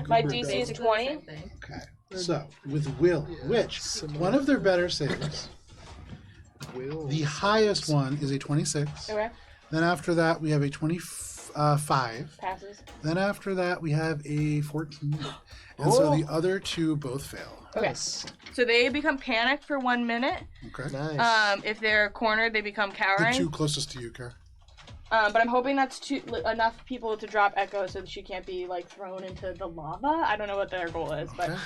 my DC is 20. Okay. So, with Will, which one of their better saves, the highest one is a 26. Okay. Then after that, we have a 25. Passes. Then after that, we have a 14. And so the other two both fail. Okay. So they become panicked for 1 minute. Okay. Nice. If they're cornered, they become The cowering. two closest to you, Cara. But I'm hoping that's enough people to drop Echo so that she can't be like thrown into the lava. I don't know what their goal is, but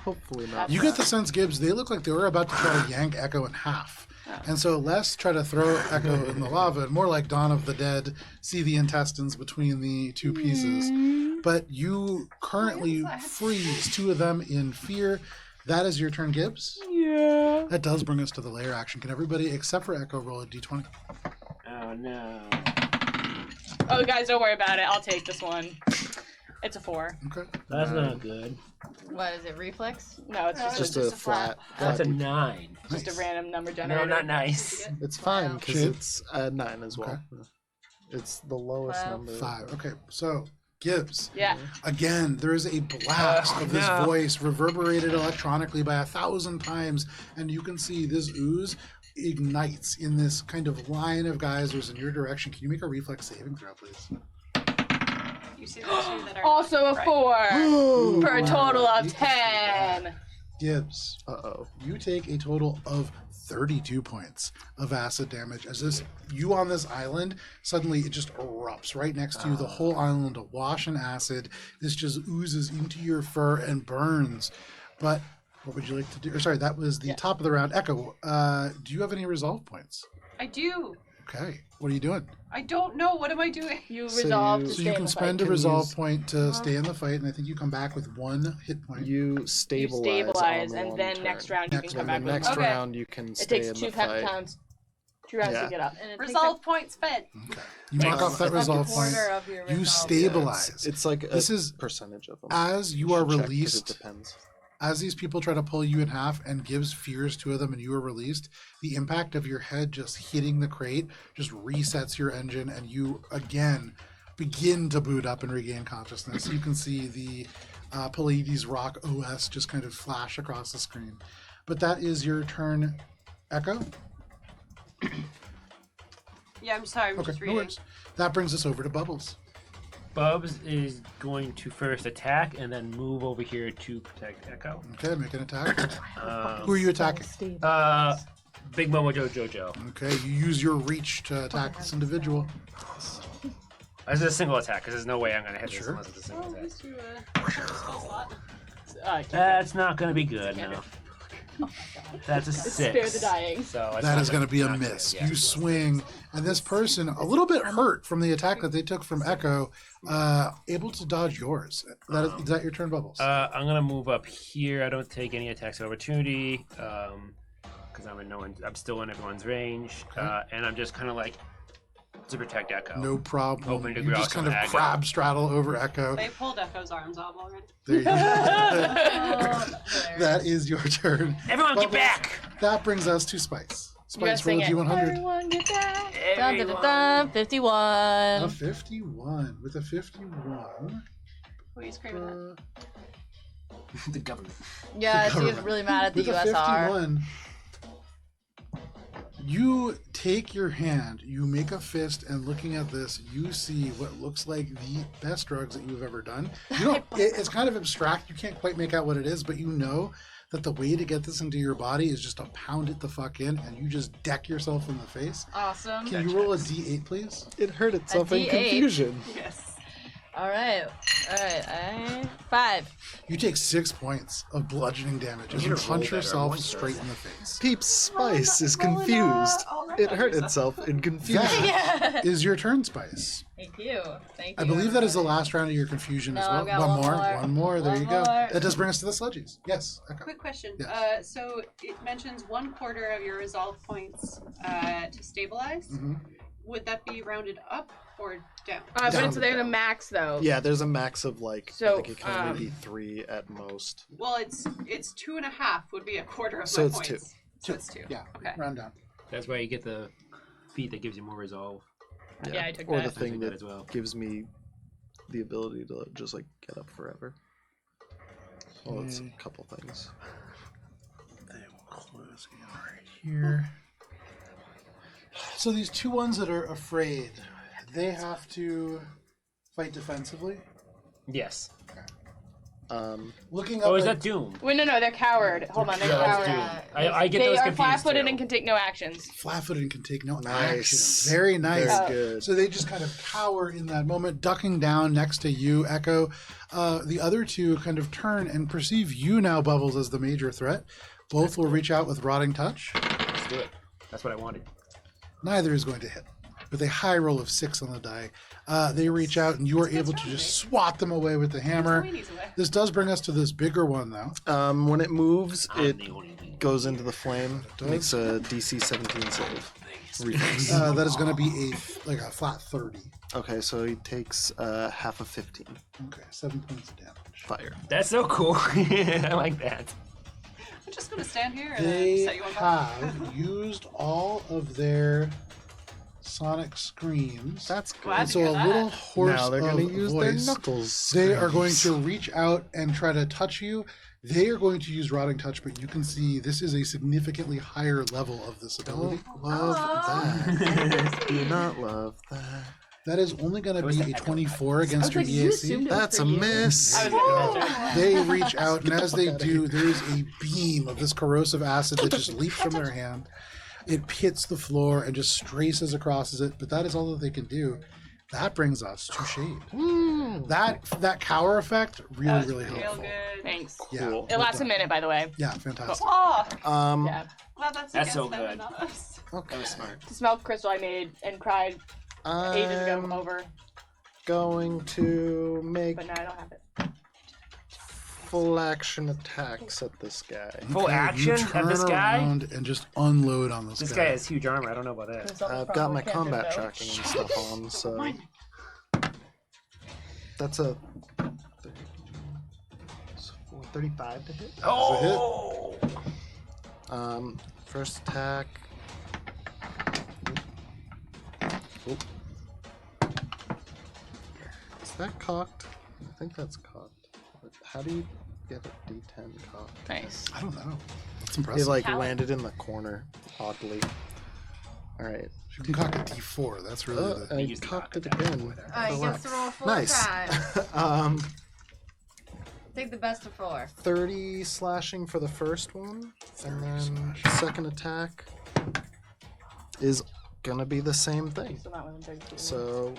Hopefully not. You get the sense, Gibbs, they look like they were about to try to yank Echo in half. And so less try to throw Echo in the lava, and more like Dawn of the Dead, see the intestines between the two pieces. But you currently freeze two of them in fear. That is your turn, Gibbs. yeah. That does bring us to the layer action. Can everybody, except for Echo, roll a d20? Oh no. Oh, guys, don't worry about it. I'll take this one. It's a 4. Okay. That's not good. What is it? Reflex? No, it's Just a flat. That's a 9. just a random number No, generator. not nice. It's fine because Shit. it's a 9 as well. It's the lowest Wow. number. 5. Okay, so Gibbs. Yeah. Again, there is a blast of this no. voice reverberated electronically by 1,000 times, and you can see this ooze ignites in this kind of line of geysers in your direction. Can you make a reflex saving throw, please? You see the two that are Also a right. 4 for a total of 10. Gibbs, Uh-oh. you take a total of 32 points of acid damage as you on this island, suddenly it just erupts right next to you, the whole island awash in acid. This just oozes into your fur and burns. But what would you like to do? Or sorry, that was the top of the round. Echo, do you have any resolve points? I do. Okay, what are you doing? I don't know. What am I doing? You So resolve you- to So stay you in can the spend fight. a resolve use- point to stay in the fight, and I think you come back with 1 hit point. You You stabilize, stabilize, on and one then turn. next round you Next can come And back then with next Okay. round you can It stay takes in two the fight. rounds Yeah. to get up. And it takes Resolve point spent. Okay. You mark off that up to resolve a point. quarter of your You resolve. stabilize. It's like This a is percentage of them. as you are should check 'cause released. It depends. As these people try to pull you in half and gives fears to them and you are released, the impact of your head just hitting the crate just resets your engine and you again begin to boot up and regain consciousness. You can see the Pallades Rock OS just kind of flash across the screen. But that is your turn, Echo. Yeah, I'm sorry. I'm Okay, just no reading. worries. That brings us over to Bubbles. Bubs is going to first attack and then move over here to protect Echo. Okay, make an attack. Um, Who are you attacking? Big Momo Jojo. Okay, you use your reach to attack this individual. This is a single attack because there's no way I'm going to hit this Sure. unless it's a single Oh, at attack. least you spell slot. That's not going to be good, no. That's a 6. Spare the dying. So it's That not is going to be a not good, miss. yeah. You swing, and this person, a little bit hurt from the attack that they took from Echo, able to dodge yours. Is that your turn, Bubbles? I'm gonna move up here. I don't take any attacks of opportunity because I'm still in everyone's range, and I'm just kind of like to protect Echo. No problem. Hoping to You grow just some kind of aggro. crab straddle over Echo. They pulled Echo's arms off already. There you go. Oh, That is your turn. Everyone, get Bubbles. back! That brings us to Spice. You gotta Spice, roll a sing it. D100. Everyone get back. Dun, dun, dun, dun, 51. A 51. With a 51. Who are you screaming at? The government. Yeah, she was government. really mad at the With a USR. 51, you take your hand, you make a fist, and looking at this, you see what looks like the best drugs that you've ever done. You don't. It's kind of abstract. You can't quite make out what it is, but you know that the way to get this into your body is just to pound it the fuck in, and you just deck yourself in the face. Awesome. Can you roll a D8, please? It hurt itself in D8. confusion. Yes. All right. 5. You take 6 points of bludgeoning damage as you need to roll punch better. yourself One straight in the face. Peeps Spice is rolling, confused. all right It on hurt yourself. itself in confusion. That is your turn, Spice. Thank you. Thank I you. believe that is the last round of your confusion as No, well. I've got one more. One more. There One you go. more. That does bring us to the sludgies. Yes. Okay. Quick question. Yes. So it mentions 1/4 of your resolve points to stabilize. Mhm. Would that be rounded up or down? But Down. it's there's a max though. Yeah, there's a max of like, So, I think it can only be 3 at most. Well, it's 2.5 would be 1/4 of So my it's points. 2. So it's 2. Yeah. Okay. Round down. That's why you get the feat that gives you more resolve. Yeah, I took or that. the I thing took that as well. gives me the ability to just like get up forever. Well, it's a couple things. They will close in right here. So these two ones that are afraid, they have to fight defensively. Yes. Looking up. Oh, is like, that Doom? Wait, no, they're coward. Hold on, they're Yeah, that's coward. Doom. I get They those are confused flat-footed too. and can take no actions. Flat-footed and can take no Nice. action. Very nice. Very good. So they just kind of cower in that moment, ducking down next to you, Echo. The other two kind of turn and perceive you now, Bubbles, as the major threat. Both will reach out with Rotting Touch. Let's do it. That's what I wanted. Neither is going to hit. With a high roll of 6 on the die, they reach out and you are able to just swat them away with the hammer. This does bring us to this bigger one, though. When it moves, it The only thing. goes into the flame. Makes a DC 17 save. Reflex. That is going to be a flat 30. Okay, so he takes half of 15 Okay, 7 points of damage. fire. That's so cool. I like that. I'm just gonna stand here and They set you on fire. have used all of their sonic screams. That's good. Glad And to so hear a that. little hoarse Now they're going to of use voice. their knuckles. They are going to reach out and try to touch you. They are going to use Rotting Touch, but you can see this is a significantly higher level of this ability. Don't love that. Do not love that. That is only going to was be the a echo 24 against your you assumed EAC. it was That's for a you. miss. I was gonna mention. They reach out, and as they do, there is a beam of this corrosive acid that just leaps from their hand. It hits the floor and just straces across it, but that is all that they can do. That brings us to Shade. That cower effect That really, was really real helpful. good. Thanks. Yeah, Cool. It lasts a minute, by the way. yeah, fantastic. Oh, Yeah. well, that's That's against so them good. and not us. Okay. That was smart. The smelt crystal I made and cried ages ago I'm over, going to make but now I don't have it. full action attacks at this guy. Full Okay, action you at turn this guy? around and just unload on this, This guy has huge armor. I don't know about that. I've got my combat tracking and stuff on, so that's a 35 to hit. Oh! First attack. Oop. Is that cocked? I think that's cocked. But how do you get a D10 cocked? Nice. I don't know. That's It impressive. like Talent. landed in the corner, oddly. All right. You can cock a D4. That's really the. I use the cocked it cocked attack again. over there. Alright, Oh, you wow. get to roll 4 Nice. times. Take the best of 4. 30 slashing for the first one, and then second attack is gonna be the same thing. Still not within 30 feet. So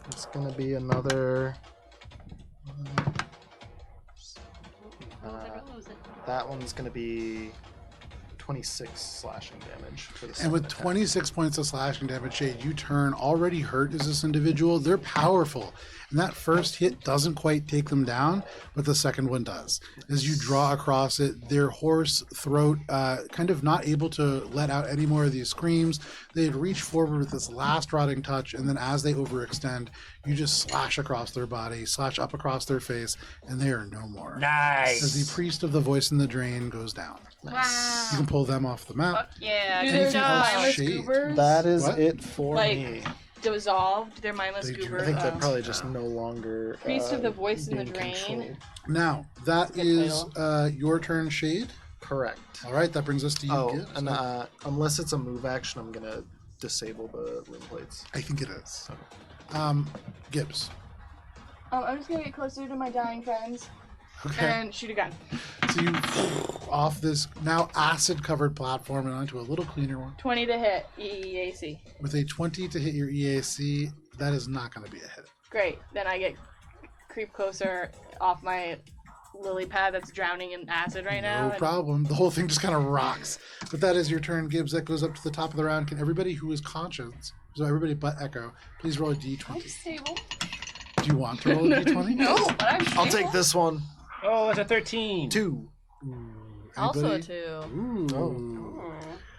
it's gonna be another. That one's gonna be 26 slashing damage for the And second with attack. 26 points of slashing damage, Shade, you turn already hurt as this individual. They're powerful. And that first hit doesn't quite take them down, but the second one does. As you draw across it, their hoarse throat, kind of not able to let out any more of these screams. They'd reach forward with this last Rotting Touch, and then as they overextend, you just slash across their body, slash up across their face, and they are no more. Nice. As the priest of the voice in the drain goes down. Wow. You can pull them off the map. Fuck yeah. Do good their Anything else? job. mindless Shade. goobers That is What? it for Like, me. dissolved? Their mindless They do. goobers. I think they're probably just no longer. Priest of the voice in the being drain. controlled. Now, that Good is title. your turn, Shade. Correct. All right, that brings us to you, Oh, Gibbs. and unless it's a move action, I'm gonna disable the limb plates. I think it is. Gibbs. I'm just gonna get closer to my dying friends Okay. and shoot a gun. So you off this now acid-covered platform and onto a little cleaner one. 20 to hit EAC. With a 20 to hit your EAC, that is not going to be a hit. Great. Then I get creep closer off my lily pad that's drowning in acid right now. No and- problem. The whole thing just kind of rocks. But that is your turn, Gibbs. That goes up to the top of the round. Can everybody who is conscious, so everybody but Echo, please roll a I'm D20. stable. Do you want to roll a D20? No, but I'm stable. I'll take this one. Oh, it's a 13. 2. Also a Anybody? 2. Ooh. Oh.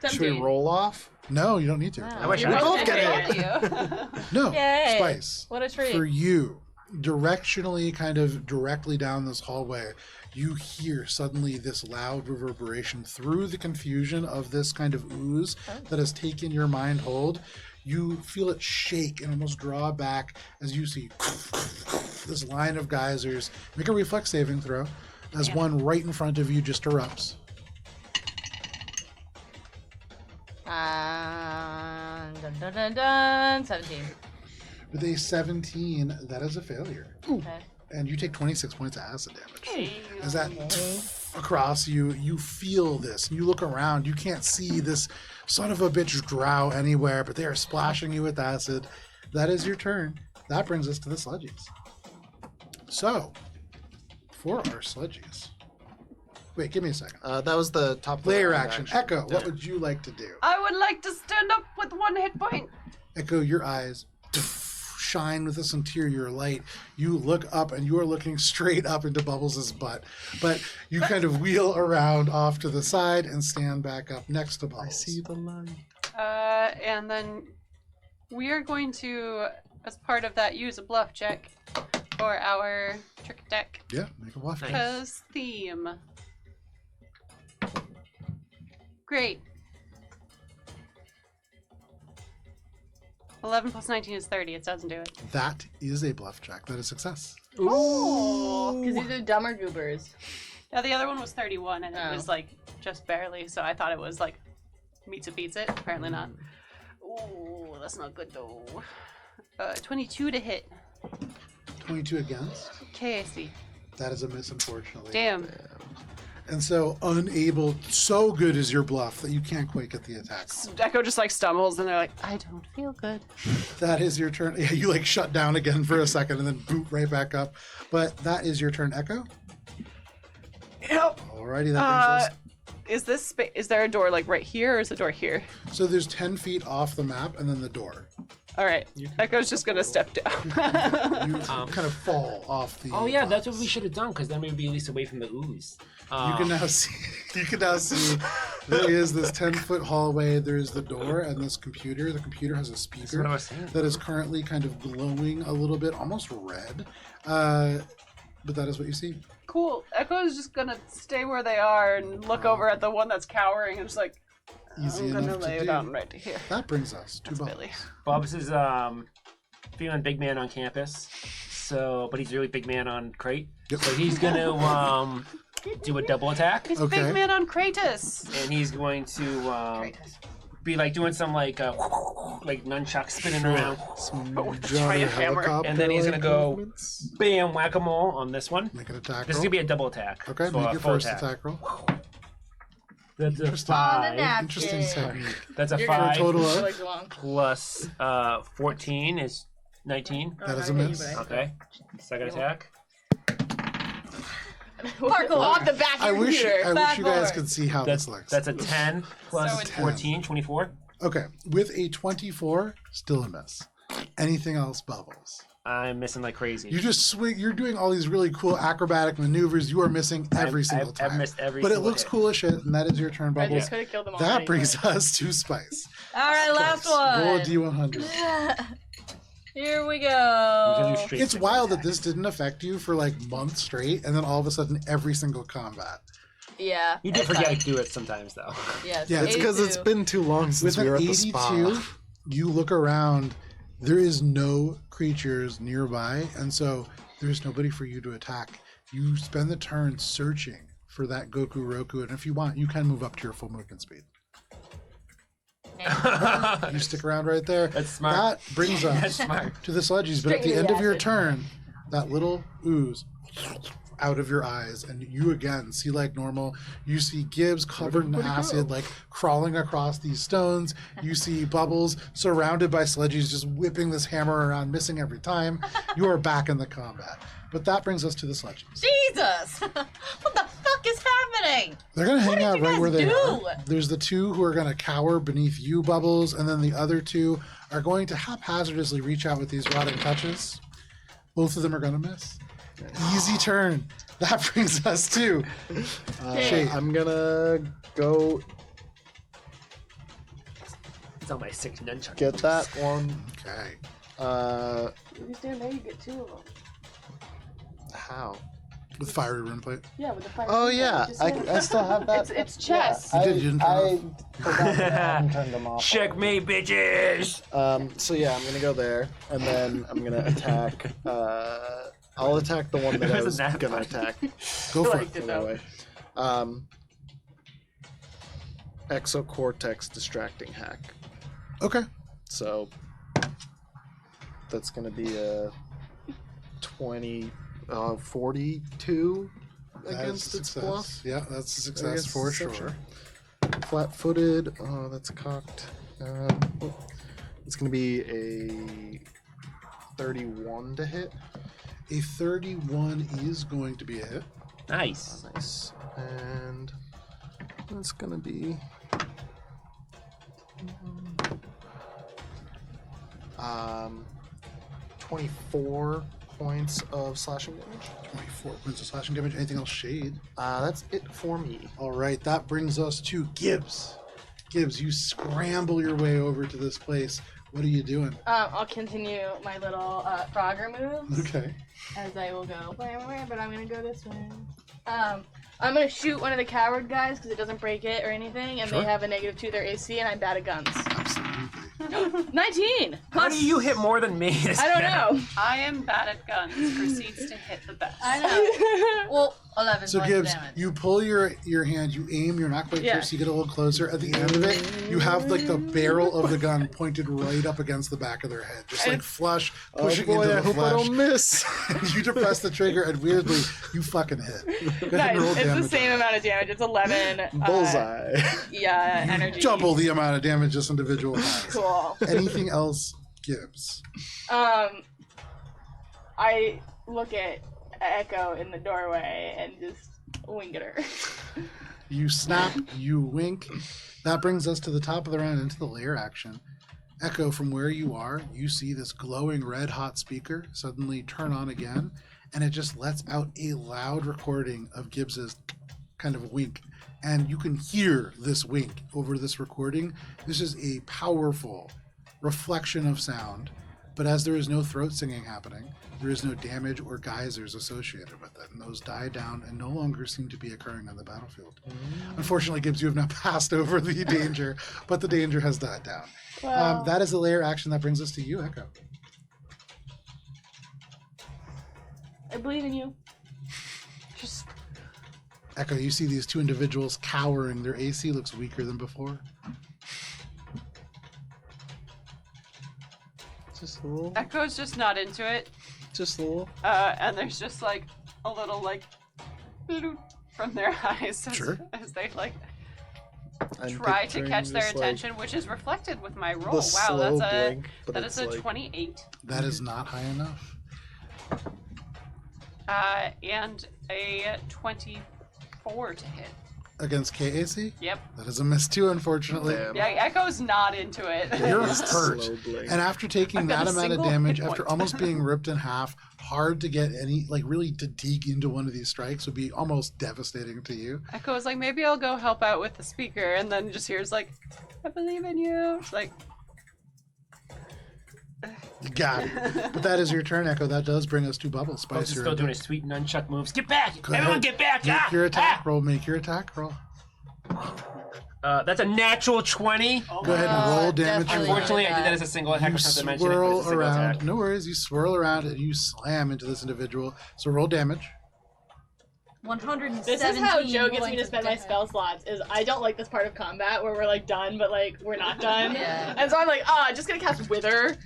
Should we 17. roll off? No, you don't need to. Wow. I wish You're I both could. getting get it. No, Yay. Spice. What a treat. For you, directionally, kind of directly down this hallway, you hear suddenly this loud reverberation through the confusion of this kind of ooze that has taken your mind hold. You feel it shake and almost draw back as you see this line of geysers. Make a reflex saving throw as one right in front of you just erupts. Dun, dun, dun, dun. 17. With a 17, that is a failure. Okay. And you take 26 points of acid damage. As that across you, you feel this. You look around, you can't see this son of a bitch drow anywhere, but they are splashing you with acid. That is your turn. That brings us to the sludgies. So, for our sludgies. Wait, give me a second. That was the top Player action. Echo, what would you like to do? I would like to stand up with 1 hit point. Echo, your eyes shine with this interior light. You look up and you are looking straight up into Bubbles' butt. But you kind of wheel around off to the side and stand back up next to Bubbles. I see the line. And then we are going to, as part of that, use a bluff check for our trick deck. Yeah, make a bluff check. Because theme. Great. 11 plus 19 is 30. It doesn't do it. That is a bluff check. That is success. Oh, because these are dumber goobers. Yeah, the other one was 31, and it Oh. was like just barely. So I thought it was like meets it beats it. Apparently not. Ooh, that's not good though. 22 to hit. 22 against. KAC. That is a miss, unfortunately. Damn. And so unable, so good is your bluff that you can't quite get the attack. Echo just like stumbles, and they're like, I don't feel good. That is your turn. Yeah, you like shut down again for a second and then boot right back up. But that is your turn, Echo. Yep. Alrighty, that brings us. Is there a door like right here, or is the door here? So there's 10 feet off the map and then the door. All right. Echo's just gonna step down. You kind of fall off the. Oh yeah, that's what box. we should have done, because then we'd be at least away from the ooze. You can now see. You can now see. There is this 10-foot hallway. There's the door and this computer. The computer has a That's speaker what I was saying. that is currently kind of glowing a little bit, almost red. But that is what you see. Cool. Echo's just gonna stay where they are and look over at the one that's cowering and just like, Easy I'm gonna enough lay to down do. right here. That brings us to That's Bubbles. Billy. Bubs is feeling big man on campus, but he's really big man on crate. Yep. So he's gonna do a double attack, He's Okay. big man on Kratos. and he's going to be like doing some like nunchuck spinning around. Some Johnny helicopter. And then he's gonna go bam whack-a-mole on this one. Make an attack This is roll. gonna be a double attack. Okay, so make a your full first attack roll. That's a Interesting. On the 5. Interesting technique. That's a You're 5 total of? Like long. plus 14 is 19. That is a miss. Okay. Second attack. Parkour off the back I of your wish computer. you guys forward. could see how That's this looks. a 10 plus So it's 14, 24. Okay, with a 24, still a miss. Anything else, Bubbles? I'm missing like crazy. You just swing. You're doing all these really cool acrobatic maneuvers. You are missing every single time. I've missed every But it single looks hit. cool as shit, and that is your turn, I Bubbles. just could have killed them all. That brings us to Spice. All right, last Spice, roll a one. D100. Here we You can go. do straight It's single wild that attack. this didn't affect you for like months straight, and then all of a sudden, every single combat. Yeah. You do it's forget fine. to do it sometimes, though. Yes. Yeah, It's because it's 82. been too long since With we were an at the 82, spa. you look around. There is no creatures nearby, and so there's nobody for you to attack. You spend the turn searching for that Goku Roku, and if you want, you can move up to your full movement speed. You stick around right there. That's smart. That brings That's us smart. to the sludgies, but at the Straight end of your acid. turn, that little ooze out of your eyes, and you again see like normal. You see Gibbs covered in acid, like crawling across these stones. You see Bubbles surrounded by sludgies, just whipping this hammer around, missing every time. You are back in the combat. But that brings us to the sludgies. Jesus! What the fuck is happening? They're gonna hang out you right guys where they do? are. There's the two who are gonna cower beneath you, Bubbles, and then the other two are going to haphazardly reach out with these rotting touches. Both of them are gonna miss. Easy turn. That brings us to Shade. I'm gonna go It's on my 6 nunchuck. get that one. Okay. You stand there, you get 2 of them. How? With fiery rune plate. Yeah, with the fire. Oh yeah, I still have that. It's chess. You didn't turn I off. forgot that I hadn't turned them off. Checkmate, bitches! So yeah, I'm gonna go there, and then I'm gonna attack. I'll attack the one that I was Wasn't that gonna funny? attack. Go for it. Liked it, Anyway, Exocortex distracting hack. Okay. So that's gonna be a 42 against its success. bluff. Yeah, that's a success Against for deception. sure. Flat-footed. Oh, that's cocked. It's gonna be a 31 to hit. A 31 is going to be a hit. Nice. Nice. And that's gonna be 24 points of slashing damage. 24 points of slashing damage. Anything else, Shade? That's it for me. All right, that brings us to Gibbs. Gibbs, you scramble your way over to this place. What are you doing? I'll continue my little Frogger moves. Okay. As I will go, but I'm gonna go this way. I'm gonna shoot one of the coward guys because it doesn't break it or anything, and Sure. they have a -2 to their AC, and I'm bad at guns. Absolutely. 19! How do you hit more than me? I don't know. I am bad at guns. Proceeds to hit the best. I know. Well, 11 So points of Gibbs, damage. you pull your hand, you aim, you're not quite Yeah. sure, so you get a little closer. At the end of it, you have like the barrel of the gun pointed right up against the back of their head, just like flush, pushing oh boy, into the I hope I flesh. don't miss. And you depress the trigger, and weirdly, you fucking hit. Go ahead Nice. and roll It's the damage. same amount of damage. It's 11. Bullseye. Yeah, energy. Double the amount of damage this individual has. Cool. Anything else, Gibbs? I look at Echo in the doorway and just wink at her. You snap, you wink. That brings us to the top of the round into the lair action. Echo, from where you are, you see this glowing red hot speaker suddenly turn on again, and it just lets out a loud recording of Gibbs's kind of wink. And you can hear this wink over this recording. This is a powerful reflection of sound, but as there is no throat singing happening, there is no damage or geysers associated with it, and those die down and no longer seem to be occurring on the battlefield. Unfortunately, Gibbs, you have now passed over the danger, but the danger has died down. Well, That is the layer action that brings us to you, Echo. I believe in you. Just Echo, you see these two individuals cowering. Their AC looks weaker than before. Just a little. Echo's just not into it. Just a little. And there's just like a little like bloop from their eyes as, Sure. as they like I'm try to picturing catch their just, like, attention, which is reflected with my the roll. Wow, slow that's a blink, but that it's is a like, 28. That is not high enough. And a 24 to hit. Against KAC? Yep. That is a miss too, unfortunately. Damn. Yeah, Echo's not into it. You're Just a hurt. slow blink. And after taking I've got that a amount of single damage, hit after point. almost being ripped in half, hard to get any, like really to dig into one of these strikes would be almost devastating to you. Echo was like, maybe I'll go help out with the speaker, and then just hears like, I believe in you. It's like, You got it. But that is your turn, Echo. That does bring us to Bubble. Folks Spice, is you're still up. doing his sweet nunchuck moves. Get back! Go Everyone ahead. get back! Make your attack Ah! roll. Make your attack roll. That's a natural 20. Go ahead and roll damage. definitely. Unfortunately, I did that as a single attack. You I forgot to mention it, but swirl it's a single around. attack. No worries. You swirl around and you slam into this individual. So roll damage. 117 this is how Joe gets me points to of spend my damage. spell slots. Is I don't like this part of combat where we're like done, but like we're not done. Yeah. And so I'm like, just gonna cast Wither.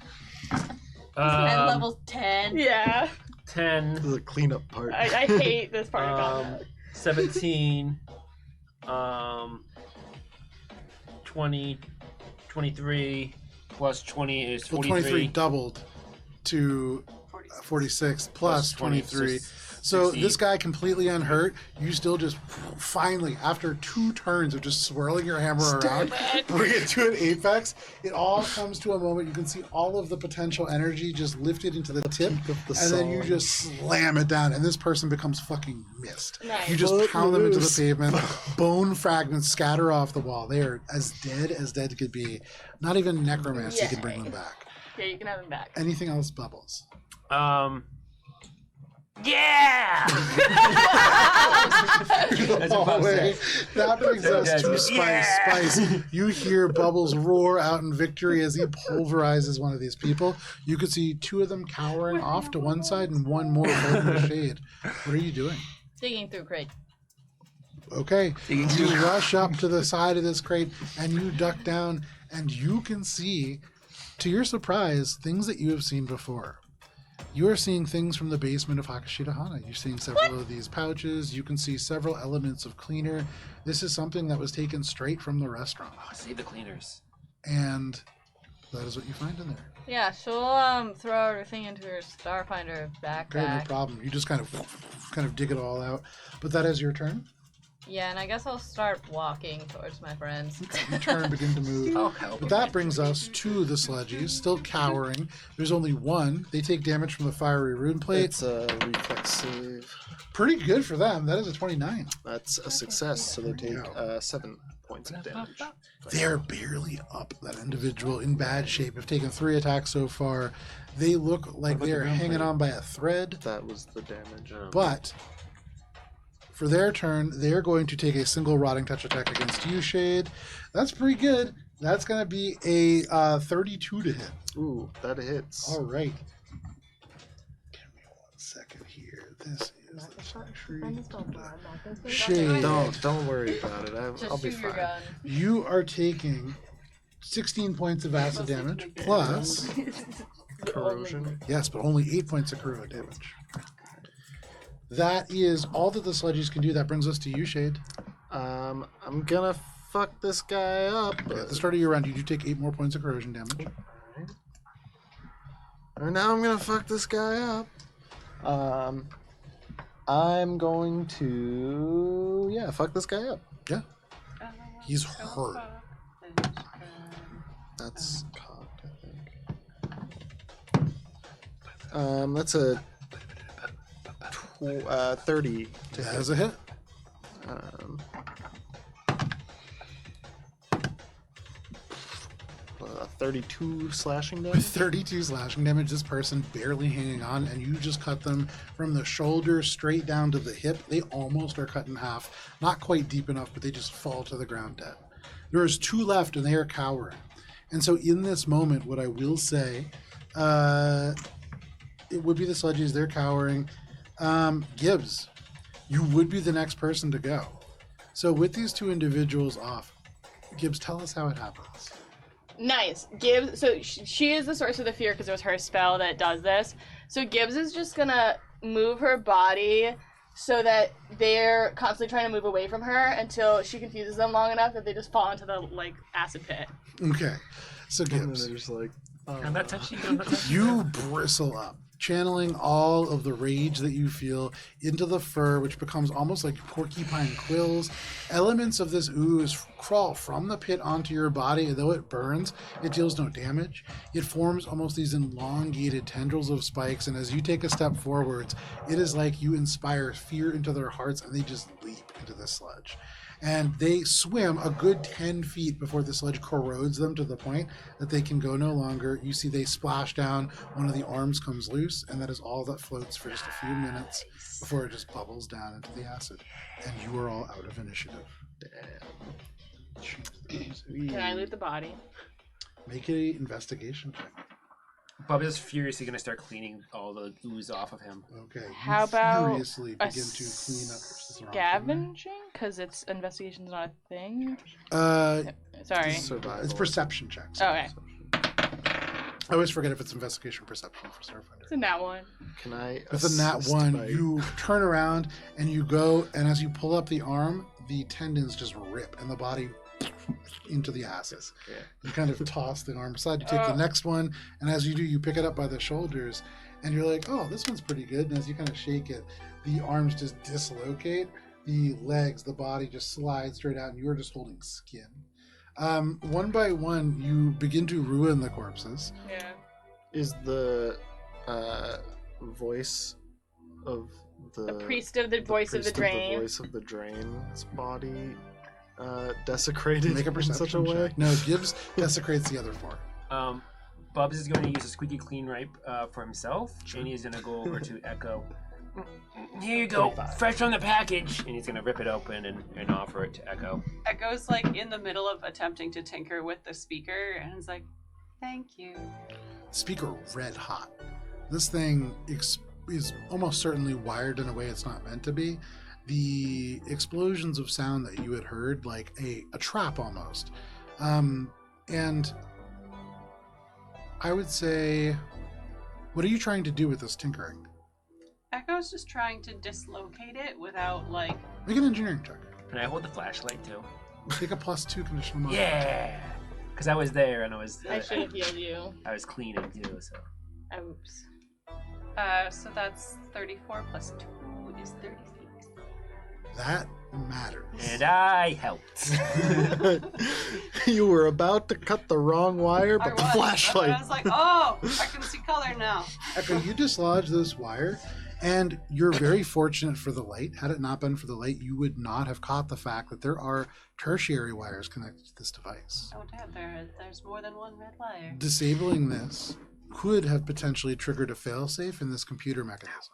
And level 10. Yeah. 10, This is a cleanup part. I hate this part of combat. 17, 20, 23, plus 20 is Well, 43. 23 doubled to 46 plus 23. So 60. this guy completely unhurt. You still just finally, after 2 turns of just swirling your hammer around, bring it to an apex. It all comes to a moment. You can see all of the potential energy just lifted into the tip, Peak of the and then you sun. just slam it down, and this person becomes fucking mist. Nice. You just Let pound them into the loose. pavement. Bone fragments scatter off the wall. They are as dead could be. Not even necromancy can bring them back. Yeah, you can have him back. Anything else, Bubbles? Yeah! That's what Bob said. That brings us to Spice. Yeah! Spice, you hear Bubbles roar out in victory as he pulverizes one of these people. You can see two of them cowering off to one side and one more holding the shade. What are you doing? Digging through crate. Okay, you rush up to the side of this crate and you duck down and you can see, to your surprise, things that you have seen before. You are seeing things from the basement of Hakashita Hana. You're seeing several of these pouches. You can see several elements of cleaner. This is something that was taken straight from the restaurant. Oh, save the cleaners. And that is what you find in there. Yeah, she'll throw everything into her Starfinder backpack. Okay, no problem. You just kind of dig it all out. But that is your turn. Yeah, and I guess I'll start walking towards my friends. You turn, begin to move. Oh, help. But that brings us to the sludgies, still cowering. There's only one. They take damage from the fiery rune plate. It's a reflex save. Pretty good for them. That is a 29. That's a success, so they take 7 points of damage. They're barely up. That individual in bad shape. Have taken 3 attacks so far. They look like they're hanging on by a thread. That was the damage. But for their turn, they're going to take a single rotting touch attack against you, Shade. That's pretty good. That's going to be a 32 to hit. Ooh, that hits. All right. Give me 1 second here. This is the factory. Shade. Don't worry about it. I'll be shoot your fine. gun. You are taking 16 points of acid damage plus, Corrosion. yes, but only 8 points of corrosive damage. That is all that the sludgies can do. That brings us to you, Shade. I'm gonna fuck this guy up. At the start of your round, you do take 8 more points of corrosion damage. And now I'm gonna fuck this guy up. I'm going to fuck this guy up. Yeah. He's hurt. That's cocked, I think. That's a 30 to That hit. is a hit. 32 slashing With damage. 32 slashing damage, this person barely hanging on, and you just cut them from the shoulder straight down to the hip. They almost are cut in half. Not quite deep enough, but they just fall to the ground dead. There's 2 left, and they are cowering. And so in this moment, what I will say, it would be the sludgies. They're cowering. Gibbs, you would be the next person to go. So with these 2 individuals off, Gibbs, tell us how it happens. Nice. Gibbs, so she is the source of the fear because it was her spell that does this. So Gibbs is just gonna move her body so that they're constantly trying to move away from her until she confuses them long enough that they just fall into the acid pit. Okay. So And then Gibbs, they're just like, I'm not touching you. I'm not touching you bristle up, channeling all of the rage that you feel into the fur, which becomes almost like porcupine quills. Elements of this ooze crawl from the pit onto your body, and though it burns, it deals no damage. It forms almost these elongated tendrils of spikes, and as you take a step forwards, it is like you inspire fear into their hearts, and they just leap into the sludge. And they swim a good 10 feet before the sludge corrodes them to the point that they can go no longer. You see they splash down, one of the arms comes loose, and that is all that floats for just a few minutes before it just bubbles down into the acid. And you are all out of initiative. Can I loot the body? Make an investigation check. Bob is furiously going to start cleaning all the ooze off of him. Okay. you How about furiously a begin to clean up. This is the wrong thing. Scavenging? Because it's investigation's not a thing. Sorry. survival. It's perception checks. Okay. I always forget if it's investigation or perception for Starfinder. So that one. Can I Within that assist one, by- you turn around and you go, and as you pull up the arm, the tendons just rip and the body into the asses. Yeah. You kind of toss the arm aside. You take the next one, and as you do, you pick it up by the shoulders, and you're like, oh, this one's pretty good. And as you kind of shake it, the arms just dislocate, the legs, the body just slides straight out, and you are just holding skin. One by one, you begin to ruin the corpses. Yeah. Is the voice of The priest of the voice of the drain. The voice of the drain's body desecrated Make a in perception such a way? check. No, Gibbs desecrates the other 4. Bubs is going to use a squeaky clean ripe for himself. Janie is going to go over to Echo Here you go, 25. fresh from the package. And he's gonna rip it open and offer it to Echo. Echo's like in the middle of attempting to tinker with the speaker, and is like, "Thank you." Speaker red hot. This thing is almost certainly wired in a way it's not meant to be. The explosions of sound that you had heard, like a trap almost. And I would say, what are you trying to do with this tinkering? Echo's just trying to dislocate it without like. Make an engineering check. Can I hold the flashlight too? Take a +2 conditional modifier. Yeah, because I was there and I was. I should have healed you. I was cleaning too, so. Oops. So that's 34 plus 2 is 36. That matters. And I helped. You were about to cut the wrong wire, but the flashlight. I was like, oh, I can see color now. Echo, you dislodge this wire, and you're very fortunate for the light. Had it not been for the light, you would not have caught the fact that there are tertiary wires connected to this device. Oh, Dad, there's more than one red wire. Disabling this could have potentially triggered a failsafe in this computer mechanism.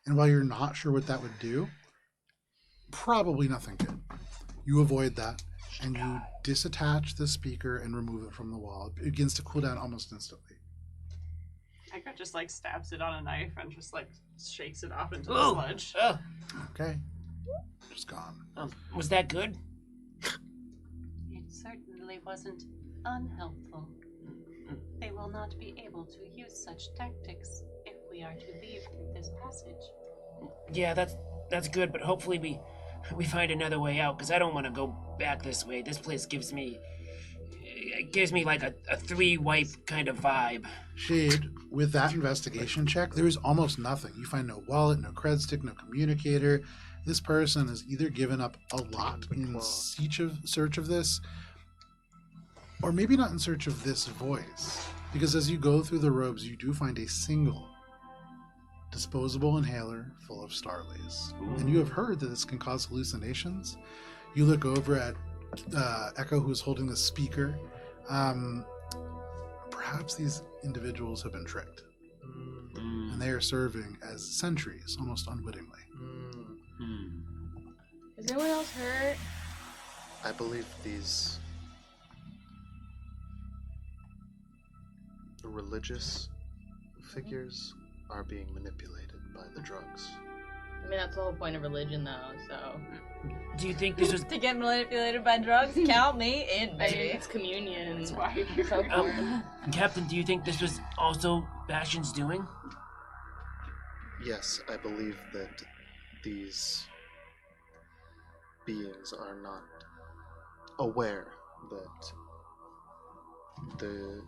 And while you're not sure what that would do, probably nothing good. You avoid that, and you disattach the speaker and remove it from the wall. It begins to cool down almost instantly. Echo just like stabs it on a knife and just like shakes it off into the Ooh. sludge. Okay. Just gone. Was that good? It certainly wasn't unhelpful. They will not be able to use such tactics if we are to leave through this passage. Yeah, that's good, but hopefully we find another way out, because I don't want to go back this way. This place gives me like a 3-wipe kind of vibe. Shade, with that investigation check, there is almost nothing. You find no wallet, no cred stick, no communicator. This person has either given up a lot in search of this, or maybe not in search of this voice. Because as you go through the robes, you do find a single disposable inhaler full of starlace. And you have heard that this can cause hallucinations. You look over at Echo, who's holding the speaker. Perhaps these individuals have been tricked. And they are serving as sentries, almost unwittingly. Is anyone else hurt? I believe these religious figures are being manipulated by the drugs. I mean, that's the whole point of religion, though, so. Do you think this was... To get manipulated by drugs? Count me in, I mean, baby. it's communion. That's why you're So Captain, do you think this was also Bastion's doing? Yes, I believe that these beings are not aware that the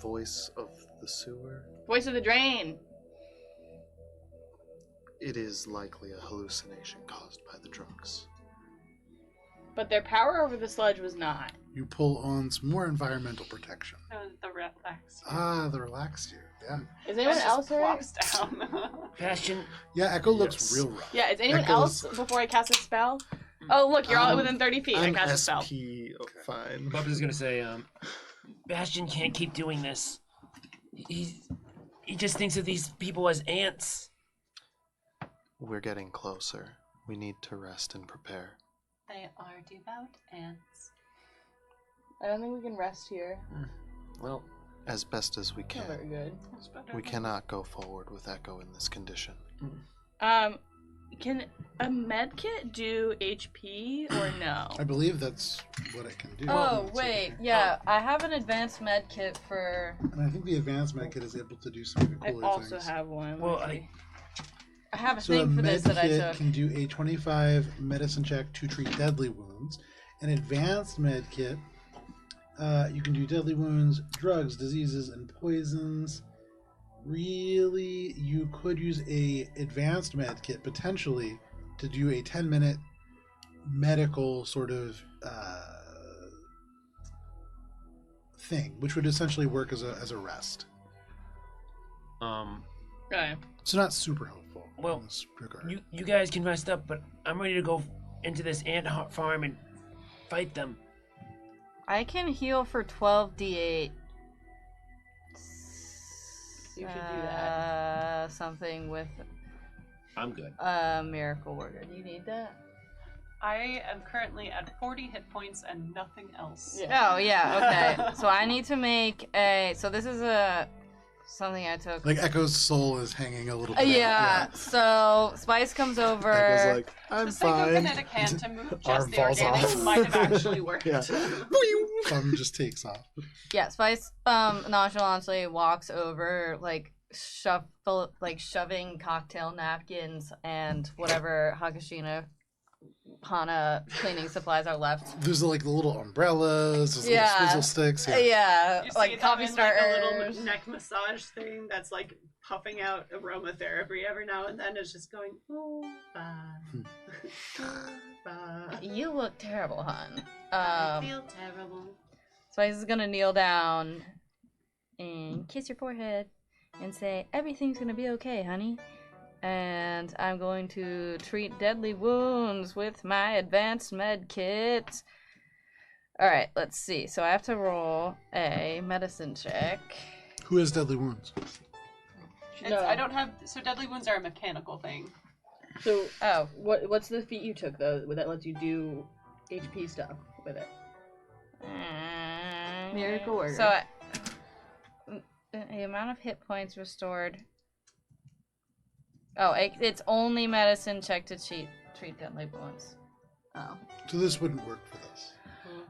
voice of the sewer, Voice of the drain. it is likely a hallucination caused by the drugs. But their power over the sludge was not. You pull on some more environmental protection. the relax. The relaxed you. Yeah. Is anyone else hurt? Plops down. Bastion, Yeah, Echo looks Yes. real rough. Yeah, is anyone Echoes- else before I cast a spell? Oh, look, you're all within 30 feet. I I'm cast a spell. SP, fine. Bubba is gonna say, Bastion can't keep doing this. He just thinks of these people as ants. We're getting closer. We need to rest and prepare. They are devout ants. I don't think we can rest here. Well, As best as we Not can. very good. That's better We than- cannot go forward with Echo in this condition. Can a med kit do HP or no? I believe that's what it can do. Oh, wait. Yeah, I have an advanced med kit for... And I think the advanced med kit is able to do some of the I cooler also things. have one. Well, Let's see. I have a So a thing for med this that I kit took. can do a 25 medicine check to treat deadly wounds. An advanced med kit, you can do deadly wounds, drugs, diseases, and poisons. Really, you could use a advanced med kit potentially to do a 10-minute medical sort of thing, which would essentially work as a rest. Okay. So not super helpful. Well, in this regard. you guys can rest up, but I'm ready to go into this ant farm and fight them. I can heal for 12d8. You should do that. Something with I'm good. miracle worker. Do you need that? I am currently at 40 hit points and nothing else. Oh yeah, okay. So I need to make a. So this is something I took. Like Echo's soul is hanging a little bit. Yeah. So Spice comes over. Echo's like, I'm The fine. psychokinetic hand to move Arm just the falls organics off. might have actually worked. Yeah. Thumb just takes off. Yeah, Spice nonchalantly walks over, shoving cocktail napkins and whatever Hakashina Hana cleaning supplies are left. There's like the little umbrellas, there's Yeah. little swizzle sticks. Yeah. Yeah, You see like them coffee in, starters. like, a little neck massage thing that's like puffing out aromatherapy every now and then. It's just going, oh, You look terrible, hon. I feel terrible. Spice is gonna kneel down and kiss your forehead and say, "Everything's gonna be okay, honey." And I'm going to treat deadly wounds with my advanced med kit. Alright, let's see. So I have to roll a medicine check. Who has deadly wounds? I don't have. So deadly wounds are a mechanical thing. So, what's the feat you took, though, that lets you do HP stuff with it? Miracle Worker. So, the amount of hit points restored. Oh, it's only medicine check to treat deadly wounds. Oh. So this wouldn't work for this.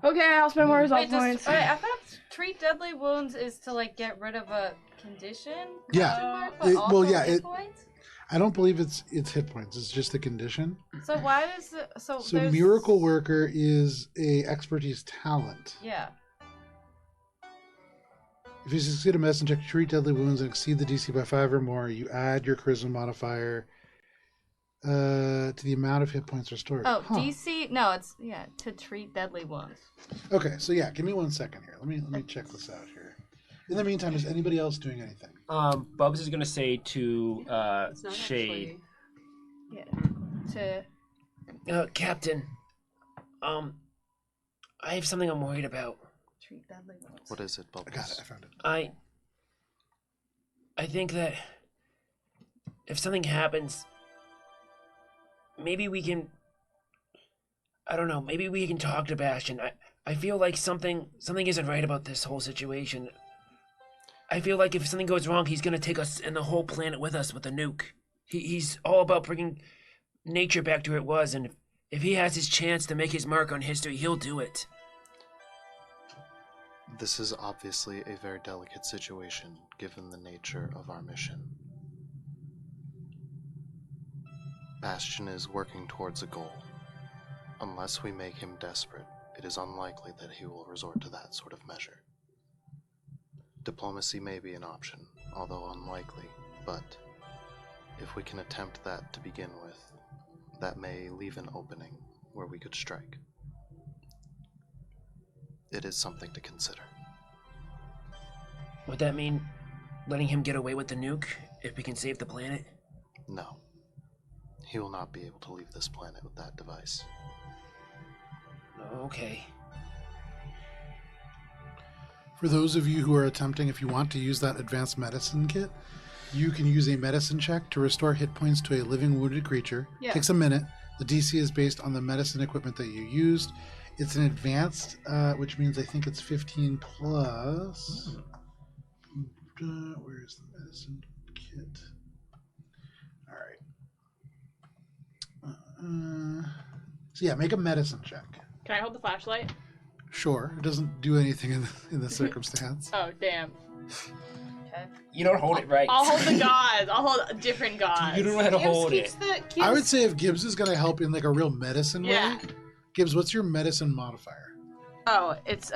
Okay, I'll spend more resolve Wait, points. Wait, I thought treat deadly wounds is to like get rid of a condition. Yeah. But It- also well, yeah, hit it- points? I don't believe it's hit points. It's just a condition. So why does So there's... Miracle Worker is a expertise talent. Yeah. If you succeed a medicine check to treat deadly wounds and exceed the DC by 5 or more, you add your charisma modifier to the amount of hit points restored. Oh, Huh. DC? No, it's to treat deadly wounds. Okay, so yeah, give me 1 second here. Let me check this out here. In the meantime, is anybody else doing anything? Bubs is gonna say to It's not Shade, To Captain, I have something I'm worried about. treat deadly wounds. What is it, I Bubbles? got it. I found it. I think that if something happens, maybe we can. I don't know. Maybe we can talk to Bastion. I feel like something isn't right about this whole situation. I feel like if something goes wrong, he's gonna take us and the whole planet with us with a nuke. He's all about bringing nature back to where it was, and if he has his chance to make his mark on history, he'll do it. This is obviously a very delicate situation, given the nature of our mission. Bastion is working towards a goal. Unless we make him desperate, it is unlikely that he will resort to that sort of measure. Diplomacy may be an option, although unlikely, but if we can attempt that to begin with, that may leave an opening where we could strike. It is something to consider. Would that mean letting him get away with the nuke if we can save the planet? No. He will not be able to leave this planet with that device. Okay. For those of you who are attempting, if you want to use that advanced medicine kit, you can use a medicine check to restore hit points to a living wounded creature. Yeah. Takes a minute. The DC is based on the medicine equipment that you used. It's an advanced, which means I think it's 15 plus. Where's the medicine kit? All right. So yeah, make a medicine check. Can I hold the flashlight? Sure, it doesn't do anything in this circumstance. Oh, damn. Okay. You don't hold it right. I'll hold the gauze. I'll hold different gauze. You don't know how to hold Gibbs it. keeps I would say if Gibbs is going to help in like a real medicine Yeah. way, Gibbs, what's your medicine modifier? Oh, it's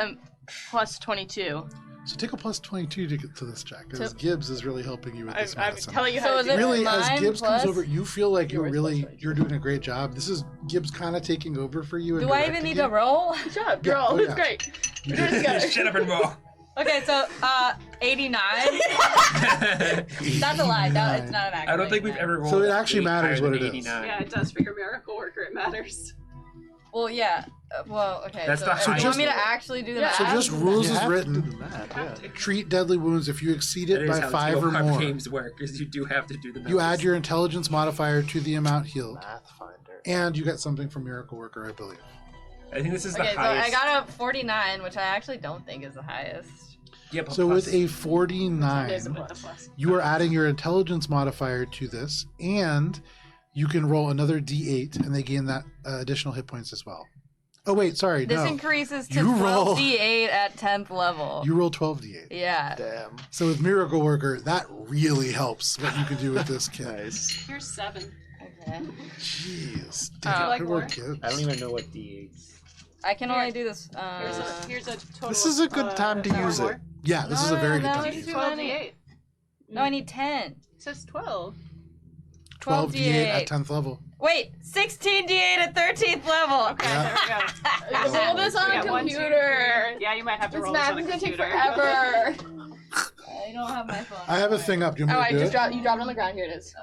plus 22. So take a plus 22 to get to this check, because Gibbs is really helping you with this I'm medicine. telling you how So to is do it it. Really, as mine Gibbs plus- comes over, you feel like Yours plus 22. you're doing a great job. This is Gibbs kind of taking over for you. and Do I even directing need you. to roll? Shut up, Yeah, girl. oh, It's yeah. great. You You're do. just Shut up and roll. Okay, so 89. That's a lie. No, it's not an accurate. I don't think we've ever rolled. So it actually eight matters higher what than it is. 89. Yeah, it does for your miracle worker. It matters. Well, yeah. Well, okay. That's so the you want highest me to level. actually do the Yeah. math? So just rules You as have to written. do the math, yeah. Treat deadly wounds if you exceed it That is by how 5 or tabletop more. games work, is you do have to do the You numbers. add your intelligence modifier to the amount healed, Pathfinder. and you get something from Miracle Worker, I believe. I think this is the Okay, so highest. I got a 49, which I actually don't think is the highest. Yeah, but So with plus- a It is a 49, plus. you are adding your intelligence modifier to this, and you can roll another d8, and they gain that additional hit points as well. Oh wait, sorry, This no. increases to You roll- 12d8 at 10th level. You roll 12d8. Yeah. Damn. So with Miracle Worker, that really helps what you can do with this kid. Nice. Here's 7. Okay. Jeez. Oh. Damn, Like good more? work, kids. I don't even know what D8s. I can only do this. Here's a total. This is a good time to use it. Yeah, this is a very good No, time to it's use too it. 12d8. No, I need 10. It says 12. 12d8 at 10th level. Wait, 16d8 at 13th level. Okay, Yeah. there we go. Roll this on We a got 1, 2, computer. 3. Yeah, you might have to This roll this math on a is gonna take computer. forever. I don't have my phone. I have a thing up. Do you Oh, want I me to do just it? dropped. You dropped it on the ground. Here it is.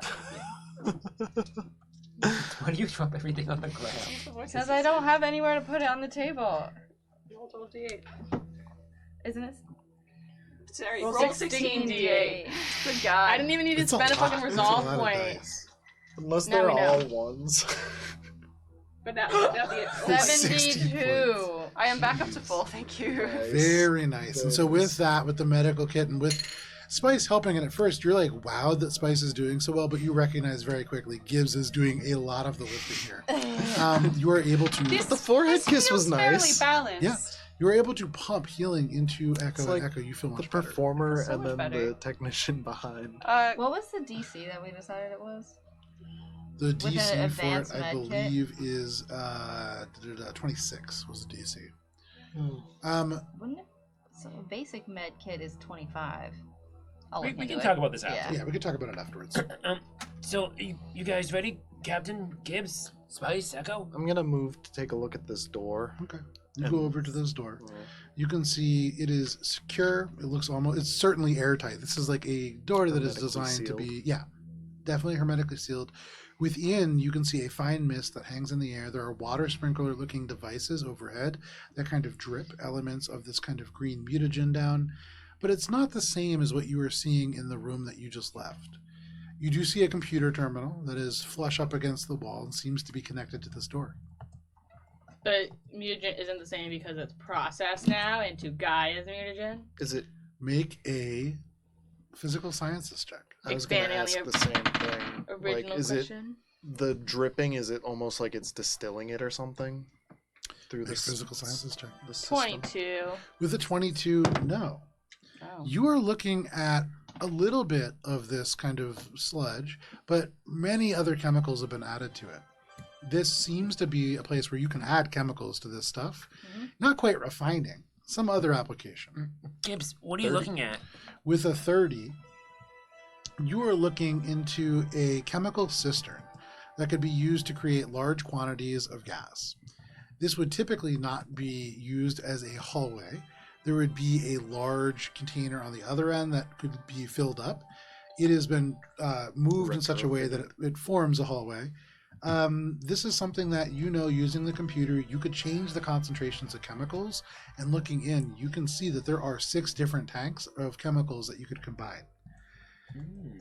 Why do you drop everything on the ground? Because I don't have anywhere to put it on the table. Roll 12d8. Isn't it? Sorry, Roll roll 16d8. Good God. I didn't even need to It's a spend a lot. fucking It's a resolve lot of point. dice. Unless Now they're we know. all ones. But that'd be it. 72. I am back up to full, thank you. Nice. Very nice. And so with that, with the medical kit and with Spice helping, and at first you're like wowed that Spice is doing so well, but you recognize very quickly Gibbs is doing a lot of the lifting here. You are able to The forehead This kiss was feels fairly nice. balanced. Yeah. you are able to pump healing into Echo, It's like and Echo you feel The much better. performer So and much then better. the technician behind. What was the DC that we decided it was? The an DC for it, advanced I med kit? believe, is 26 was the DC. Wouldn't it? So a basic med kit is 25. I'll We look can into it. talk about this after. Yeah. Yeah, we can talk about it afterwards. So, you guys ready? Captain, Gibbs, Spice, Echo? I'm gonna move to take a look at this door. Okay. You go over to this door. Yeah. You can see it is secure. It looks almost, it's certainly airtight. This is like a door that is Hermetically designed to sealed. be, yeah, definitely hermetically sealed. Within, you can see a fine mist that hangs in the air. There are water sprinkler looking devices overhead that kind of drip elements of this kind of green mutagen down. But it's not the same as what you were seeing in the room that you just left. You do see a computer terminal that is flush up against the wall and seems to be connected to this door. But mutagen isn't the same because it's processed now into Gaia's mutagen. Is it? Make a physical sciences check. I was gonna Expanding on ask the the same thing. Original Like, is question. it the dripping? Is it almost like it's distilling it or something through Make a this physical sciences check. the system? 22. With a 22, no. Oh. You are looking at a little bit of this kind of sludge, but many other chemicals have been added to it. This seems to be a place where you can add chemicals to this stuff. Mhm. Not quite refining, some other application. Gibbs, what are you 30. looking at? With a 30, you are looking into a chemical cistern that could be used to create large quantities of gas. This would typically not be used as a hallway. There would be a large container on the other end that could be filled up. It has been moved in such a way that it forms a hallway. This is something that, you know, using the computer, you could change the concentrations of chemicals, and looking in, you can see that there are 6 different tanks of chemicals that you could combine.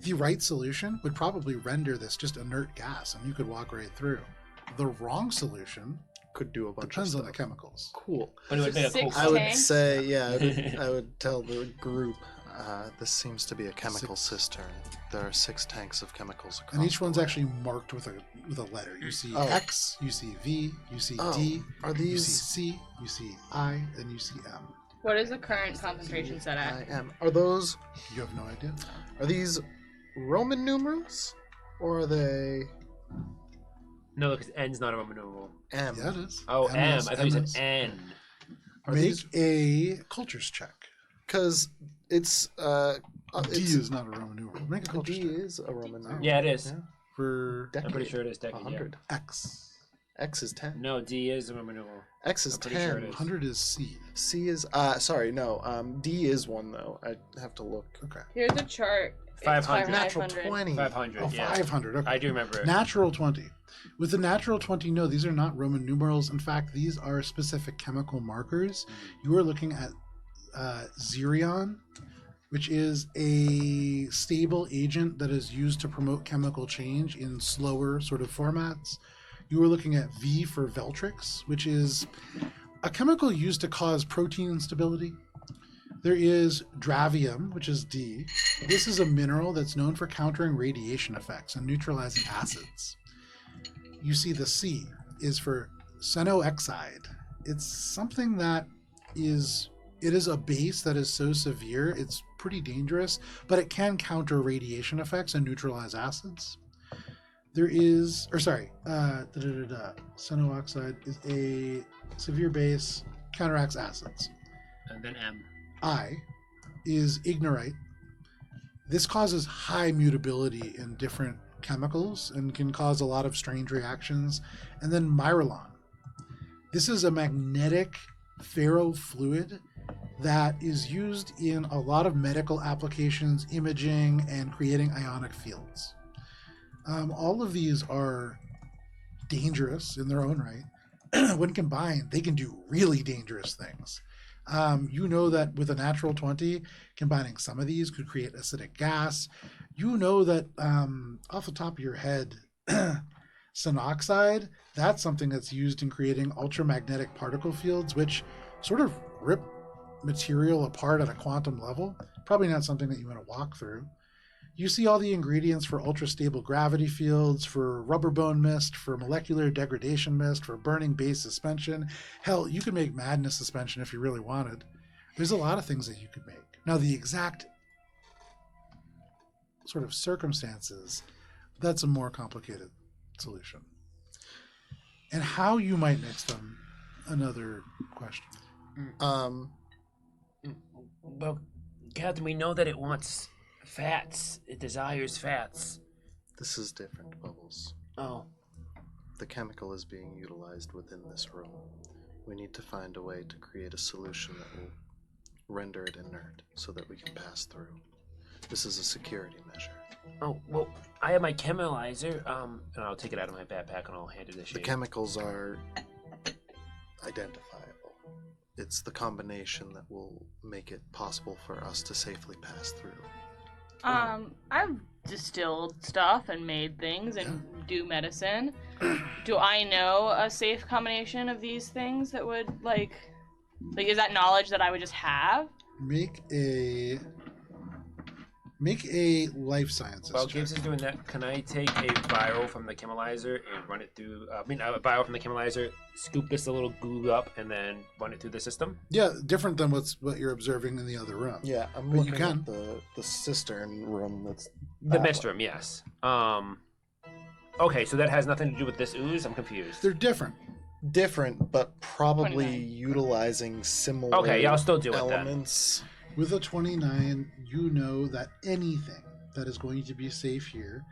The right solution would probably render this just inert gas, and you could walk right through. The wrong solution Could do a bunch depends of on stuff. the chemicals. Cool. But it would make a cool Six I would tanks? say, yeah, I would tell the group, this seems to be a chemical 6. cistern. There are 6 tanks of chemicals across. And each the one's way. actually marked with a letter. You see Oh. X, you see V, you see Oh, D, are you see these? C, you see I, and you see M. What is the current concentration set at? I am. Are those? You have no idea. Are these Roman numerals, or are they No, because N's not a Roman numeral. M? Yeah, it is. Oh, M. is- I thought you is. said N. Are Make these? a cultures check. Because it's D is not a Roman numeral. Make a D cultures check. is a Roman numeral. Yeah, it is. Yeah. For I'm pretty sure it is decade, 100. X. X is 10. No, D is a Roman numeral. X is I'm pretty 10. sure it is. 100 is C. C is sorry, no. D is 1 though. I have to look. Okay. Here's a chart 500. Natural 20. 500. Oh, Yeah. 500. Okay. I do remember it. Natural 20. With the natural 20, no, these are not Roman numerals. In fact, these are specific chemical markers. You are looking at Xerion, which is a stable agent that is used to promote chemical change in slower sort of formats. You are looking at V for Veltrix, which is a chemical used to cause protein instability. There is Dravium, which is D. This is a mineral that's known for countering radiation effects and neutralizing acids. You see the C is for Cenoexide. It's something that is a base that is so severe, it's pretty dangerous, but it can counter radiation effects and neutralize acids. There is, Cenoxide is a severe base, counteracts acids. And then M. I is Ignorite. This causes high mutability in different chemicals and can cause a lot of strange reactions. And then Myrelon. This is a magnetic ferrofluid that is used in a lot of medical applications, imaging, and creating ionic fields. All of these are dangerous in their own right. When combined, they can do really dangerous things. You know that with a natural 20, combining some of these could create acidic gas. You know that off the top of your head, Cenoxide, that's something that's used in creating ultramagnetic particle fields, which sort of rip material apart at a quantum level. Probably not something that you want to walk through. You see all the ingredients for ultra-stable gravity fields, for rubber bone mist, for molecular degradation mist, for burning base suspension. Hell, you could make madness suspension if you really wanted. There's a lot of things that you could make. Now, the exact sort of circumstances, that's a more complicated solution. And how you might mix them, another question. Well, Captain, we know that it wants fats. It desires fats. This is different, Bubbles. Oh. The chemical is being utilized within this room. We need to find a way to create a solution that will render it inert so that we can pass through. This is a security measure. Oh, well, I have my chemilizer, and I'll take it out of my backpack and I'll hand it to Shade. The chemicals are identifiable. It's the combination that will make it possible for us to safely pass through. I've distilled stuff and made things and do medicine. Do I know a safe combination of these things that would, like, is that knowledge that I would just have? Make a life sciences While check. Gibbs is doing that, can I take a vial from the chemilizer and run it through, a vial from the chemilizer, scoop this a little goo up, and then run it through the system? Yeah, different than what you're observing in the other room. Yeah, I'm But you looking can. at the cistern room that's... The mist room, yes. Okay, so that has nothing to do with this ooze? I'm confused. They're different. Different, but probably 29. utilizing similar Okay, yeah, I'll still do it then. elements. With a 29, you know that anything that is going to be safe here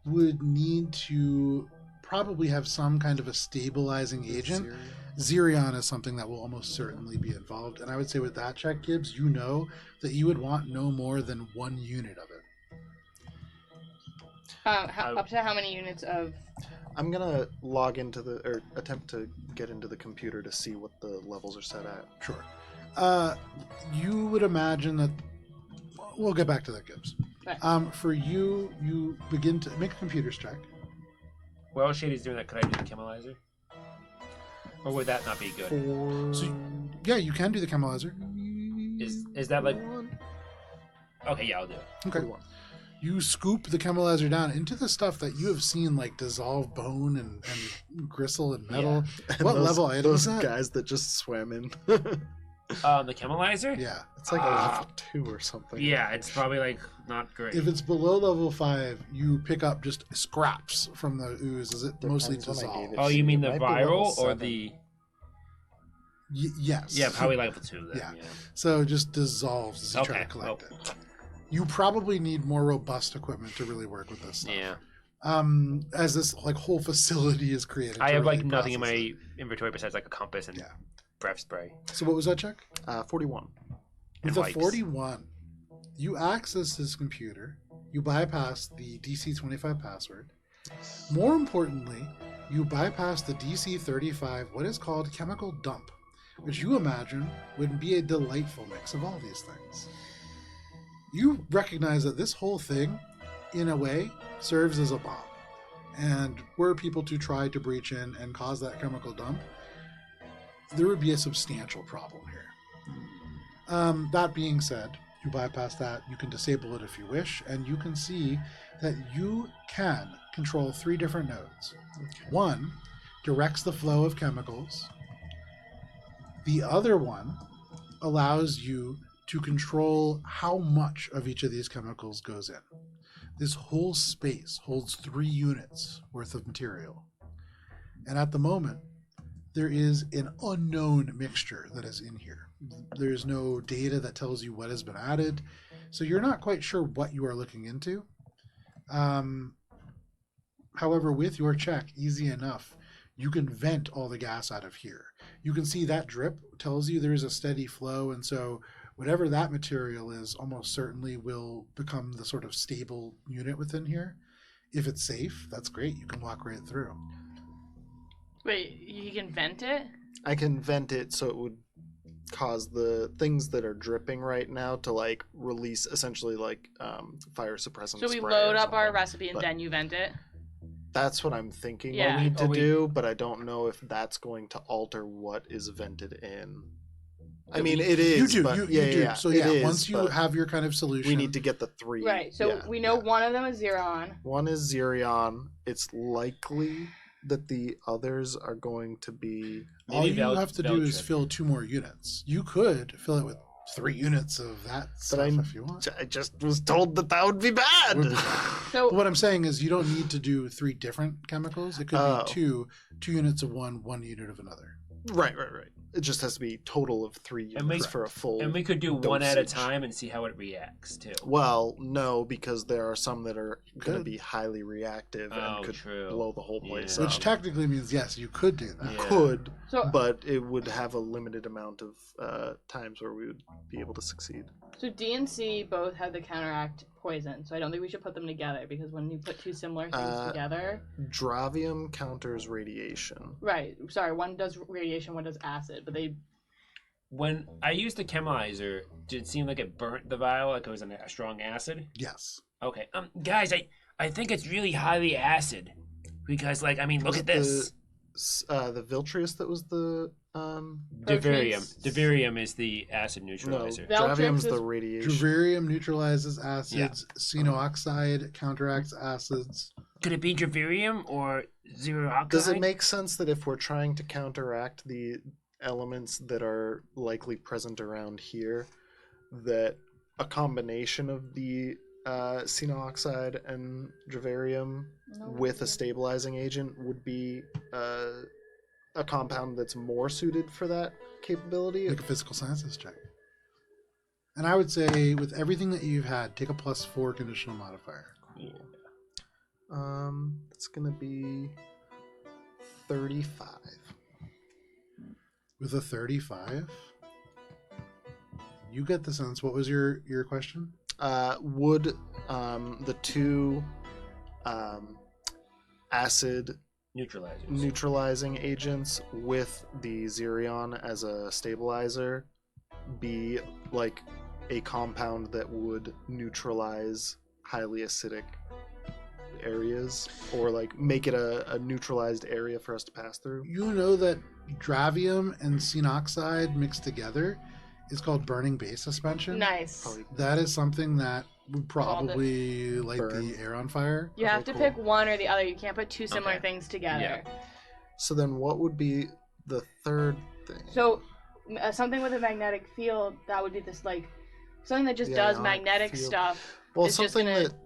would need to probably have some kind of a stabilizing agent. Xerion is something that will almost certainly be involved. And I would say with that check, Gibbs, you know that you would want no more than 1 unit of it. Up to how many units of... I'm gonna log into or attempt to get into the computer to see what the levels are set at. Sure. You would imagine that... We'll get back to that, Gibbs. Right. For you, you begin to make a computer's check. While Shady's doing that, could I do the chemilizer? Or would that not be good? Yeah, you can do the chemilizer. Is that like... Okay, yeah, I'll do it. Okay. You scoop the chemilizer down into the stuff that you have seen like dissolve bone and gristle and metal. And What those, level item those is that? guys that just swam in. The chemilizer? Yeah. It's like a level 2 or something. Yeah, it's probably like not great. If it's below level 5, you pick up just scraps from the ooze as it mostly Depends when I gave dissolves. it. Oh, you mean the It might be level viral or 7. the... Yes. Yeah, probably level 2 then. Yeah. Yeah. So it just dissolves as you try Okay, to collect well. it. You probably need more robust equipment to really work with this stuff. Yeah. As this like whole facility is created. I to have like really nothing in process my it. inventory besides like a compass and Yeah. breath spray. So what was that check? 41. And With a wipes. 41, you access this computer you bypass the DC 25 password. More importantly, you bypass the DC 35, what is called chemical dump, which you imagine would be a delightful mix of all these things. You recognize that this whole thing, in a way, serves as a bomb. And were people to try to breach in and cause that chemical dump, there would be a substantial problem here. That being said, you bypass that, you can disable it if you wish, and you can see that you can control 3 different nodes. Okay. One directs the flow of chemicals. The other one allows you to control how much of each of these chemicals goes in. This whole space holds 3 units worth of material. And at the moment, there is an unknown mixture that is in here. There's no data that tells you what has been added, so you're not quite sure what you are looking into. However, with your check, easy enough, you can vent all the gas out of here. You can see that drip tells you there's a steady flow, and so whatever that material is almost certainly will become the sort of stable unit within here. If it's safe, that's great. You can walk right through. Wait, you can vent it? I can vent it so it would cause the things that are dripping right now to like release essentially like fire suppressant. So we spray load or up our something. recipe and But then you vent it? That's what I'm thinking Yeah. we need to Are we- do, but I don't know if that's going to alter what is vented in. I So mean, we- it is. You do, but you yeah, do. yeah, So it yeah, is, once you but have your kind of solution, we need to get the 3. Right, so yeah. we know one of them is Xeron. One is Xerion. It's likely that the others are going to be. all Maybe you Val- have to do is Valtrin. fill 2 more units. You could fill it with 3 units of that stuff if you want. I just was told that would be bad. Would be bad. So But what I'm saying is you don't need to do 3 different chemicals. It could Oh. be 2 units of one unit of another. Right. It just has to be total of 3 units And we- for a full. And we could do one at a dosage. time and see how it reacts too. Well, no, because there are some that are going to Could. be highly reactive Oh, and could true. blow the whole place Yeah. up. Which technically means, yes, you could do that. Yeah. Could, so but it would have a limited amount of times where we would be able to succeed. D and C both have the counteract poison, so I don't think we should put them together because when you put 2 similar things together, Dravium counters radiation. right? Sorry, one does radiation, one does acid, but they When I used the chemilizer, did it seem like it burnt the vial like it was a strong acid? Yes. Okay. Guys, I think it's really highly acid. Because look Was at it this. The Viltrius that was the Divirium. Divirium is the acid no, neutralizer. Dravium's is- the radiation. Dravarium neutralizes acids. Xenoxide counteracts acids. Could it be Divirium or zero oxide? Does it make sense that if we're trying to counteract the elements that are likely present around here, that a combination of the xenoxide and dravarium with a stabilizing agent would be a compound that's more suited for that capability? Make a physical sciences check. And I would say, with everything that you've had, take a +4 conditional modifier. It's gonna be 35. With a 35, you get the sense. What was your question? Would the 2 acid Neutralizers. neutralizing agents with the Xerion as a stabilizer be like a compound that would neutralize highly acidic areas, or like make it a neutralized area for us to pass through? You know that dravium and xenoxide mixed together is called burning base suspension. nice. Probably. That is something that would probably light Burn. the air on fire. You have Okay, to cool. pick one or the other. You can't put 2 similar Okay. things together. So then what would be the third thing? So something with a magnetic field, that would be this like something that just The does ionic magnetic field. stuff. Well, it's just something gonna that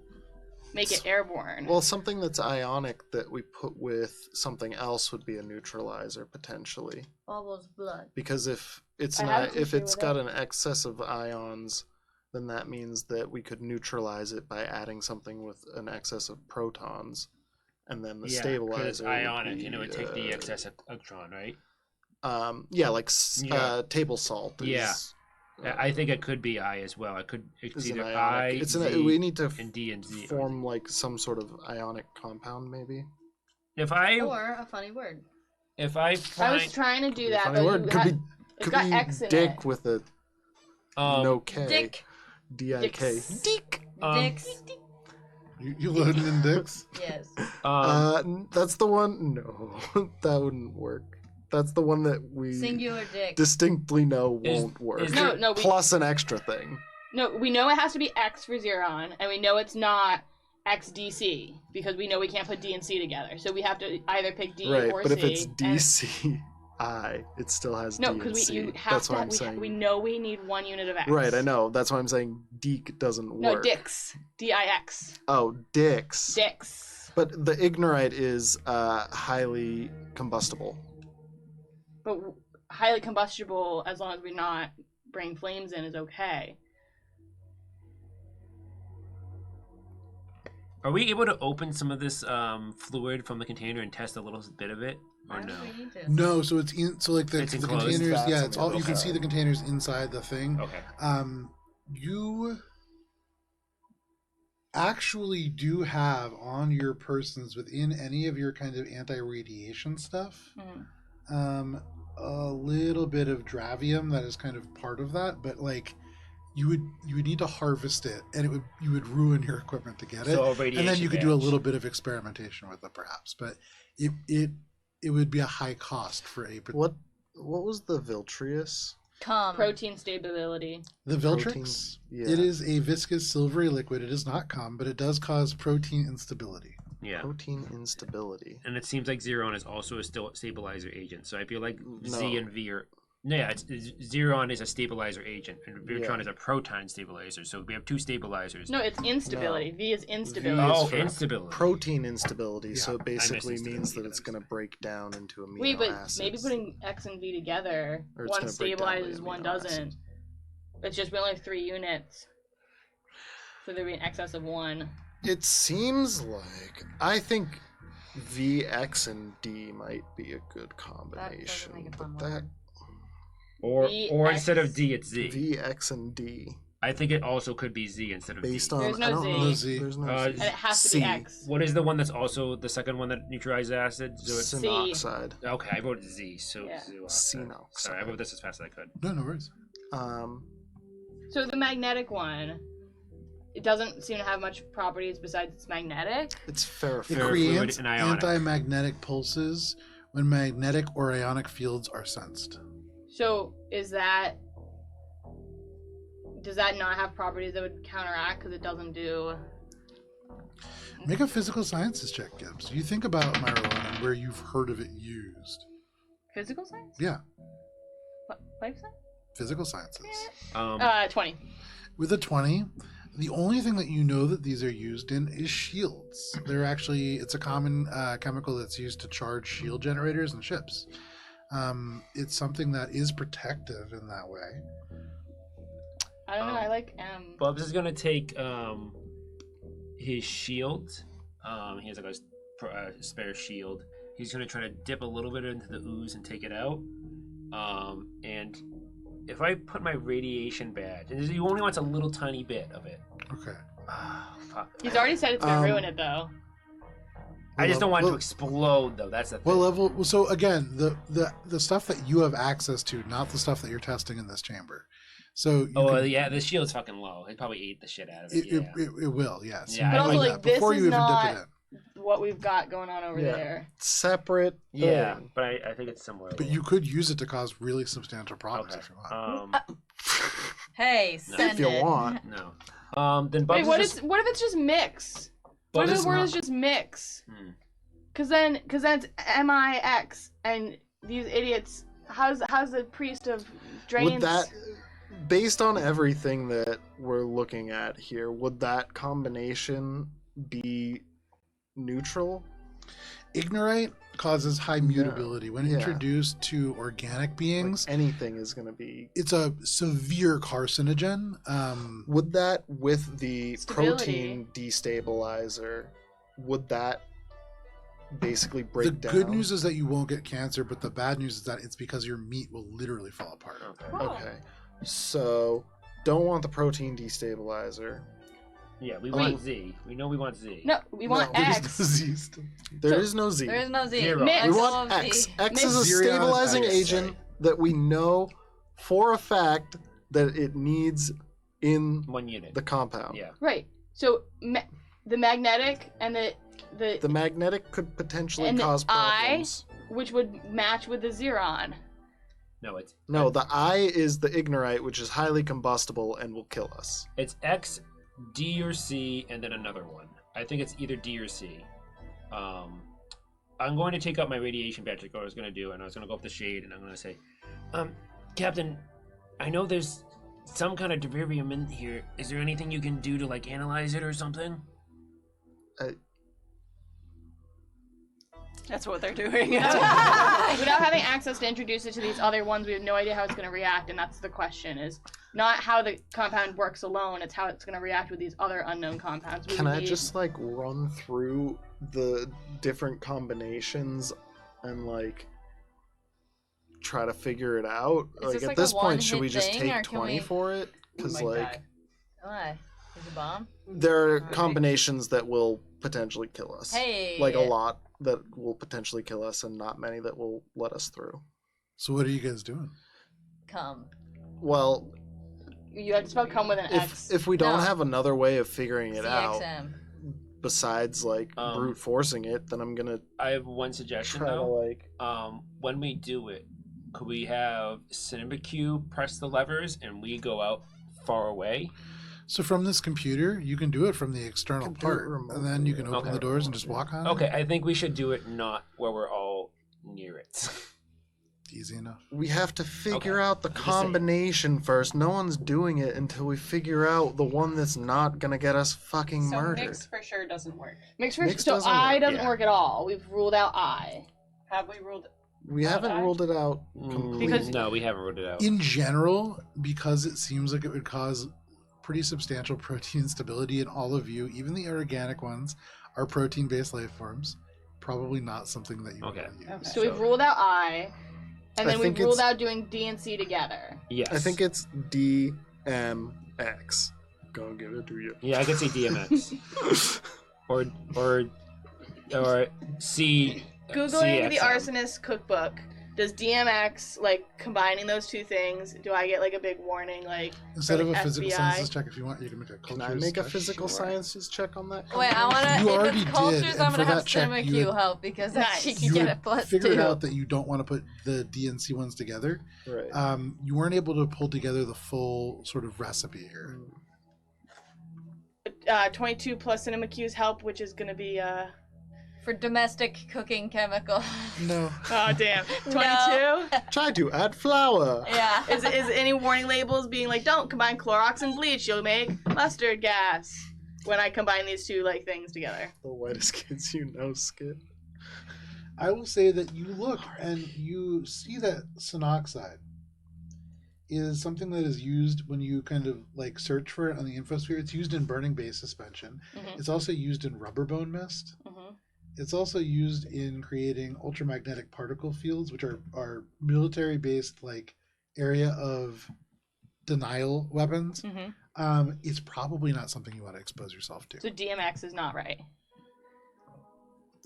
make it airborne. well, something that's ionic that we put with something else would be a neutralizer potentially. Almost blood. Because if it's I have not, an if issue it's with got it. an excess of ions, then that means that we could neutralize it by adding something with an excess of protons, and then the Yeah, 'cause stabilizer it's would ionic be, and it would take the excess electron, right? yeah, like Yeah. table salt. Is, Yeah. I think it could be I as well. It's either an I, ionic. Z, we need to and D and Z. form like some sort of ionic compound, maybe. Or a funny word. If I I was trying to do that, Funny but word. it's got X in dick it. with a no K. Dick. D-I-K. Dick. Dicks. You loading in dicks? Yes. That's the one. No, that wouldn't work. That's the one that we Singular dick. distinctly know won't work. No, Plus an extra thing. No, we know it has to be X for Xeron, and we know it's not XDC because we know we can't put D and C together. So we have to either pick D Right, or but C. if it's DCI, it still has No, D and because C. you have That's what I'm to. saying. We know we need 1 unit of X. Right, I know. That's why I'm saying Deek doesn't work. No, Dix. D-I-X. Oh, Dix. Dix. But the Ignorite is highly combustible. But highly combustible, as long as we're not bringing flames in, is okay. Are we able to open some of this fluid from the container and test a little bit of it, or no? We need to. No, so it's like the It's enclosed. containers. That's Yeah, on it's the all other you can see side. the containers inside the thing. Okay. You actually do have on your persons within any of your kind of anti-radiation stuff, a little bit of dravium that is kind of part of that, but like you would need to harvest it, and you would ruin your equipment to get it, So a and then radiation you could do a badge. little bit of experimentation with it perhaps, but it would be a high cost for a What was the Viltrius? Protein stability. the Protein- Viltrix. yeah. It is a viscous silvery liquid. It is not cum, but it does cause protein instability. Yeah. Protein instability. And it seems like Xeron is also a stabilizer agent. So I feel like Z No. and V are. No, yeah, Xeron is a stabilizer agent, and Virtron Yeah. is a proton stabilizer. So we have two stabilizers. No, it's instability. No. V is instability. V is Oh, for instability. Protein instability, Yeah, so it I basically missed means instability, that it's but going to break down into amino Wait, but acids. maybe putting X and V together, Or it's one gonna break down stabilizes, the one amino doesn't. acids. It's just we only have 3 units. So there'd be an excess of 1. It seems like I think V, X, and D might be a good combination. make a but fun that word. Or V, instead of X. D, it's Z. V, X, and D I think it also could be Z instead of based D. on There's no I don't Z. know. No Z. There's no Uh, Z. And it has to C. be X. What is the one that's also the second one that neutralizes acid? So it's, C. Synoxide. okay, I wrote Z. So Yeah. Xenoxide. Sorry, I wrote this as fast as I could. No worries. So the magnetic one, it doesn't seem to have much properties besides it's magnetic. It's ferrofluid. It Ferrofluid creates and ionic. anti-magnetic pulses when magnetic or ionic fields are sensed. So does that not have properties that would counteract because it doesn't do? Make a physical sciences check, Gibbs. You think about marijuana and where you've heard of it used. Physical science? Yeah, Life science? physical sciences. 20. With a 20, the only thing that you know that these are used in is shields. It's a common chemical that's used to charge shield generators and ships. It's something that is protective in that way. I don't know. I like M. Bubs is gonna take his shield. He has like a spare shield. He's gonna try to dip a little bit into the ooze and take it out. And if I put my radiation badge, and he only wants a little tiny bit of it. Okay. Fuck. He's already said it's gonna ruin it though. I just don't want it to Well- explode though. That's the thing. What level? So again, the stuff that you have access to, not the stuff that you're testing in this chamber. So Yeah, the shield's fucking low. It probably ate the shit out of it. it will, yes. Yeah, You But might also, like like, that before this you is even dip not- it in. What we've got going on over Yeah. there. Separate thing. Yeah, but I think it's similar. But you could use it to cause really substantial problems Okay. if you want. Hey, No. send If you it. want. No. Then Bubs Wait, is just, what if it's just mix? What if Bubs the word not. is just mix? Hmm. Cause then it's MIX, and these idiots. How's the priest of drains? Would that, based on everything that we're looking at here, would that combination be neutral? Ignorite causes high mutability. When Yeah. introduced to organic beings, Like anything is going to be. it's a severe carcinogen. Would that, with the Stability. protein destabilizer, would that basically The break down? good news is that you won't get cancer, but the bad news is that it's because your meat will literally fall apart. Okay. Oh. Okay. So, don't want the protein destabilizer. Yeah, we want Z. We know we want Z. No, we want No, There's X. no Z still. There is no Z. There is no Z. Zero. Mix. We X want of X. Z. X is a Zero is stabilizing X. agent that we know for a fact that it needs in 1 unit. the compound. Yeah. Right. So the magnetic and The magnetic could potentially And the cause I- problems. which would match with the Xeron. No, it's No, the I is the ignorite, which is highly combustible and will kill us. It's X, D or C, and then another one. I think it's either D or C. I'm going to take up my radiation badge like I was going to do, and I was going to go up the shade, and I'm going to say, Captain, I know there's some kind of delirium in here. Is there anything you can do to, like, analyze it or something? That's what they're doing. Without having access to introduce it to these other ones, we have no idea how it's going to react, and that's the question, is not how the compound works alone, it's how it's going to react with these other unknown compounds. We Can I need- just, like, run through the different combinations and, like, try to figure it out? Is Like, this at like a this point, should one-hit we just thing, or take can 20 we- for it? Because, Oh my like, God. Why? Is it bomb? there are Alright. combinations that will potentially kill us. Hey. Like, a lot that will potentially kill us and not many that will let us through. So what are you guys doing? Come. Well, You have to spell come with an X. if we don't No. have another way of figuring it out CXM. besides, like, brute forcing it, then I'm gonna I have one suggestion, try to, though. like... When we do it, could we have Cinema Q press the levers and we go out far away? So from this computer, you can do it from the external Can do it part, remotely, and then you can yeah. open Okay. the doors and just walk on Okay, I think we should do it not where we're all near it. it. Easy enough. We have to figure Okay. out the I'm just saying. combination first. No one's doing it until we figure out the one that's not gonna get us fucking So murdered. mix for sure doesn't work. Mix Mix so doesn't I work, doesn't yeah. work at all. We've ruled out I. Have we ruled? We haven't I- ruled it out completely. Because- No, we haven't ruled it out. In general, because it seems like it would cause pretty substantial protein instability in all of you, even the organic ones are protein-based life forms. Probably not something that you Okay. want to use. Okay. So we've ruled out I, and I then we've think ruled it's- out doing D and C together. Yes. I think it's D.M.X. Go give it to you. Yeah, I could say D.M.X. or C. Googling the CXM. arsonist cookbook. Does D.M.X, like, combining those two things, do I get, like, a big warning, like, Instead of from a physical FBI? sciences check, if you want, you can make a Can culture I make a check. physical Sure. sciences check on that? Wait, I want to. You If already it's did, cultures, and I'm for gonna that have check, Cinema you Q had- help because that Nice. she can You get a had plus figured 2. out that you don't want to put the D and C ones together. Right. You weren't able to pull together the full sort of recipe here. 22 plus Cinema Q's help, which is gonna be, For domestic cooking chemical. No. oh, damn. 22? No. Try to add flour. Yeah. Is any warning labels being like, don't combine Clorox and bleach, you'll make mustard gas when I combine these two, like, things together? The whitest kids you know, Skip. I will say that you look and you see that synoxide is something that is used when you kind of like search for it on the infosphere. It's used in burning base suspension. Mhm. It's also used in rubber bone mist. Mhm. It's also used in creating ultramagnetic particle fields, which are military based like area of denial weapons. Mhm. It's probably not something you want to expose yourself to. So DMX is not right.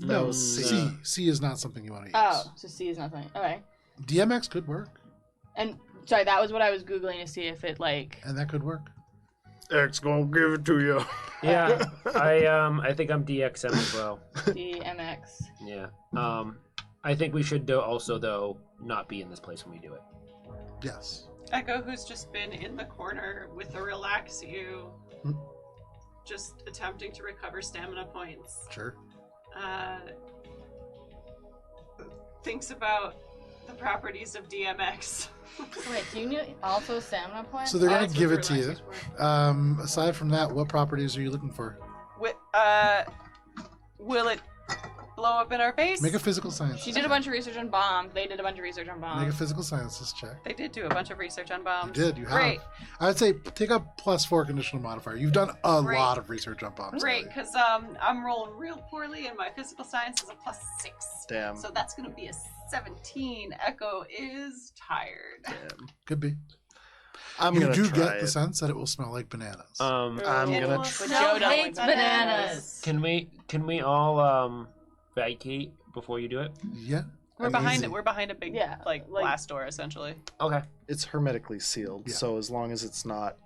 No, No, C is not something you want to use. Oh, so C is not something. Okay. DMX could work, And sorry, that was what I was Googling to see if it, like, and that could work. X gonna give it to you. Yeah, I think I'm DXM as well. DMX. Yeah. I think we should also though not be in this place when we do it. Yes. Echo, who's just been in the corner with a relax you, Hmm. just attempting to recover stamina points, Sure. thinks about the properties of DMX. Wait, do you need also stamina points? So they're gonna That's give what it to you. relaxers were. Aside from that, what properties are you looking for? Will it blow up in our face? Make a physical science. She did a bunch of research on bombs. They did a bunch of research on Make a bombs. physical sciences check. They did do a bunch of research on bombs. You did. You have. Great. I would say take a +4 conditional modifier. You've done a Great. lot of research on bombs. Great, lately. because I'm rolling real poorly and my physical science is a +6. Damn. So that's going to be a 17. Echo is tired. Damn. Could be. You do get the sense that it will smell like bananas. I'm gonna Joe hates bananas. Can we all vacate before you do it? Yeah. We're behind it. We're behind a big like glass door essentially. Okay. It's hermetically sealed, Yeah. so as long as it's not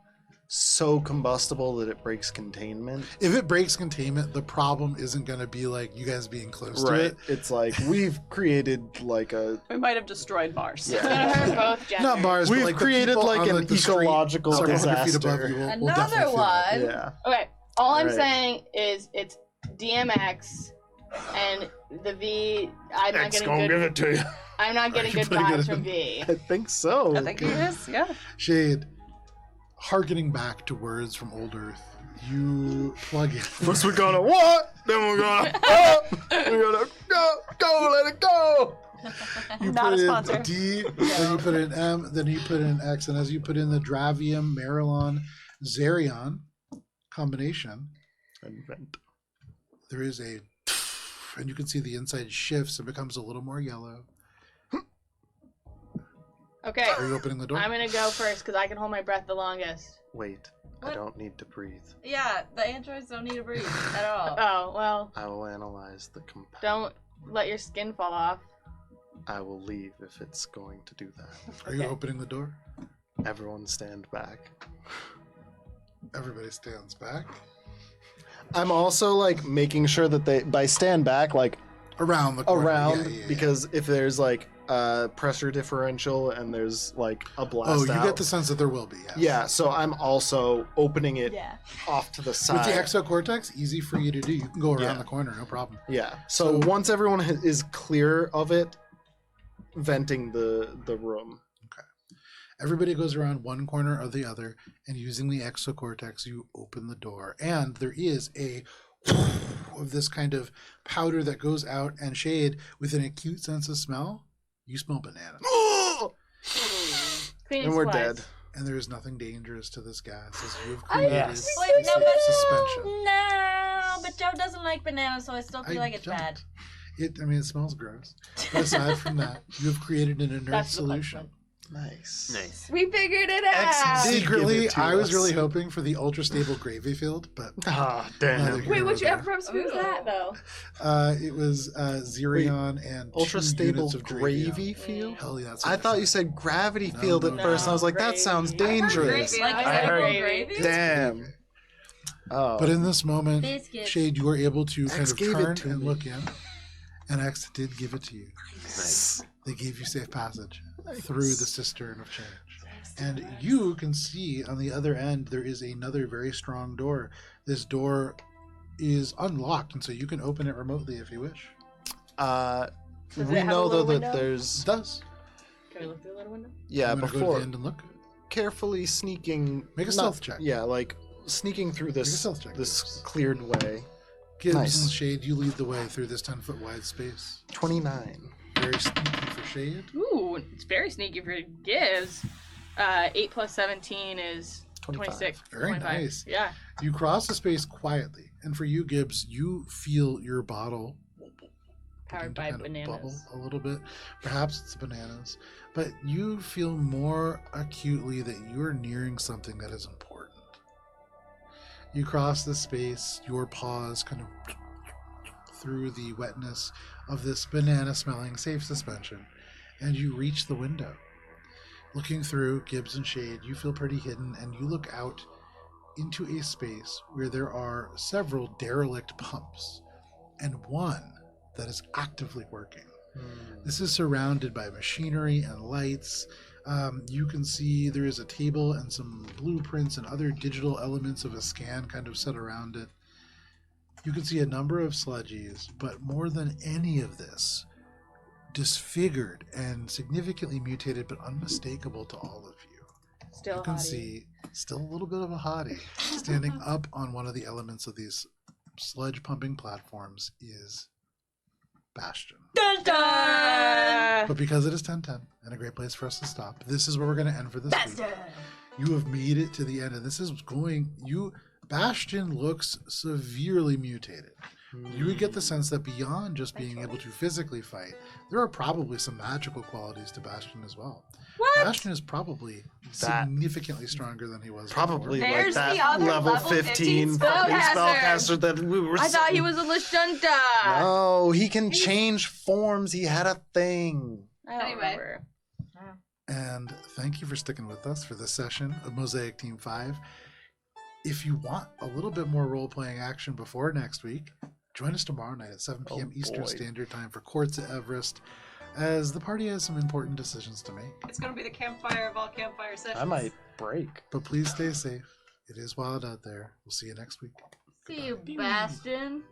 so combustible that it breaks containment. If it breaks containment, the problem isn't going to be like you guys being close to Right. it. It's like we've created like a. We might have destroyed Mars. It's gonna hurt both genders. Not Mars, We've but like the created people like on, an the street ecological several hundred feet above disaster. you will Another definitely feel one. it. Yeah. Okay, all I'm Right. saying is it's D.M.X. and the V. I'm not getting good. it to you. I'm not getting Are you good putting it vibes from in? V. I think so. I think it is. Yeah. Shade, hearkening back to words from old Earth, you plug in. First we're gonna what? Then we're gonna we're gonna go, let it go. You Not put a in sponsor. a D, then you put in M, then you put in X, and as you put in the Dravium, Marilon, Zerion combination, Invent. there is a, and you can see the inside shifts and becomes a little more yellow. Okay, Are you opening the door? I'm gonna go first because I can hold my breath the longest. Wait, I What? don't need to breathe. Yeah, the androids don't need to breathe at all. Oh well, I will analyze the compound. don't let your skin fall off. I will leave if it's going to do that. Are you okay. opening the door? Everyone stand back. Everybody stands back. I'm also like making sure that they by stand back like Around the corner. around Yeah. because if there's like a pressure differential and there's like a blast Oh, you out. get the sense that there will be. Yes. Yeah, so I'm also opening it Yeah. off to the With side. the exocortex, easy for you to do. You can go around Yeah. the corner, no problem. Yeah. So once everyone is clear of it, venting the room. Everybody goes around one corner or the other, and using the exocortex, you open the door. And there is a of this kind of powder that goes out, and Shade, with an acute sense of smell, you smell banana. Cleaning And we're supplies. dead. And there is nothing dangerous to this gas, as you have created Yes. Wait, a no, safe but suspension. no, but Joe doesn't like bananas, so I still feel I like it's don't. bad. It smells gross. But aside from that, you have created an inert That's the solution. Nice. Nice. We figured it X out. did Secretly, give it to I was us. really hoping for the ultra stable gravy field, but Ah, neither damn. here Wait, nor which there. recipe was that though? It was Zerion and Ultra 2 stable units of gravy Dravion. field? Hell yeah, that's I what thought you said. said gravity No, field at no, first, and I was like, that gravy. sounds I heard dangerous. Gravy, like I heard- gravy. Damn. Oh. But in this moment, Biscuits. Shade, you were able to kind X of gave it turn to and me. look in, and X did give it to you. Nice. They gave you safe passage through the cistern of change. And you can see on the other end there is another very strong door. This door is unlocked, and so you can open it remotely if you wish. Does we it have a know though little that window? It there's does. Can we look through the little window? yeah I'm gonna go to before the end and look. carefully sneaking. Make a not- stealth check. Yeah, like sneaking through Make a this stealth check. this Gibbs. cleared way. Gibbs Nice. and Shade, you lead the way through this 10-foot wide space. 29. Very sneaky for Shade. Ooh, it's very sneaky for Gibbs. 8 plus 17 is 26. Very 25. nice. Yeah. You cross the space quietly, and for you, Gibbs, you feel your bottle Powered begin to by kind of bubble bananas. a little bit. Perhaps it's bananas, but you feel more acutely that you are nearing something that is important. You cross the space, your paws kind of through the wetness of this banana-smelling safe suspension, and you reach the window. Looking through, Gibbs and Shade, you feel pretty hidden, and you look out into a space where there are several derelict pumps, and one that is actively working. This is surrounded by machinery and lights. You can see there is a table and some blueprints and other digital elements of a scan kind of set around it. You can see a number of sludgies, but more than any of this, disfigured and significantly mutated but unmistakable to all of you. Still You can hottie. see still a little bit of a hottie standing up on one of the elements of these sludge pumping platforms is Bastion. Dun dun! But because it is 10:10 and a great place for us to stop, this is where we're going to end for this week. You have made it to the end, and this is Bastion looks severely mutated. You would get the sense that beyond just being able to physically fight, there are probably some magical qualities to Bastion as well. What? Ashton is probably significantly stronger than he was. Probably before. There's like the that other level level 15 15 fucking spellcaster. spellcaster that we were. I thought he was a Lashunta. No, he can change forms. He had a thing. I don't Anyway. remember. And thank you for sticking with us for this session of Mosaic Team 5. If you want a little bit more role-playing action before next week, join us tomorrow night at 7 p.m. Eastern boy. Standard Time for Courts at Everest, as the party has some important decisions to make. It's gonna be the campfire of all campfire sessions. I might break. But please stay safe. It is wild out there. We'll see you next week. See you, Bastion.